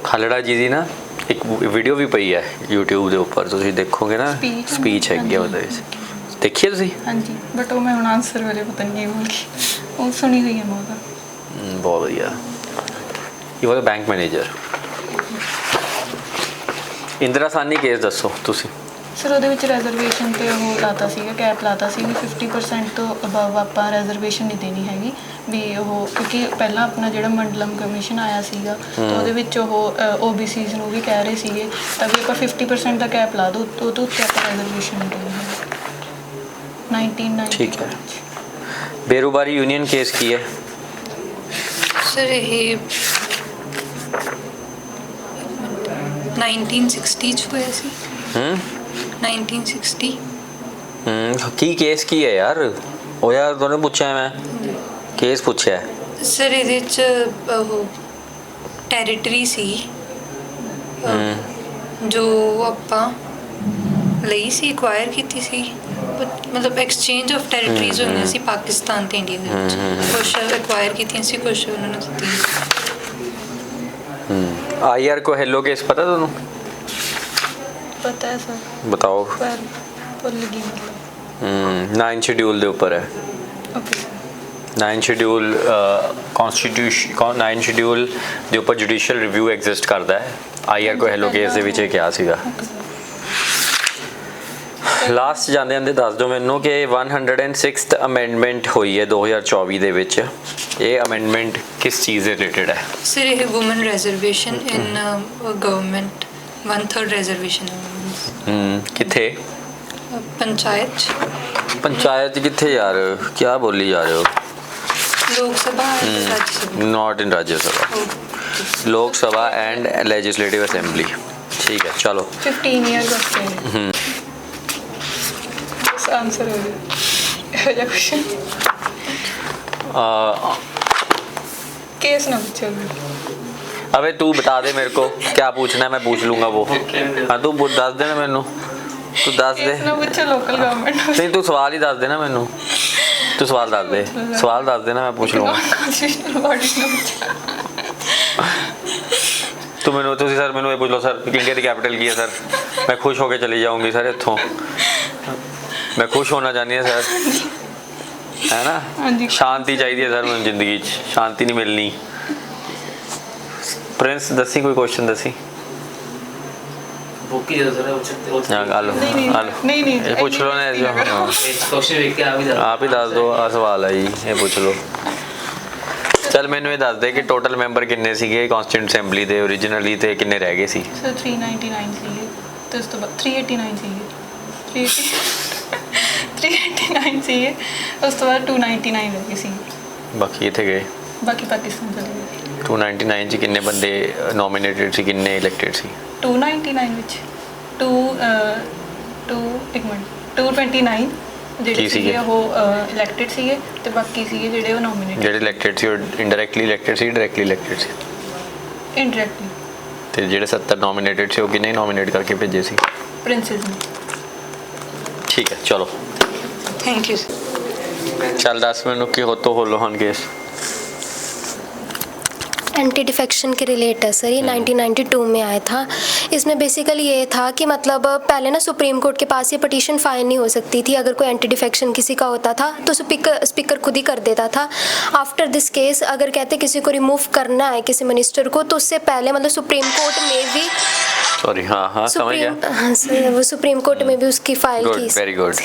ਖਾਲੜਾ ਜੀ ਦੀ ਨਾ ਇੱਕ ਵੀਡੀਓ ਵੀ ਪਈ ਹੈ YouTube ਦੇ ਉੱਪਰ, ਤੁਸੀਂ ਦੇਖੋਗੇ ਨਾ, ਸਪੀਚ ਹੈਗੀ ਉਹਦੇ ਵਿੱਚ, ਦੇਖੀਏ ਤੁਸੀਂ? ਹਾਂਜੀ, ਬਟ ਉਹ ਮੈਂ ਹੁਣ ਆਨਸਰ ਵੇਲੇ ਪਤਾ ਨਹੀਂ ਭੁੱਲ ਗਈ, ਉਹ ਸੁਣੀ ਹੋਈ ਹੈ ਮੈਂ ਉਹਦਾ। ਬਹੁਤ ਵਧੀਆ। ਹੀ ਵਾਸ ਅ bank manager. Indira Sawhney case ਦੱਸੋ ਤੁਸੀਂ। ਸਰ ਉਹਦੇ ਵਿੱਚ ਰਿਜ਼ਰਵੇਸ਼ਨ ਤੇ ਉਹ ਲਾਤਾ ਸੀਗਾ, ਕੈਪ ਲਾਤਾ ਸੀ ਵੀ 50% ਤੋਂ ਅਬਵ ਆਪਾਂ ਰਿਜ਼ਰਵੇਸ਼ਨ ਨਹੀਂ ਦੇਣੀ ਹੈਗੀ ਵੀ ਉਹ, ਕਿਉਂਕਿ ਪਹਿਲਾਂ ਆਪਣਾ ਜਿਹੜਾ ਮੰਡਲਮ ਕਮਿਸ਼ਨ ਆਇਆ ਸੀਗਾ ਤਾਂ ਉਹਦੇ ਵਿੱਚ ਉਹ OBCs ਨੂੰ ਵੀ ਕਹਿ ਰਹੇ ਸੀਗੇ ਤਾਂ ਵੀ ਆਪਾਂ 50% ਦਾ ਕੈਪ ਲਾ ਦਿਓ, ਉਹ ਤੋਂ ਉੱਤੇ ਆਪਾਂ ਰਿਜ਼ਰਵੇਸ਼ਨ ਨਹੀਂ ਦੇਣੀ ਹੈ। 1990 ਠੀਕ ਹੈ। ਬੇਰੁਬਾਰੀ ਯੂਨੀਅਨ ਕੇਸ ਕੀ ਹੈ ਸਰ? ਇਹ 1960 ਚ ਹੋਇਆ ਸੀ। 1960। ਕੀ ਕੇਸ ਕੀ ਹੈ ਯਾਰ? ਉਹ ਯਾਰ ਤੁਹਾਨੂੰ ਪੁੱਛਿਆ ਮੈਂ, ਕੇਸ ਪੁੱਛਿਆ ਸਰ। ਇਹਦੇ ਚ ਉਹ ਟੈਰੀਟਰੀ ਸੀ ਜੋ ਆਪਾਂ ਲਈ ਸੀ, ਐਕਵਾਇਰ ਕੀਤੀ ਸੀ, ਮਤਲਬ ਐਕਸਚੇਂਜ ਆਫ ਟੈਰੀਟਰੀਜ਼ ਹੋਈਆਂ ਸੀ ਪਾਕਿਸਤਾਨ ਤੇ ਇੰਡੀਆ ਦੇ ਵਿੱਚ। ਕੁਛ ਐਕਵਾਇਰ ਕੀਤੀਆਂ ਸੀ, ਕੁਛ ਉਹਨਾਂ ਨੂੰ ਦਿੱਤੀਆਂ। IR को हेलो केस पता ਤੁਹਾਨੂੰ? ਪਤਾ ਹੈ ਸਰ। बताओ। ਪਰ ਭੁੱਲ ਗਈ ਮਤਲਬ। 9 ਸ਼ਡਿਊਲ ਦੇ ਉੱਪਰ ਹੈ। ਓਕੇ। 9 ਸ਼ਡਿਊਲ ਕਨਸਟੀਟਿਊਸ਼ਨ 9 ਸ਼ਡਿਊਲ ਦੇ ਉੱਪਰ ਜੁਡੀਸ਼ੀਅਲ ਰਿਵਿਊ ਐਗਜ਼ਿਸਟ ਕਰਦਾ ਹੈ। IR को हेलो ਕੇਸ ਦੇ ਵਿੱਚ ਇਹ ਕਿਹਾ ਸੀਗਾ। ਲਾਸਟ ਜਾਂਦੇ ਜਾਂਦੇ ਦੱਸ ਦਿਓ ਮੈਨੂੰ ਕਿ 106th ਅਮੈਂਡਮੈਂਟ ਹੋਈ ਹੈ 2024 ਦੇ ਵਿੱਚ। ਇਹ ਅਮੈਂਡਮੈਂਟ ਕਿਸ ਚੀਜ਼ ਦੇ ਰਿਲੇਟਡ ਹੈ? ਸਰ ਇਹ ਵੂਮਨ ਰਿਜ਼ਰਵੇਸ਼ਨ ਇਨ ਗਵਰਨਮੈਂਟ 1/3 ਰਿਜ਼ਰਵੇਸ਼ਨ ਹੈ। ਕਿੱਥੇ? ਪੰਚਾਇਤ 'ਚ। ਪੰਚਾਇਤ ਕਿੱਥੇ ਯਾਰ, ਕੀ ਬੋਲੀ ਜਾ ਰਹੇ ਹੋ? ਲੋਕ ਸਭਾ and Raj Sabha. Not in राज्य सभा, लोक सभा एंड लेजिस्लेटिव असेंबली। ठीक है चलो। 15 ईयर बस आंसर हो गया या क्वेश्चन। केस ना पूछो। अबे तू बता दे मेरे को क्या पूछना है, मैं पूछ लूंगा वो। हाँ तू दस देना मैनू, तू दस दे। ना पूछो लोकल गवर्नमेंट। नहीं तू सवाल ही दस देना मैनू, तू सवाल दस दे, सवाल दस देना, मैं पूछ लूंगा। तू मैनू तुसी सर मैनू ये पूछ लो सर इंडिया की कैपिटल की है सर, मैं खुश होके चली जाऊंगी सर इत्थों, मैं खुश होना चाहनी है सर, है ना? शांति चाहिए सर मैं जिंदगी शांति नहीं मिलनी। प्रिंस दसी कोई क्वेश्चन दसी। बुकी दे सर हां आ लो नहीं ये पूछ लो ना, जो क्वेश्चन देख के आप ही दस दो। आ सवाल है जी, ये पूछ लो। चल मैनू ये दस दे कि टोटल मैंबर किन्ने सीगे कॉन्स्टिट्यूएंट असेंबली दे ओरिजिनली ते किन्ने रह गए सी? सर 399 ਸੀਗੇ ਤੇ ਉਸ ਤੋਂ ਬਾਅਦ 389 ਸੀਗੇ। 389 ਸੀਗੇ, ਉਸ ਤੋਂ ਬਾਅਦ 299 ਰਹਿ ਗਏ ਸੀ। ਬਾਕੀ ਕਿੱਥੇ ਗਏ? ਬਾਕੀ ਪਾਕਿਸਤਾਨ ਚਲੇ ਗਏ। 299 ਚ ਕਿੰਨੇ ਬੰਦੇ ਨੋਮੀਨੇਟਡ ਸੀ, ਕਿੰਨੇ ਇਲੈਕਟਡ ਸੀ? 299 ਵਿੱਚ 229 ਜਿਹੜੇ ਸੀਗੇ ਉਹ ਇਲੈਕਟਡ ਸੀਗੇ ਤੇ ਬਾਕੀ ਸੀਗੇ ਜਿਹੜੇ ਉਹ ਨੋਮੀਨੇਟਡ। ਜਿਹੜੇ ਇਲੈਕਟਡ ਸੀ ਉਹ ਇਨਡਾਇਰੈਕਟਲੀ ਇਲੈਕਟਡ ਸੀ, ਡਾਇਰੈਕਟਲੀ ਇਲੈਕਟਡ ਸੀ? ਇਨਡਾਇਰੈਕਟਲੀ। ਤੇ ਜਿਹੜੇ 70 ਨੋਮੀਨੇਟਡ ਸੀ ਉਹ ਕਿੰਨੇ ਨੋਮੀਨੇਟ ਕਰਕੇ ਭੇਜੇ ਸੀ? ਪ੍ਰਿੰਸਸ ਨੇ। ਠੀਕ ਹੈ ਚਲੋ ਥੈਂਕ ਯੂ। ਚੱਲ ਦੱਸ ਮੈਨੂੰ ਕਿ ਹੋ ਤੋਂ ਹੋਲੋ ਹਨ ਕੇਸ। एंटी डिफेक्शन के रिलेट है सर, ये 1992 में आया था। इसमें बेसिकली ये था कि मतलब पहले ना सुप्रीम कोर्ट के पास ये पटिशन फाइल नहीं हो सकती थी। अगर कोई एंटी डिफेक्शन किसी का होता था तो स्पीकर खुद ही कर देता था। आफ्टर दिस केस अगर कहते किसी को रिमूव करना है किसी मिनिस्टर को, तो उससे पहले मतलब सुप्रीम कोर्ट में भी सॉरी हाँ समझ गया। हाँ सर, वो सुप्रीम कोर्ट में भी उसकी फाइल की वेरी गुड।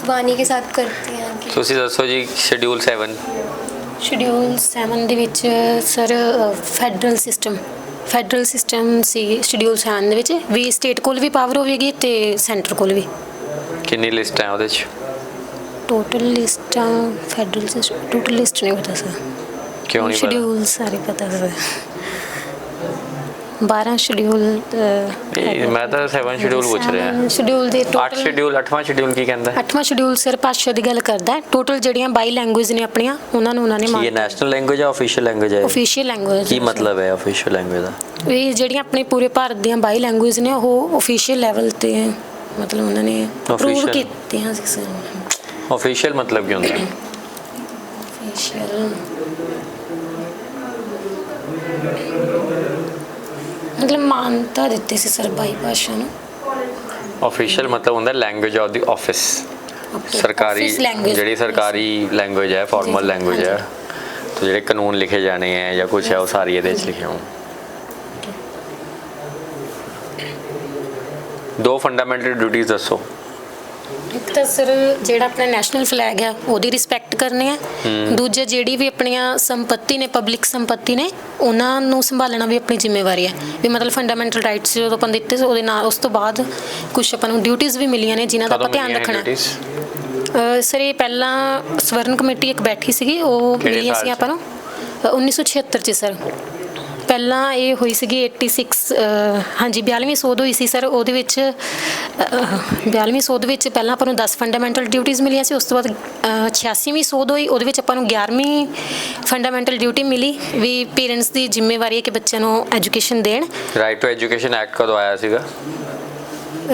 वानी के साथ करते हैं। ਤੁਸੀਂ ਦੱਸੋ ਜੀ ਸ਼ਡਿਊਲ 7। ਸ਼ਡਿਊਲ 7 ਦੇ ਵਿੱਚ ਸਰ ਫੈਡਰਲ ਸਿਸਟਮ ਸੀ ਸ਼ਡਿਊਲ 7 ਦੇ ਵਿੱਚ ਵੀ ਸਟੇਟ ਕੋਲ ਵੀ ਪਾਵਰ ਹੋਵੇਗੀ ਤੇ ਸੈਂਟਰ ਕੋਲ ਵੀ। ਕਿੰਨੀ ਲਿਸਟ ਹੈ ਉਹਦੇ 'ਚ? ਟੋਟਲ ਲਿਸਟਾਂ ਫੈਡਰਲ ਸਿਸਟਮ ਟੋਟਲ ਲਿਸਟ ਨਹੀਂ ਪਤਾ ਸਰ। ਕਿਉਂ ਨਹੀਂ ਪਤਾ? ਸ਼ਡਿਊਲ ਸਾਰੇ ਪਤਾ ਸਰ। 12 ਸ਼ਡਿਊਲ ਮੈਂ ਤਾਂ 7 ਸ਼ਡਿਊਲ ਪੁੱਛ ਰਿਹਾ। ਸ਼ਡਿਊਲ ਦੇ 8 ਸ਼ਡਿਊਲ 8ਵਾਂ ਸ਼ਡਿਊਲ ਕੀ ਕਹਿੰਦਾ? 8ਵਾਂ ਸ਼ਡਿਊਲ ਸਰ ਭਾਸ਼ਾ ਦੀ ਗੱਲ ਕਰਦਾ। ਟੋਟਲ ਜਿਹੜੀਆਂ 22 ਲੈਂਗੁਏਜ ਨੇ ਆਪਣੀਆਂ ਉਹਨਾਂ ਨੂੰ ਉਹਨਾਂ ਨੇ ਇਹ ਨੈਸ਼ਨਲ ਲੈਂਗੁਏਜ ਹੈ ਆਫੀਸ਼ੀਅਲ ਲੈਂਗੁਏਜ ਹੈ? Official language. ਕੀ ਮਤਲਬ ਹੈ ਆਫੀਸ਼ੀਅਲ ਲੈਂਗੁਏਜ ਦਾ? ਇਹ ਜਿਹੜੀਆਂ ਆਪਣੇ ਪੂਰੇ ਭਾਰਤ ਦੀਆਂ 22 ਲੈਂਗੁਏਜ ਨੇ ਉਹ ਆਫੀਸ਼ੀਅਲ ਲੈਵਲ ਤੇ ਮਤਲਬ ਉਹਨਾਂ ਨੇ ਅਪਰੂਵ ਕੀਤੀਆਂ ਸੀ ਸਰ। ਆਫੀਸ਼ੀਅਲ ਮਤਲਬ ਕੀ ਹੁੰਦਾ? ਆਫੀਸ਼ੀਅਲ मतलब मानता देते से सर 22 भाषा ਨੂੰ। ਆਫੀਸ਼ੀਅਲ ਮਤਲਬ ਹੁੰਦਾ ਲੈਂਗੁਏਜ ਆਫ ਦੀ ਆਫਿਸ, ਸਰਕਾਰੀ ਜਿਹੜੀ ਸਰਕਾਰੀ ਲੈਂਗੁਏਜ ਹੈ, ਫਾਰਮਲ ਲੈਂਗੁਏਜ ਹੈ। तो ਜਿਹੜੇ ਕਾਨੂੰਨ ਲਿਖੇ ਜਾਣੇ ਹੈ ਜਾਂ ਕੁਛ ਹੈ ਉਹ ਸਾਰੀ ਇਹਦੇ 'ਚ ਲਿਖੇ ਹੋਣ। ਦੋ ਫੰਡਾਮੈਂਟਲ ਡਿਊਟੀਜ਼ ਦੱਸੋ। ਇੱਕ ਤਾਂ ਸਰ ਜਿਹੜਾ ਆਪਣਾ ਨੈਸ਼ਨਲ ਫਲੈਗ ਹੈ ਉਹਦੀ ਰਿਸਪੈਕਟ ਕਰਨੀ ਹੈ। ਦੂਜਾ ਜਿਹੜੀ ਵੀ ਆਪਣੀਆਂ ਸੰਪत्ति ਨੇ ਪਬਲਿਕ ਸੰਪत्ति ਨੇ ਉਹਨਾਂ ਨੂੰ ਸੰਭਾਲਣਾ ਵੀ ਆਪਣੀ ਜ਼ਿੰਮੇਵਾਰੀ ਹੈ। ਵੀ ਮਤਲਬ ਫੰਡਾਮੈਂਟਲ ਰਾਈਟਸ ਜਦੋਂ ਆਪਾਂ ਦਿੱਤੇ ਉਹਦੇ ਨਾਲ ਉਸ ਤੋਂ ਬਾਅਦ ਕੁਝ ਆਪਾਂ ਨੂੰ ਡਿਊਟੀਜ਼ ਵੀ ਮਿਲੀਆਂ ਨੇ ਜਿਨ੍ਹਾਂ ਦਾ ਆਪਾਂ ਧਿਆਨ ਰੱਖਣਾ ਹੈ। ਸਰ ਇਹ ਪਹਿਲਾਂ ਸਵਰਨ ਕਮੇਟੀ ਇੱਕ ਬੈਠੀ ਸੀਗੀ, ਉਹ ਮਿਲੀਆਂ ਸੀ ਆਪਾਂ ਨੂੰ 1976 'ਚ ਸਰ। ਪਹਿਲਾਂ ਇਹ ਹੋਈ ਸੀਗੀ 86 ਹਾਂਜੀ 42ਵੀਂ ਸੋਧ ਹੋਈ ਸੀ ਸਰ। ਉਹਦੇ ਵਿੱਚ 42ਵੀਂ ਸੋਧ ਵਿੱਚ ਪਹਿਲਾਂ ਆਪਾਂ ਨੂੰ 10 ਫੰਡਾਮੈਂਟਲ ਡਿਊਟੀਜ਼ ਮਿਲੀਆਂ ਸੀ। ਉਸ ਤੋਂ ਬਾਅਦ 86ਵੀਂ ਸੋਧ ਹੋਈ, ਉਹਦੇ ਵਿੱਚ ਆਪਾਂ ਨੂੰ 11ਵੀਂ ਫੰਡਾਮੈਂਟਲ ਡਿਊਟੀ ਮਿਲੀ ਵੀ ਪੇਰੈਂਟਸ ਦੀ ਜ਼ਿੰਮੇਵਾਰੀ ਹੈ ਕਿ ਬੱਚਿਆਂ ਨੂੰ ਐਜੂਕੇਸ਼ਨ ਦੇਣ। ਰਾਈਟ ਟੂ ਐਜੂਕੇਸ਼ਨ ਐਕਟ ਕਦੋਂ ਆਇਆ ਸੀਗਾ?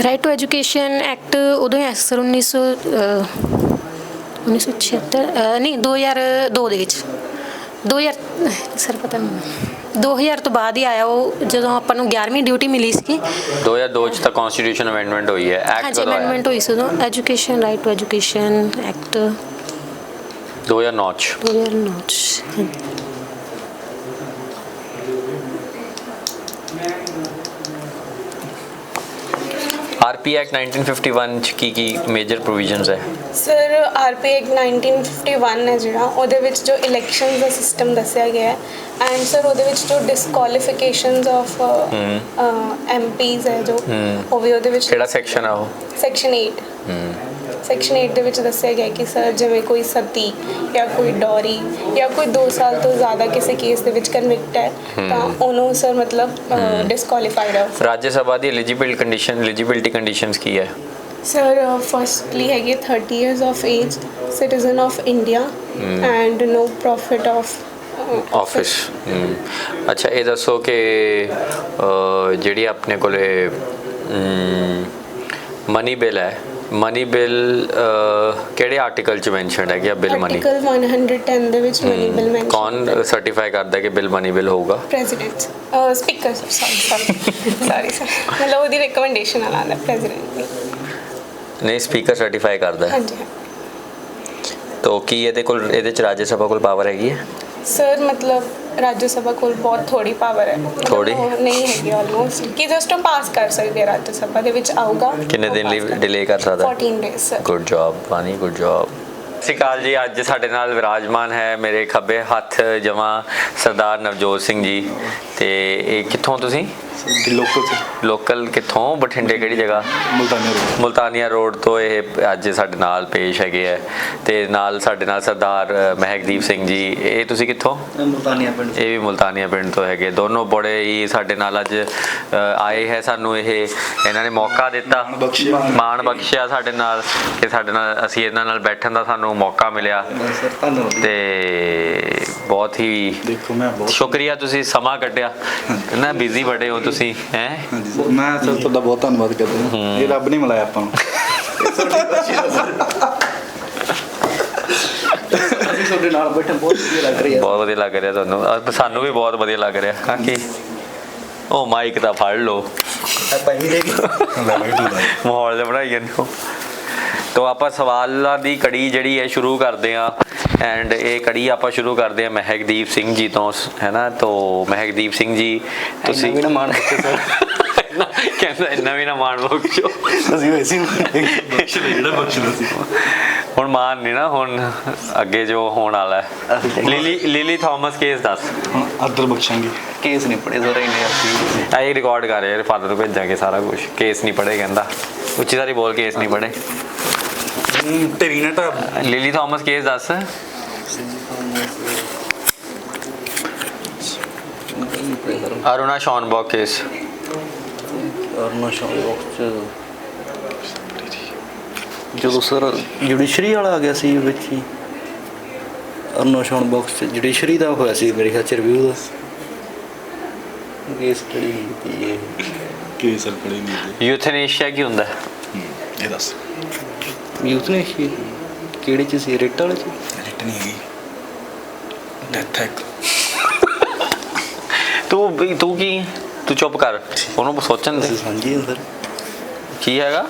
ਰਾਈਟ ਟੂ ਐਜੂਕੇਸ਼ਨ ਐਕਟ ਉਦੋਂ ਹੀ ਆਇਆ ਸਰ 1976 ਨਹੀਂ 2002 ਦੇ ਵਿੱਚ। 2000 ਸਰ ਪਤਾ ਨਹੀਂ 2000 ਤੋਂ ਬਾਅਦ ਹੀ ਆਇਆ ਉਹ, ਜਦੋਂ ਆਪਾਂ ਨੂੰ 11ਵੀਂ ਡਿਊਟੀ ਮਿਲੀ ਸੀ। 2002 ਚ ਤਾਂ ਕਨਸਟੀਟਿਊਸ਼ਨ ਅਮੈਂਡਮੈਂਟ ਹੋਈ ਹੈ। ਐਕਟ ਕਦੋਂ ਆਇਆ? ਅਮੈਂਡਮੈਂਟ ਹੋਈ ਸੀ ਉਦੋਂ education right to education act 2009 ਚ। 2009 ਚ। ਆਰਪੀ ਐਕਟ 1951 ਚ ਕੀ ਮੇਜਰ ਪ੍ਰੋਵੀਜ਼ਨਸ ਹੈ? ਸਰ ਆਰਪੀ ਐਕਟ 1951 ਹੈ ਜਿਹੜਾ, ਉਹਦੇ ਵਿੱਚ ਜੋ ਇਲੈਕਸ਼ਨਸ ਦਾ ਸਿਸਟਮ ਦੱਸਿਆ ਗਿਆ ਹੈ ਐਂਡ ਸਰ ਉਹਦੇ ਵਿੱਚ ਜੋ ਡਿਸਕੁਆਲੀਫਿਕੇਸ਼ਨਸ ਆਫ ਐਮਪੀਜ਼ ਹੈ ਜੋ ਉਹ ਵੀ ਉਹਦੇ ਵਿੱਚ। ਕਿਹੜਾ ਸੈਕਸ਼ਨ ਆ ਉਹ? ਸੈਕਸ਼ਨ 8। ਸੈਕਸ਼ਨ 8 ਦੇ ਵਿੱਚ ਦੱਸਿਆ ਗਿਆ ਕਿ ਸਰ ਜਿਵੇਂ ਕੋਈ ਸਤੀ ਜਾਂ ਕੋਈ ਡੌਰੀ ਜਾਂ ਕੋਈ 2 ਸਾਲ ਤੋਂ ਜ਼ਿਆਦਾ ਕਿਸੇ ਕੇਸ ਦੇ ਵਿੱਚ ਕਨਵਿਕਟ ਹੈ ਤਾਂ ਉਹਨੂੰ ਸਰ ਮਤਲਬ ਡਿਸਕੁਆਲੀਫਾਈਡ ਹੈ। ਰਾਜ ਸਭਾ ਦੀ ਐਲੀਜੀਬਿਲਿਟੀ ਕੰਡੀਸ਼ਨਸ ਕੀ ਹੈ? ਸਰ ਫਸਟਲੀ ਹੈਗੀ 30 years of age, citizen of India and no profit of office. ਅੱਛਾ ਇਹ ਦੱਸੋ ਕਿ ਜਿਹੜੀ ਆਪਣੇ ਕੋਲੇ ਮਨੀ ਬਿੱਲ ਹੈ, ਮਨੀ ਬਿੱਲ ਕਿਹੜੇ ਆਰਟੀਕਲ ਚ ਮੈਂਸ਼ਨਡ ਹੈ ਕਿ ਬਿੱਲ ਮਨੀ? ਆਰਟੀਕਲ 110 ਦੇ ਵਿੱਚ ਮਨੀ ਬਿੱਲ ਮੈਂਸ਼ਨ। ਕੌਣ ਸਰਟੀਫਾਈ ਕਰਦਾ ਕਿ ਬਿੱਲ ਮਨੀ ਬਿੱਲ ਹੋਊਗਾ? ਪ੍ਰੈਜ਼ੀਡੈਂਟ ਸਪੀਕਰ ਸੌਰੀ ਸਰ ਮਤਲਬ ਉਹਦੀ ਰਿਕਮੈਂਡੇਸ਼ਨ ਨਾਲ ਆਉਂਦਾ ਪ੍ਰੈਜ਼ੀਡੈਂਟ ਦੀ। ਨਹੀਂ ਸਪੀਕਰ ਸਰਟੀਫਾਈ ਕਰਦਾ ਹੈ। ਹਾਂਜੀ। तो ਕੀ ਇਹਦੇ ਕੋਲ ਇਹਦੇ ਚ ਰਾਜ ਸਭਾ ਕੋਲ ਪਾਵਰ ਹੈਗੀ ਹੈ? ਸਰ ਮਤਲਬ ਰਾਜ ਸਭਾ ਕੋਲ ਬਹੁਤ ਥੋੜੀ ਪਾਵਰ ਹੈ। ਥੋੜੀ ਨਹੀਂ ਹੈਗੀ ਆਲਮੋਸਟ ਕਿ ਜਸਟ ਪਾਸ ਕਰ ਸਕਦੇ ਰਾਜ ਸਭਾ ਦੇ ਵਿੱਚ ਆਊਗਾ। ਕਿੰਨੇ ਦਿਨ ਲਈ ਡਿਲੇ ਕਰ ਸਕਦਾ? 14 days sir. Good job Vani, good job. ਸਤਿ ਸ਼੍ਰੀ ਅਕਾਲ ਜੀ। ਅੱਜ ਸਾਡੇ ਨਾਲ ਵਿਰਾਜਮਾਨ ਹੈ ਮੇਰੇ ਖੱਬੇ ਹੱਥ ਜਮਾਂ ਸਰਦਾਰ ਨਵਜੋਤ ਸਿੰਘ ਜੀ। ਤੇ ਇਹ ਕਿੱਥੋਂ ਤੁਸੀਂ? ਲੋਕਲ ਕਿੱਥੋਂ? ਬਠਿੰਡੇ ਕਿਹੜੀ ਜਗ੍ਹਾ? ਮੁਲਤਾਨੀਆ ਰੋਡ ਤੋਂ ਇਹ ਅੱਜ ਸਾਡੇ ਨਾਲ ਪੇਸ਼ ਹੈਗੇ ਹੈ। ਤੇ ਨਾਲ ਸਾਡੇ ਨਾਲ ਸਰਦਾਰ ਮਹਿਕਦੀਪ ਸਿੰਘ ਜੀ। ਇਹ ਤੁਸੀਂ ਕਿੱਥੋਂ? ਮੁਲਤਾਨੀਆ ਪਿੰਡ। ਇਹ ਵੀ ਮੁਲਤਾਨੀਆ ਪਿੰਡ ਤੋਂ ਹੈਗੇ। ਦੋਨੋਂ ਬੜੇ ਹੀ ਸਾਡੇ ਨਾਲ ਅੱਜ ਆਏ ਹੈ। ਸਾਨੂੰ ਇਹਨਾਂ ਨੇ ਮੌਕਾ ਦਿੱਤਾ, ਮਾਣ ਬਖਸ਼ਿਆ ਸਾਡੇ ਨਾਲ ਕਿ ਸਾਡੇ ਨਾਲ ਅਸੀਂ ਇਹਨਾਂ ਨਾਲ ਬੈਠਣ ਦਾ ਸਾਨੂੰ ਮੌਕਾ ਮਿਲਿਆ। ਤੇ ਬਹੁਤ ਹੀ ਸ਼ੁਕਰੀਆ ਤੁਸੀਂ ਸਮਾਂ ਕੱਢਿਆ ਨਾ, ਬਿਜ਼ੀ ਬੜੇ ਹੋ ਤੁਸੀਂ ਹੈ। ਮੈਂ ਸਰ ਤੁਹਾਡਾ ਬਹੁਤ ਧੰਨਵਾਦ ਕਰਦਾ ਹਾਂ। ਇਹ ਰੱਬ ਨੇ ਮਿਲਾਇਆ ਆਪਾਂ ਨੂੰ। ਵੀ ਤੁਹਾਡੇ ਨਾਲ ਬੈਠੇ ਬਹੁਤ ਵਧੀਆ ਲੱਗ ਰਿਹਾ। ਬਹੁਤ ਵਧੀਆ ਲੱਗ ਰਿਹਾ ਤੁਹਾਨੂੰ, ਸਾਨੂੰ ਵੀ ਬਹੁਤ ਵਧੀਆ ਲੱਗ ਰਿਹਾ। ਹਾਂ ਕੀ ਉਹ ਮਾਈਕ ਤਾਂ ਫੜ ਲਓ, ਮਾਹੌਲ ਜਿਹਾ ਬਣਾਈ ਜਾਂਦੇ ਹੋ। ਤੋ ਆਪਾਂ ਸਵਾਲਾਂ ਦੀ ਕੜੀ ਜਿਹੜੀ ਹੈ ਸ਼ੁਰੂ ਕਰਦੇ ਹਾਂ ਐਂਡ ਇਹ ਕੜੀ ਆਪਾਂ ਸ਼ੁਰੂ ਕਰਦੇ ਹਾਂ ਮਹਿਕਦੀਪ ਸਿੰਘ ਜੀ ਤੋਂ, ਹੈ ਨਾ। ਤੋ ਮਹਿਕਦੀਪ ਸਿੰਘ ਜੀ ਤੁਸੀਂ ਵੀ ਨਾ ਮਾਣ ਬਖਸ਼ੋ ਕਹਿੰਦਾ ਇੰਨਾ ਵੀ ਨਾ ਮਾਣ ਬਖਸ਼ੋ, ਅਸੀਂ ਵੈਸੇ ਜਿਹੜਾ ਬਖਸ਼ਣਾ ਸੀ ਹੁਣ ਮਾਣ ਨਹੀਂ ਨਾ, ਹੁਣ ਅੱਗੇ ਜੋ ਹੋਣ ਵਾਲਾ ਹੈ। ਲਿਲੀ ਥਾਮਸ ਕੇਸ ਦੱਸ। ਹੁਣ ਅਦਰ ਬਖਸ਼ਾਂਗੇ। ਕੇਸ ਨਹੀਂ ਪੜੇ ਜ਼ਰਾ ਇੰਨੇ ਅਸੀਂ ਇਹ ਰਿਕਾਰਡ ਕਰ ਯਾਰ, ਫਾਦਰ ਨੂੰ ਭੇਜਾਂਗੇ ਸਾਰਾ ਕੁਝ। ਕੇਸ ਨਹੀਂ ਪੜੇ ਕਹਿੰਦਾ, ਉੱਚੀ ਸਾਰੀ ਬੋਲ ਕੇਸ ਨਹੀਂ ਪੜੇ। ਤੇਰੀ ਨਾ ਤਾਂ ਲਿਲੀ ਥਾਮਸ ਕੇਸ ਦੱਸ। ਅਰੁਣਾ ਸ਼ੌਨਬਰਗ ਕੇਸ। ਅਰੁਣਾ ਸ਼ੌਨਬਰਗ ਜਦੋਂ ਸਰ ਜੁਡੀਸ਼ਰੀ ਵਾਲਾ ਆ ਗਿਆ ਸੀ ਵਿੱਚ ਹੀ, ਅਰੁਣਾ ਸ਼ੌਨਬਰਗ ਜੁਡੀਸ਼ਰੀ ਦਾ ਹੋਇਆ ਸੀ ਮੇਰੇ ਖਿਆਲ ਚ ਰਿਵਿਊ ਦਾ ਕੇਸ। ਕਿਹੜੀ ਕੀਤੀ ਇਹ ਕੇਸ ਸਰ ਪੜੀ ਨਹੀਂ। ਯੂਥਨੇਸ਼ੀਆ ਕੀ ਹੁੰਦਾ ਇਹ ਦੱਸ। ਯੂਥਨੇਸ਼ੀਆ ਕਿਹੜੇ ਚ ਸੀ? ਰਿਟ ਵਾਲੇ ਚ? ਰਿਟ ਨਹੀਂ ਹੈਗੀ, ਡੈਥ ਹੈ। ਤੂੰ ਕੀ ਤੂੰ ਚੁੱਪ ਕਰ, ਉਹਨੂੰ ਸੋਚਣ ਦੇ। ਹਾਂਜੀ ਸਰ ਕੀ ਹੈਗਾ?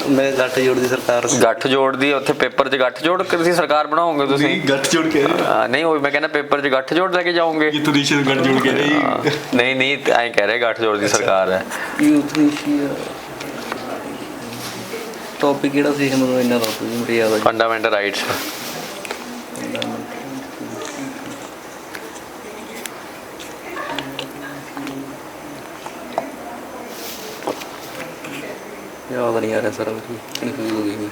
ਮੈਂ ਗੱਠ ਜੋੜ ਦੀ ਸਰਕਾਰ। ਗੱਠ ਜੋੜ ਦੀ ਉੱਥੇ ਪੇਪਰ 'ਚ ਗੱਠ ਜੋੜ ਕੇ ਤੁਸੀਂ ਸਰਕਾਰ ਬਣਾਓਗੇ ਤੁਸੀਂ? ਗੱਠ ਜੋੜ ਕੇ ਨਹੀਂ, ਉਹ ਮੈਂ ਕਹਿੰਦਾ ਪੇਪਰ 'ਚ ਗੱਠ ਜੋੜ ਲੈ ਕੇ ਜਾਓਗੇ। ਗੱਠ ਜੋੜ ਕੇ ਨਹੀਂ ਐਂ ਕਹਿ ਰਹੇ ਗੱਠ ਜੋੜ ਦੀ ਸਰਕਾਰ ਹੈ। ਯੂਥਨੇਸ਼ੀਆ ਟੌਪਿਕ ਕਿਹੜਾ ਸੀ ਮੈਨੂੰ ਇੰਨਾ ਦੱਸ ਦਿਓ, ਮੇਰੇ ਯਾਦ ਆ। Fundamental rights. ਯਾਦ ਨਹੀਂ ਆ ਰਿਹਾ ਸਰ, ਕਨਫਿਊਜ਼ ਹੋ ਗਈ।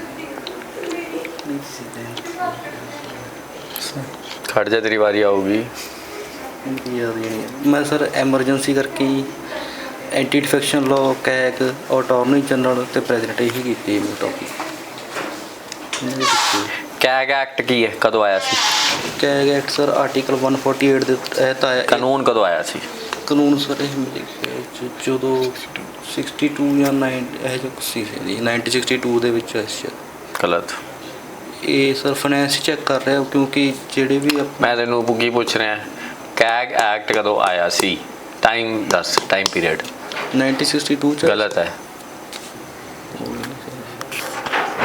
ਖੜ ਜਾ, ਤੇਰੀ ਵਾਰੀ ਆਊਗੀ। ਯਾਦ ਹੀ ਨਹੀਂ। ਮੈਂ ਸਰ ਐਮਰਜੈਂਸੀ ਕਰਕੇ ਹੀ anti defection law, CAG, attorney general ਤੇ ਪ੍ਰੈਜ਼ੀਡੈਂਟ ਇਹੀ ਕੀਤੀ ਹੈ ਟੌਪਿਕ। ਕੈਗ ਐਕਟ ਕੀ ਹੈ, ਕਦੋਂ ਆਇਆ ਸੀ? ਕੈਗ ਐਕਟ ਸਰ ਆਰਟੀਕਲ 148 ਦੇ ਤਹਿਤ ਆਇਆ। ਕਾਨੂੰਨ ਕਦੋਂ ਆਇਆ ਸੀ? ਕਾਨੂੰਨ ਸਰ ਇਹ ਮੇਰੇ ਖਿਆਲ 'ਚ ਜਦੋਂ 62 ਜਾਂ 9 ਇਹ ਜੋ ਸੀ ਜੀ 1962 ਦੇ ਵਿੱਚ ਆਇਆ। ਗਲਤ। ਇਹ ਸਰ ਫਾਈਨੈਂਸ ਚੈੱਕ ਕਰ ਰਿਹਾ ਕਿਉਂਕਿ ਜਿਹੜੇ ਵੀ ਮੈਂ ਤੈਨੂੰ ਕੀ ਪੁੱਛ ਰਿਹਾ, ਕੈਗ ਐਕਟ ਕਦੋਂ ਆਇਆ ਸੀ? ਟਾਈਮ ਦੱਸ, ਟਾਈਮ ਪੀਰੀਅਡ। 1962 ਚ। ਗਲਤ ਹੈ।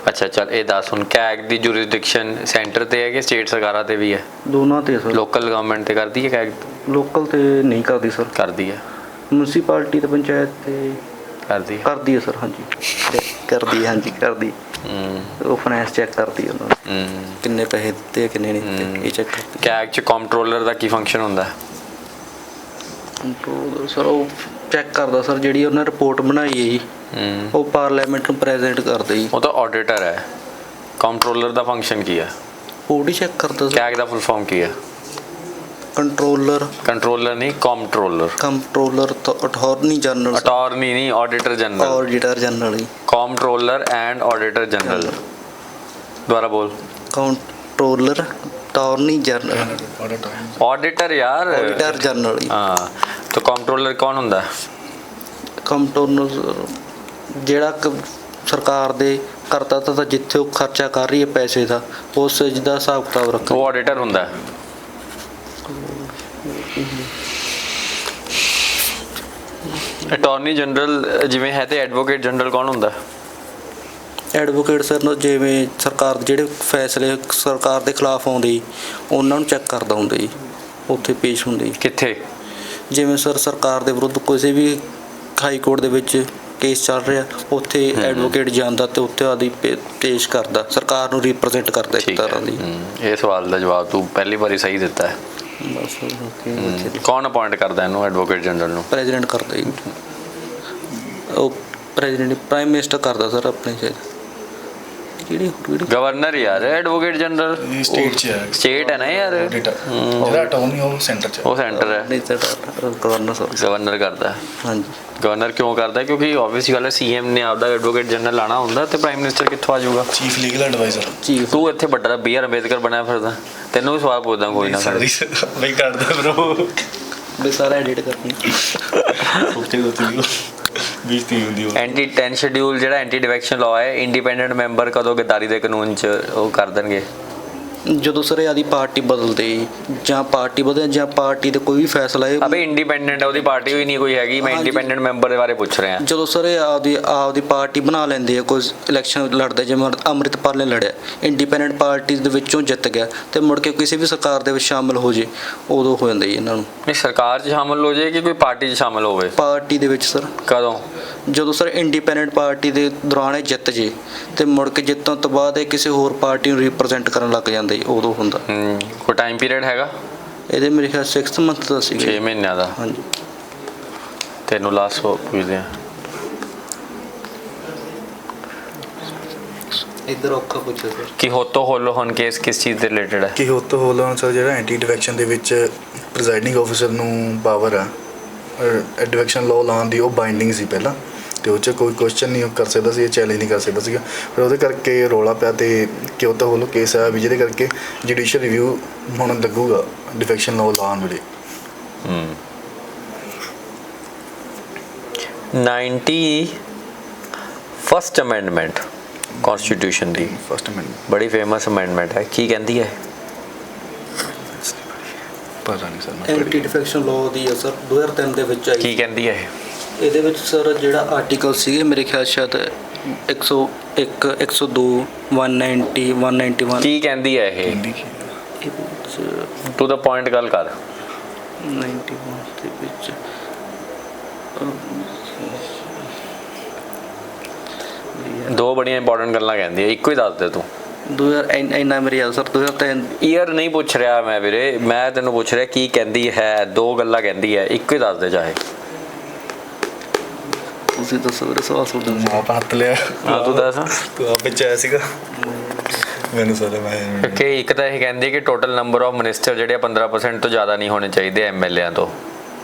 ਅੱਛਾ ਚੱਲ ਇਹ ਦੱਸ ਹੁਣ, ਕੈਗ ਦੀ ਜੁਰਿਸਡਿਕਸ਼ਨ ਸੈਂਟਰ ਤੇ ਹੈ ਕਿ ਸਟੇਟ ਸਰਕਾਰਾਂ ਤੇ ਵੀ ਹੈ? ਦੋਨਾਂ ਤੇ ਸਰ। ਲੋਕਲ ਗਵਰਨਮੈਂਟ ਤੇ ਕਰਦੀ ਹੈ ਕੈਗ? ਲੋਕਲ ਤੇ ਨਹੀਂ ਕਰਦੀ ਸਰ। ਕਰਦੀ ਹੈ। ਮਿਊਨਿਸਪੈਲਿਟੀ ਤੇ ਪੰਚਾਇਤ ਤੇ ਕਰਦੀ ਹੈ ਸਰ। ਹਾਂਜੀ ਕਰਦੀ ਹੈ, ਹਾਂਜੀ ਕਰਦੀ। ਉਹ ਫਾਈਨੈਂਸ ਚੈੱਕ ਕਰਦੀ ਉਹਨਾਂ ਨੂੰ, ਕਿੰਨੇ ਪੈਸੇ ਦਿੱਤੇ ਕਿੰਨੇ ਨਹੀਂ ਦਿੱਤੇ, ਇਹ ਚੈੱਕ ਕਰਦੀ। ਕੈਗ 'ਚ ਕੰਟਰੋਲਰ ਦਾ ਕੀ ਫੰਕਸ਼ਨ ਹੁੰਦਾ? ਕੰਟਰੋਲਰ ਸਰ ਉਹ ਚੈੱਕ ਕਰਦਾ ਸਰ, ਜਿਹੜੀ ਉਹਨਾਂ ਰਿਪੋਰਟ ਬਣਾਈ ਹੈ ਜੀ ਉਹ ਪਾਰਲੀਮੈਂਟ ਨੂੰ ਪ੍ਰੈਜ਼ੈਂਟ ਕਰਦਾ ਜੀ। ਉਹ ਤਾਂ ਆਡੀਟਰ ਹੈ। ਕੰਟਰੋਲਰ ਦਾ ਫੰਕਸ਼ਨ ਕੀ ਹੈ? ਉਹ ਹੀ ਚੈੱਕ ਕਰਦਾ ਸਰ। ਕੈਗ ਦਾ ਫੁੱਲ ਫਾਰਮ ਕੀ ਹੈ? ਕੰਟਰੋਲਰ ਨਹੀਂ, ਕੰਟਰੋਲਰ ਤਾਂ ਅਟਾਰਨੀ ਜਨਰਲ। ਅਟਾਰਨੀ ਨਹੀਂ, auditor general he. Controller and auditor general. ਦੁਬਾਰਾ ਬੋਲ। ਕੰਟਰੋਲਰ, ਅਟਾਰਨੀ ਜਨਰਲ, ਆਡੀਟਰ ਯਾਰ, ਆਡੀਟਰ ਜਨਰਲ। ਹਾਂ ਤਾਂ ਕੰਟਰੋਲਰ ਕੌਣ ਹੁੰਦਾ? ਕੰਟਰੋਲਰ ਜਿਹੜਾ ਸਰਕਾਰ ਦੇ ਕਰਤਾ ਤਾਂ ਜਿੱਥੇ ਉਹ ਖਰਚਾ ਕਰ ਰਹੀ ਹੈ ਪੈਸੇ ਦਾ, ਉਸ ਦਾ ਹਿਸਾਬ ਕਿਤਾਬ ਰੱਖਦਾ। ਉਹ ਆਡੀਟਰ ਹੁੰਦਾ। ਅਟਾਰਨੀ ਜਨਰਲ ਜਿਵੇਂ ਹੈ ਤੇ ਐਡਵੋਕੇਟ ਜਨਰਲ ਕੌਣ ਹੁੰਦਾ? ਐਡਵੋਕੇਟ ਸਰ ਨੂੰ ਜਿਵੇਂ ਸਰਕਾਰ ਦੇ ਜਿਹੜੇ ਫੈਸਲੇ ਸਰਕਾਰ ਦੇ ਖਿਲਾਫ ਆਉਂਦੇ ਉਹਨਾਂ ਨੂੰ ਚੈੱਕ ਕਰਦਾ ਹੁੰਦਾ ਜੀ, ਉੱਥੇ ਪੇਸ਼ ਹੁੰਦੇ। ਕਿੱਥੇ? ਜਿਵੇਂ ਸਰ ਸਰਕਾਰ ਦੇ ਵਿਰੁੱਧ ਕਿਸੇ ਵੀ ਹਾਈ ਕੋਰਟ ਦੇ ਵਿੱਚ ਕੇਸ ਚੱਲ ਰਿਹਾ, ਉੱਥੇ ਐਡਵੋਕੇਟ ਜਾਂਦਾ ਤੇ ਉੱਥੇ ਆਦੀ ਪੇਸ਼ ਕਰਦਾ, ਸਰਕਾਰ ਨੂੰ ਰਿਪਰੈਜ਼ੈਂਟ ਕਰਦਾ ਇੱਕ ਤਰ੍ਹਾਂ ਦੀ। ਇਹ ਸਵਾਲ ਦਾ ਜਵਾਬ ਤੂੰ ਪਹਿਲੀ ਵਾਰੀ ਸਹੀ ਦਿੱਤਾ ਹੈ। ਕੌਣ ਅਪਾਇੰਟ ਕਰਦਾ ਇਹਨੂੰ, ਐਡਵੋਕੇਟ ਜਨਰਲ ਨੂੰ? ਪ੍ਰੈਜ਼ੀਡੈਂਟ ਕਰਦਾ ਜੀ। ਉਹ ਪ੍ਰੈਜ਼ੀਡੈਂਟ ਪ੍ਰਾਈਮ ਮਿਨਿਸਟਰ ਕਰਦਾ ਸਰ ਆਪਣੇ ਚ। ਗਵਰਨਰ ਯਾਰ, ਐਡਵੋਕੇਟ ਜਨਰਲ ਸਟੇਟ ਚ ਹੈ। ਸਟੇਟ ਹੈ ਨਾ ਯਾਰ, ਜਿਹੜਾ ਅਟਾਰਨੀ ਉਹ ਸੈਂਟਰ ਚ। ਉਹ ਸੈਂਟਰ ਹੈ। ਗਵਰਨਰ ਕਰਦਾ। ਹਾਂਜੀ। ਗਵਰਨਰ ਕਿਉਂ ਕਰਦਾ? ਕਿਉਂਕਿ ਆਬਵੀਅਸ ਗੱਲ ਹੈ, ਸੀਐਮ ਨੇ ਆਪਦਾ ਐਡਵੋਕੇਟ ਜਨਰਲ ਲਾਣਾ ਹੁੰਦਾ ਤੇ ਪ੍ਰਾਈਮ ਮਿਨਿਸਟਰ ਕਿੱਥੋਂ ਆ ਜਾਊਗਾ? Chief legal adviser. ਤੂੰ ਇੱਥੇ ਵੱਡਾ B.R. ਅੰਬੇਦਕਰ ਬਣਿਆ ਫਿਰਦਾ, ਤੈਨੂੰ ਵੀ ਸਵਾਲ ਪੁੱਛਦਾ ਕੋਈ ਨਾ। ਬਈ ਕੱਢਦੇ ਬ్రో, ਬਈ ਸਾਰਾ ਐਡਿਟ ਕਰਨੀ। ਐਂਟੀ 10 ਸ਼ਡਿਊਲ ਜਿਹੜਾ ਐਂਟੀ ਡਿਫੈਕਸ਼ਨ ਲਾਅ ਹੈ, ਇੰਡੀਪੈਂਡੈਂਟ ਮੈਂਬਰ ਕਦੋਂ ਗਦਾਰੀ ਦੇ ਕਾਨੂੰਨ 'ਚ ਉਹ ਕਰ ਦੇਣਗੇ? ਜਦੋਂ ਸਰ ਆਦੀ ਪਾਰਟੀ ਬਦਲਦੇ ਜਾਂ ਪਾਰਟੀ ਬਦਲੇ ਜਾਂ ਪਾਰਟੀ ਦੇ ਕੋਈ ਵੀ ਫੈਸਲਾ ਹੈ ਅਬੇ ਇੰਡੀਪੈਂਡੈਂਟ ਹੈ, ਉਹਦੀ ਪਾਰਟੀ ਵੀ ਨਹੀਂ ਕੋਈ ਹੈਗੀ। ਮੈਂ ਇੰਡੀਪੈਂਡੈਂਟ ਮੈਂਬਰ ਦੇ ਬਾਰੇ ਪੁੱਛ ਰਿਹਾ। ਜਦੋਂ ਸਰ ਆਪਦੀ ਪਾਰਟੀ ਬਣਾ ਲੈਂਦੇ ਆ, ਕੋਈ ਇਲੈਕਸ਼ਨ ਲੜਦੇ, ਜਿਵੇਂ ਅੰਮ੍ਰਿਤਪਾਲ ਨੇ ਲੜਿਆ, ਇੰਡੀਪੈਂਡੈਂਟ ਪਾਰਟੀ ਦੇ ਵਿੱਚੋਂ ਜਿੱਤ ਗਿਆ ਤੇ ਮੁੜ ਕੇ ਕਿਸੇ ਵੀ ਸਰਕਾਰ ਦੇ ਵਿੱਚ ਸ਼ਾਮਲ ਹੋ ਜੇ, ਉਦੋਂ ਹੋ ਜਾਂਦਾ ਜੀ ਇਹਨਾਂ ਨੂੰ। ਨਹੀਂ, ਸਰਕਾਰ 'ਚ ਸ਼ਾਮਲ ਹੋ ਜਾਏ ਕਿ ਕੋਈ ਪਾਰਟੀ 'ਚ ਸ਼ਾਮਲ ਹੋਵੇ? ਪਾਰਟੀ ਦੇ ਵਿੱਚ ਸਰ। ਕਦੋਂ? ਜਦੋਂ ਸਰ ਇੰਡੀਪੈਂਡੈਂਟ ਪਾਰਟੀ ਦੇ ਦੌਰਾਨ ਇਹ ਜਿੱਤ ਜੇ ਤੇ ਮੁੜ ਕੇ ਜਿੱਤਣ ਤੋਂ ਬਾਅਦ ਇਹ ਕਿਸੇ ਹੋਰ ਪਾਰਟੀ ਨੂੰ ਰਿਪਰੈਜ਼ੈਂਟ ਕਰਨ ਲੱਗ ਜਾਂਦਾ ਜੀ, ਉਦੋਂ ਹੁੰਦਾ। ਕੋਈ ਟਾਈਮ ਪੀਰੀਅਡ ਹੈਗਾ ਇਹਦੇ? ਮੇਰੇ ਖਿਆਲ 6 ਮੰਥ ਦਾ ਸੀ। 6 ਮਹੀਨਿਆਂ ਦਾ। ਹਾਂਜੀ। ਤੈਨੂੰ ਲਾਸਟ ਪੁੱਛਦੇ ਆ, ਇੱਧਰ ਔਖਾ ਪੁੱਛੋ ਸਰ। ਕਿ ਹੋਤੋ ਹੋਲੋ ਹੁਣ ਕੇਸ ਕਿਸ ਚੀਜ਼ ਦੇ ਰਿਲੇਟਡ ਹੈ? ਕਿ ਹੋਤੋ ਹੋਲੋ ਹੁਣ ਸਰ ਜਿਹੜਾ ਐਂਟੀ ਡਿਫੈਕਸ਼ਨ ਦੇ ਵਿੱਚ ਪ੍ਰੈਜ਼ਾਈਡਿੰਗ ਆਫੀਸਰ ਨੂੰ ਪਾਵਰ ਆ ਡਿਫੈਕਸ਼ਨ ਲਾਅ ਲਾਉਣ ਦੀ, ਉਹ ਬਾਈਂਡਿੰਗ ਸੀ ਪਹਿਲਾਂ, ਤੇ ਉਹ 'ਚ ਕੋਈ ਕੁਐਸਚਨ ਨਹੀਂ ਕਰ ਸਕਦਾ ਸੀ, ਚੈਲੰਜ ਨਹੀਂ ਕਰ ਸਕਦਾ ਸੀਗਾ। ਫਿਰ ਉਹਦੇ ਕਰਕੇ ਰੌਲਾ ਪਿਆ ਤੇ ਕਿ ਹੋਤੋ ਹੋਲੋ ਕੇਸ ਆ ਵੀ, ਜਿਹਦੇ ਕਰਕੇ ਜੁਡੀਸ਼ੀਅਲ ਰਿਵਿਊ ਹੁਣ ਲੱਗੂਗਾ ਡਿਫੈਕਸ਼ਨ ਲਾਅ ਲਾਉਣ ਵੇਲੇ। 91st ਅਮੈਂਡਮੈਂਟ ਕਨਸਟੀਟਿਊਸ਼ਨ ਦੀ, ਫਸਟ ਅਮੈਂਡਮੈਂਟ ਬੜੀ ਫੇਮਸ ਅਮੈਂਡਮੈਂਟ ਹੈ। ਕੀ ਕਹਿੰਦੀ ਹੈ? ਪਤਾ ਨਹੀਂ ਸਰ। ਐਂਟੀ ਡਿਫੈਕਸ਼ਨ ਲਾਅ ਦੀ ਹੈ ਸਰ, 2003 ਦੇ ਵਿੱਚ ਆਈ। ਕੀ ਕਹਿੰਦੀ ਹੈ ਇਹਦੇ ਵਿੱਚ ਸਰ ਜਿਹੜਾ ਆਰਟੀਕਲ ਸੀਗੇ ਮੇਰੇ ਖਿਆਲ ਸ਼ਾਇਦ 101, 102, 190, 191। ਕੀ ਕਹਿੰਦੀ ਹੈ ਇਹ? ਟੂ ਦਾ ਪੁਆਇੰਟ ਗੱਲ ਕਰ। 91 ਦੇ ਵਿੱਚ ਦੋ ਬੜੀਆਂ ਇੰਪੋਰਟੈਂਟ ਗੱਲਾਂ ਕਹਿੰਦੀ ਹੈ, ਇੱਕੋ ਹੀ ਦੱਸ ਦੇ ਤੂੰ। 2000 ਇੰਨਾ ਮੇਰੇ ਯਾਦ ਸਰ। 2003 ਈਅਰ ਨਹੀਂ ਪੁੱਛ ਰਿਹਾ ਮੈਂ ਵੀਰੇ, ਮੈਂ ਤੈਨੂੰ ਪੁੱਛ ਰਿਹਾ ਕੀ ਕਹਿੰਦੀ ਹੈ। ਦੋ ਗੱਲਾਂ ਕਹਿੰਦੀ ਹੈ, ਇੱਕੋ ਹੀ ਦੱਸ ਦੇ ਚਾਹੇ। ਤੁਸੀਂ ਦੱਸੋ ਵੀਰੇ, ਸਵਾਲ ਸੁਣ ਆਪ ਹੱਥ ਲਿਆ। ਹਾਂ ਤੂੰ ਦੱਸ। ਤੂੰ ਆਪ ਵਿੱਚ ਆਇਆ ਸੀਗਾ ਮੈਨੂੰ ਸਰ। ਮੈਂ ਕਿ ਇੱਕ ਤਾਂ ਇਹ ਕਹਿੰਦੀ ਕਿ ਟੋਟਲ ਨੰਬਰ ਆਫ ਮਿਨਿਸਟਰ ਜਿਹੜੇ 15% ਤੋਂ ਜ਼ਿਆਦਾ ਨਹੀਂ ਹੋਣੇ ਚਾਹੀਦੇ ਐਮਐਲਏਆਂ ਤੋਂ,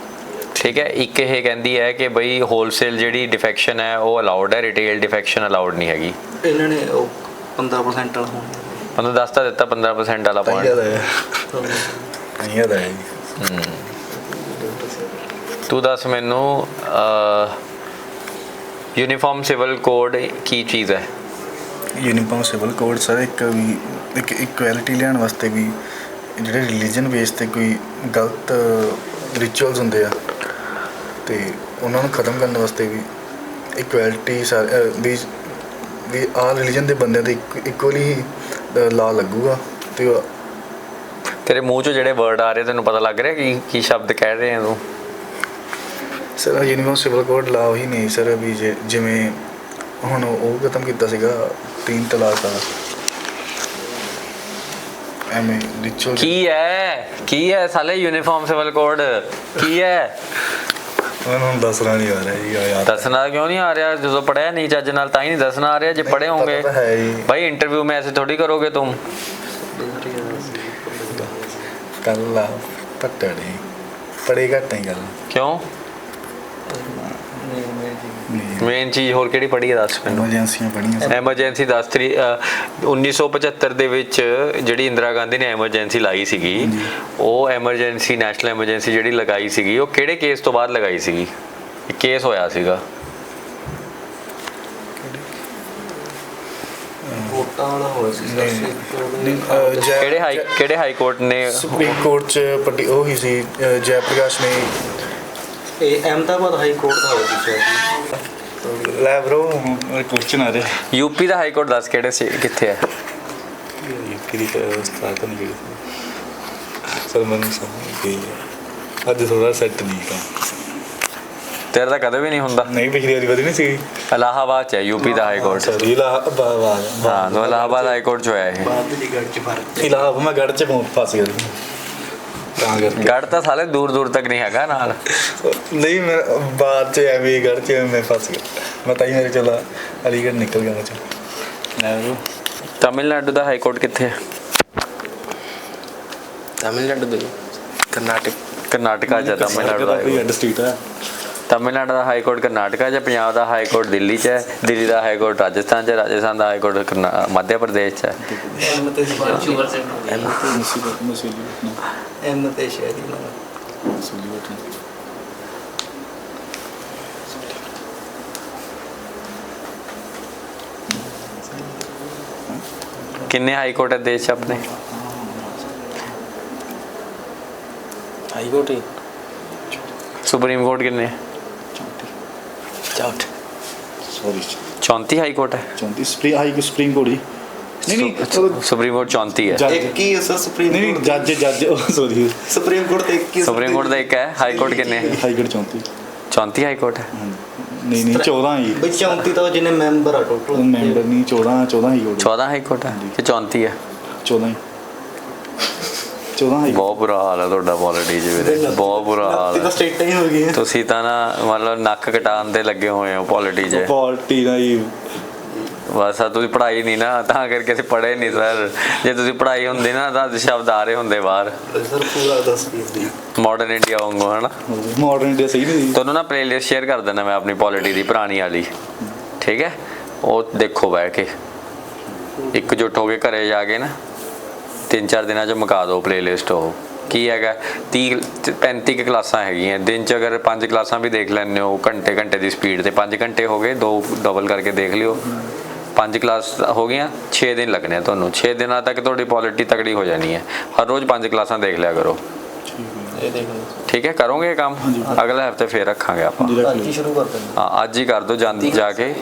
ਠੀਕ ਹੈ। ਇੱਕ ਇਹ ਕਹਿੰਦੀ ਹੈ ਕਿ ਬਈ ਹੋਲਸੇਲ ਜਿਹੜੀ ਡਿਫੈਕਸ਼ਨ ਹੈ ਉਹ ਅਲਾਉਡ ਹੈ, ਰਿਟੇਲ ਡਿਫੈਕਸ਼ਨ ਅਲਾਉਡ ਨਹੀਂ ਹੈਗੀ। ਇਹਨਾਂ ਨੇ ਉਹ 15% ਵਾਲਾ ਹੋਣਾ। ਮੈਨੂੰ ਦੱਸ ਤਾਂ ਦਿੱਤਾ 15% ਵਾਲਾ ਪੁਆਇੰਟ। ਤੂੰ ਦੱਸ ਮੈਨੂੰ ਯੂਨੀਫਾਰਮ ਸਿਵਲ ਕੋਡ ਕੀ ਚੀਜ਼ ਹੈ? ਯੂਨੀਫਾਰਮ ਸਿਵਲ ਕੋਡ ਸਰ ਇੱਕ ਇਕੁਐਲਿਟੀ ਲਿਆਉਣ ਵਾਸਤੇ ਵੀ, ਜਿਹੜੇ ਰਿਲੀਜਨ ਬੇਸ ਤੇ ਕੋਈ ਗਲਤ ਰਿਚੁਅਲਸ ਹੁੰਦੇ ਆ ਤੇ ਉਹਨਾਂ ਨੂੰ ਖਤਮ ਕਰਨ ਵਾਸਤੇ ਵੀ ਇਕੁਐਲਿਟੀ ਵੀ ਆਲ ਰਿਲੀਜਨ ਦੇ ਬੰਦਿਆਂ ਤੇ ਇਕੁਅਲੀ ਲਾ ਲੱਗੂਗਾ। ਤੇ ਤੇਰੇ ਮੂੰਹ 'ਚੋਂ ਜਿਹੜੇ ਵਰਡ ਆ ਰਹੇ ਤੈਨੂੰ ਪਤਾ ਲੱਗ ਰਿਹਾ ਕੀ ਸ਼ਬਦ ਕਹਿ ਰਹੇ ਆ ਤੂੰ? ਸਰ ਯੂਨੀਫਾਰਮ ਸਿਵਲ ਕੋਡ ਲਾ ਉਹੀ ਨਹੀਂ ਸਰ ਵੀ ਜਿਵੇਂ ਹੁਣ ਉਹ ਖਤਮ ਕੀਤਾ ਸੀਗਾ 3 ਤਲਾਕ ਦਾ, ਐਵੇਂ ਰਿਚੁਅਲ। ਕੀ ਹੈ ਸਾਲੇ ਯੂਨੀਫਾਰਮ ਸਿਵਲ ਕੋਡ ਕੀ ਹੈ? ਮੈਨੂੰ ਦੱਸਣਾ ਨਹੀਂ ਆ ਰਿਹਾ ਜੀ ਯਾਰ। ਦੱਸਣਾ ਕਿਉਂ ਨਹੀਂ ਆ ਰਿਹਾ? ਜਦੋਂ ਪੜਿਆ ਨਹੀਂ ਚੱਜ ਨਾਲ ਤਾਂ ਹੀ ਨਹੀਂ ਦੱਸਣਾ ਆ ਰਿਹਾ। ਜੇ ਪੜ੍ਹੇ ਹੋਗੇ भाई इंटरव्यू में ऐसे थोड़ी करोगे तुम। कल पता नहीं पढ़ेगा नहीं कल क्यों? ਮੇਨ ਚੀਜ਼ ਹੋਰ ਕਿਹੜੀ ਪੜ੍ਹੀ ਹੈ ਦੱਸ ਮੈਨੂੰ। ਐਮਰਜੈਂਸੀਆਂ ਪੜ੍ਹੀਆਂ। ਐਮਰਜੈਂਸੀ 1975 ਦੇ ਵਿੱਚ ਜਿਹੜੀ ਇੰਦਰਾ ਗਾਂਧੀ ਨੇ ਐਮਰਜੈਂਸੀ ਲਾਈ ਸੀਗੀ, ਉਹ ਐਮਰਜੈਂਸੀ ਨੈਸ਼ਨਲ ਐਮਰਜੈਂਸੀ ਜਿਹੜੀ ਲਗਾਈ ਸੀਗੀ ਉਹ ਕਿਹੜੇ ਕੇਸ ਤੋਂ ਬਾਅਦ ਲਗਾਈ ਸੀਗੀ? ਇੱਕ ਕੇਸ ਹੋਇਆ ਸੀਗਾ ਵੋਟਾਂ ਵਾਲਾ ਹੋਇਆ ਸੀ। ਕਿਹੜੇ ਹਾਈ ਕੋਰਟ ਨੇ? ਸੁਪਰੀਮ ਕੋਰਟ ਚ ਉਹ ਹੀ ਸੀ ਜੈ ਪ੍ਰਕਾਸ਼ ਨੇ। ਇਹ ਅਹਿਮਦਾਬਾਦ ਹਾਈ ਕੋਰਟ ਦਾ ਹੋਇਆ ਸੀ। ਲੈ ਬ్రో ਕੁਐਸਚਨ ਆ ਰਿਹਾ। ਯੂਪੀ ਦਾ ਹਾਈ ਕੋਰਟ ਦੱਸ ਕਿਹੜੇ ਸੀ, ਕਿੱਥੇ ਹੈ? ਯੂਪੀ ਦੀ ਸਟਾਰਟ ਨਹੀਂ ਕੀਤੀ ਸਰ ਮੈਨੂੰ ਸਮਝ ਗਈ ਅੱਜ ਥੋੜਾ ਸੈੱਟ ਨਹੀਂ ਕੰਮ। ਤੇਰਾ ਤਾਂ ਕਦੇ ਵੀ ਨਹੀਂ ਹੁੰਦਾ। ਨਹੀਂ ਪਿਛਲੀ ਵਾਰੀ ਵਧੀ ਨਹੀਂ ਸੀ। ਇਲਾਹਾਬਾਦ ਚ ਹੈ ਯੂਪੀ ਦਾ ਹਾਈ ਕੋਰਟ। ਇਲਾਹਾਬਾਦ ਹਾਂ तो इलाहाबाद हाई कोर्ट जो है इलाहाबाद मैं गढ़ च फस गया गढ़ तो साले दूर दूर तक नहीं हैगा नाल नहीं मैं बाद च एवं गढ़ च मैं फस गया मैं ताई मेरे चला अलीगढ़ निकल गया मैं। तमिलनाडु का हाई कोर्ट कितने है? तमिलनाडु कर्नाटका च तमिलनाडु का स्टेट है। तमिलनाडु का हाई कोर्ट कर्नाटका च, पंजाब का हाई कोर्ट दिल्ली च है, दिल्ली का हाई कोर्ट राजस्थान च, राजस्थान का हाई कोर्ट मध्य प्रदेश च है। किन्ने हाई कोर्ट है देश च अपने? ਹਾਈ ਕੋਰਟ ਹੀ ਸੁਪਰੀਮ ਕੋਰਟ ਕਿੰਨੇ 64 ਸੌਰੀ 34 ਹਾਈ ਕੋਰਟ ਹੈ 34 ਸੁਪਰੀਮ ਕੋਰਟ ਹੀ ਸੁਪਰੀਮ ਕੋਰਟ 34 ਹੈ ਇੱਕ ਹੀ ਹੈ ਸਰ ਸੁਪਰੀਮ ਨਹੀਂ ਜੱਜ ਸੌਰੀ ਸੁਪਰੀਮ ਕੋਰਟ ਤੇ ਇੱਕ ਹੀ ਸੁਪਰੀਮ ਕੋਰਟ ਦਾ ਇੱਕ ਹੈ ਹਾਈ ਕੋਰਟ ਕਿੰਨੇ ਹਾਈ ਕੋਰਟ 34 ਹਾਈ ਕੋਰਟ ਹੈ ਨਹੀਂ 14 ਹੀ ਬਈ 34 ਤਾਂ ਜਿੰਨੇ ਮੈਂਬਰ ਆ ਟੋਟਲ ਮੈਂਬਰ ਨਹੀਂ 14 ਹਾਈ ਕੋਰਟ 14 ਹਾਈ ਕੋਰਟ ਹੈ ਕਿ 34 ਹੈ 14 ਹਾਈ ਬਹੁਤ ਬੁਰਾ ਹਾਲ ਹੈ ਤੁਹਾਡਾ ਪੋਲਿਟਿਕਸ ਵੀਰੇ ਬਹੁਤ ਬੁਰਾ ਹਾਲ ਹੈ ਸਟੇਟਾਂ ਹੀ ਹੋ ਗਈਆਂ ਤੁਸੀਂ ਤਾਂ ਨਾ ਮਤਲਬ ਨੱਕ ਕਟਾਉਣ ਤੇ ਲੱਗੇ ਹੋਏ ਹੋ ਪੋਲਿਟਿਕਸ 'ਚ ਪਾਰਟੀ ਦਾ ਹੀ ਬਸ ਤੁਸੀਂ ਪੜ੍ਹਾਈ ਨਹੀਂ ਨਾ ਤਾਂ ਕਰਕੇ ਅਸੀਂ ਪੜ੍ਹੇ ਨਹੀਂ ਸਰ ਜੇ ਤੁਸੀਂ ਪੜ੍ਹਾਈ ਹੁੰਦੀ ਨਾ ਤਾਂ ਸ਼ਬਦ ਆ ਰਹੇ ਹੁੰਦੇ ਬਾਹਰ ਸਰ ਪੂਰਾ 10 ਮਾਡਰਨ ਇੰਡੀਆ ਵਾਂਗੂ ਹਨਾ ਮਾਡਰਨ ਇੰਡੀਆ ਸਹੀ ਨਹੀਂ ਤੁਹਾਨੂੰ ਨਾ ਪਲੇਲਿਸਟ ਸ਼ੇਅਰ ਕਰ ਦਿੰਦਾ ਮੈਂ ਆਪਣੀ ਪੋਲਿਟਿਕਸ ਦੀ ਪੁਰਾਣੀ ਵਾਲੀ ਠੀਕ ਹੈ ਉਹ ਦੇਖੋ ਬਹਿ ਕੇ ਇਕਜੁੱਟ ਹੋ ਕੇ ਘਰੇ ਜਾ ਕੇ ਨਾ 3-4 ਦਿਨਾਂ 'ਚ ਮੁਕਾ ਦਿਓ ਪਲੇਲਿਸਟ ਉਹ ਕੀ ਹੈਗਾ 35 ਕਲਾਸਾਂ ਹੈਗੀਆਂ ਦਿਨ 'ਚ ਅਗਰ 5 ਕਲਾਸਾਂ ਵੀ ਦੇਖ ਲੈਂਦੇ ਹੋ ਘੰਟੇ ਦੀ ਸਪੀਡ ਤੇ 5 ਘੰਟੇ ਹੋ ਗਏ 2 ਡਬਲ ਕਰਕੇ ਦੇਖ ਲਿਓ 5 ਕਲਾਸ ਹੋ ਗਈਆਂ 6 ਦਿਨ ਲੱਗਣੇ ਆ ਤੁਹਾਨੂੰ 6 ਦਿਨਾਂ ਤੱਕ ਤੁਹਾਡੀ ਪੋਲਿਟੀ ਤਕੜੀ ਹੋ ਜਾਣੀ ਹੈ ਹਰ ਰੋਜ਼ 5 ਕਲਾਸਾਂ ਦੇਖ ਲਿਆ ਕਰੋ ਠੀਕ ਹੈ ਕਰੋਗੇ ਇਹ ਕੰਮ ਅਗਲੇ ਹਫਤੇ ਫੇਰ ਰੱਖਾਂਗੇ ਆਪਾਂ ਅੱਜ ਹੀ ਸ਼ੁਰੂ ਕਰ ਦਿੰਦੇ ਹਾਂ ਅੱਜ ਹੀ ਕਰ ਦਿਓ ਜਾ ਕੇ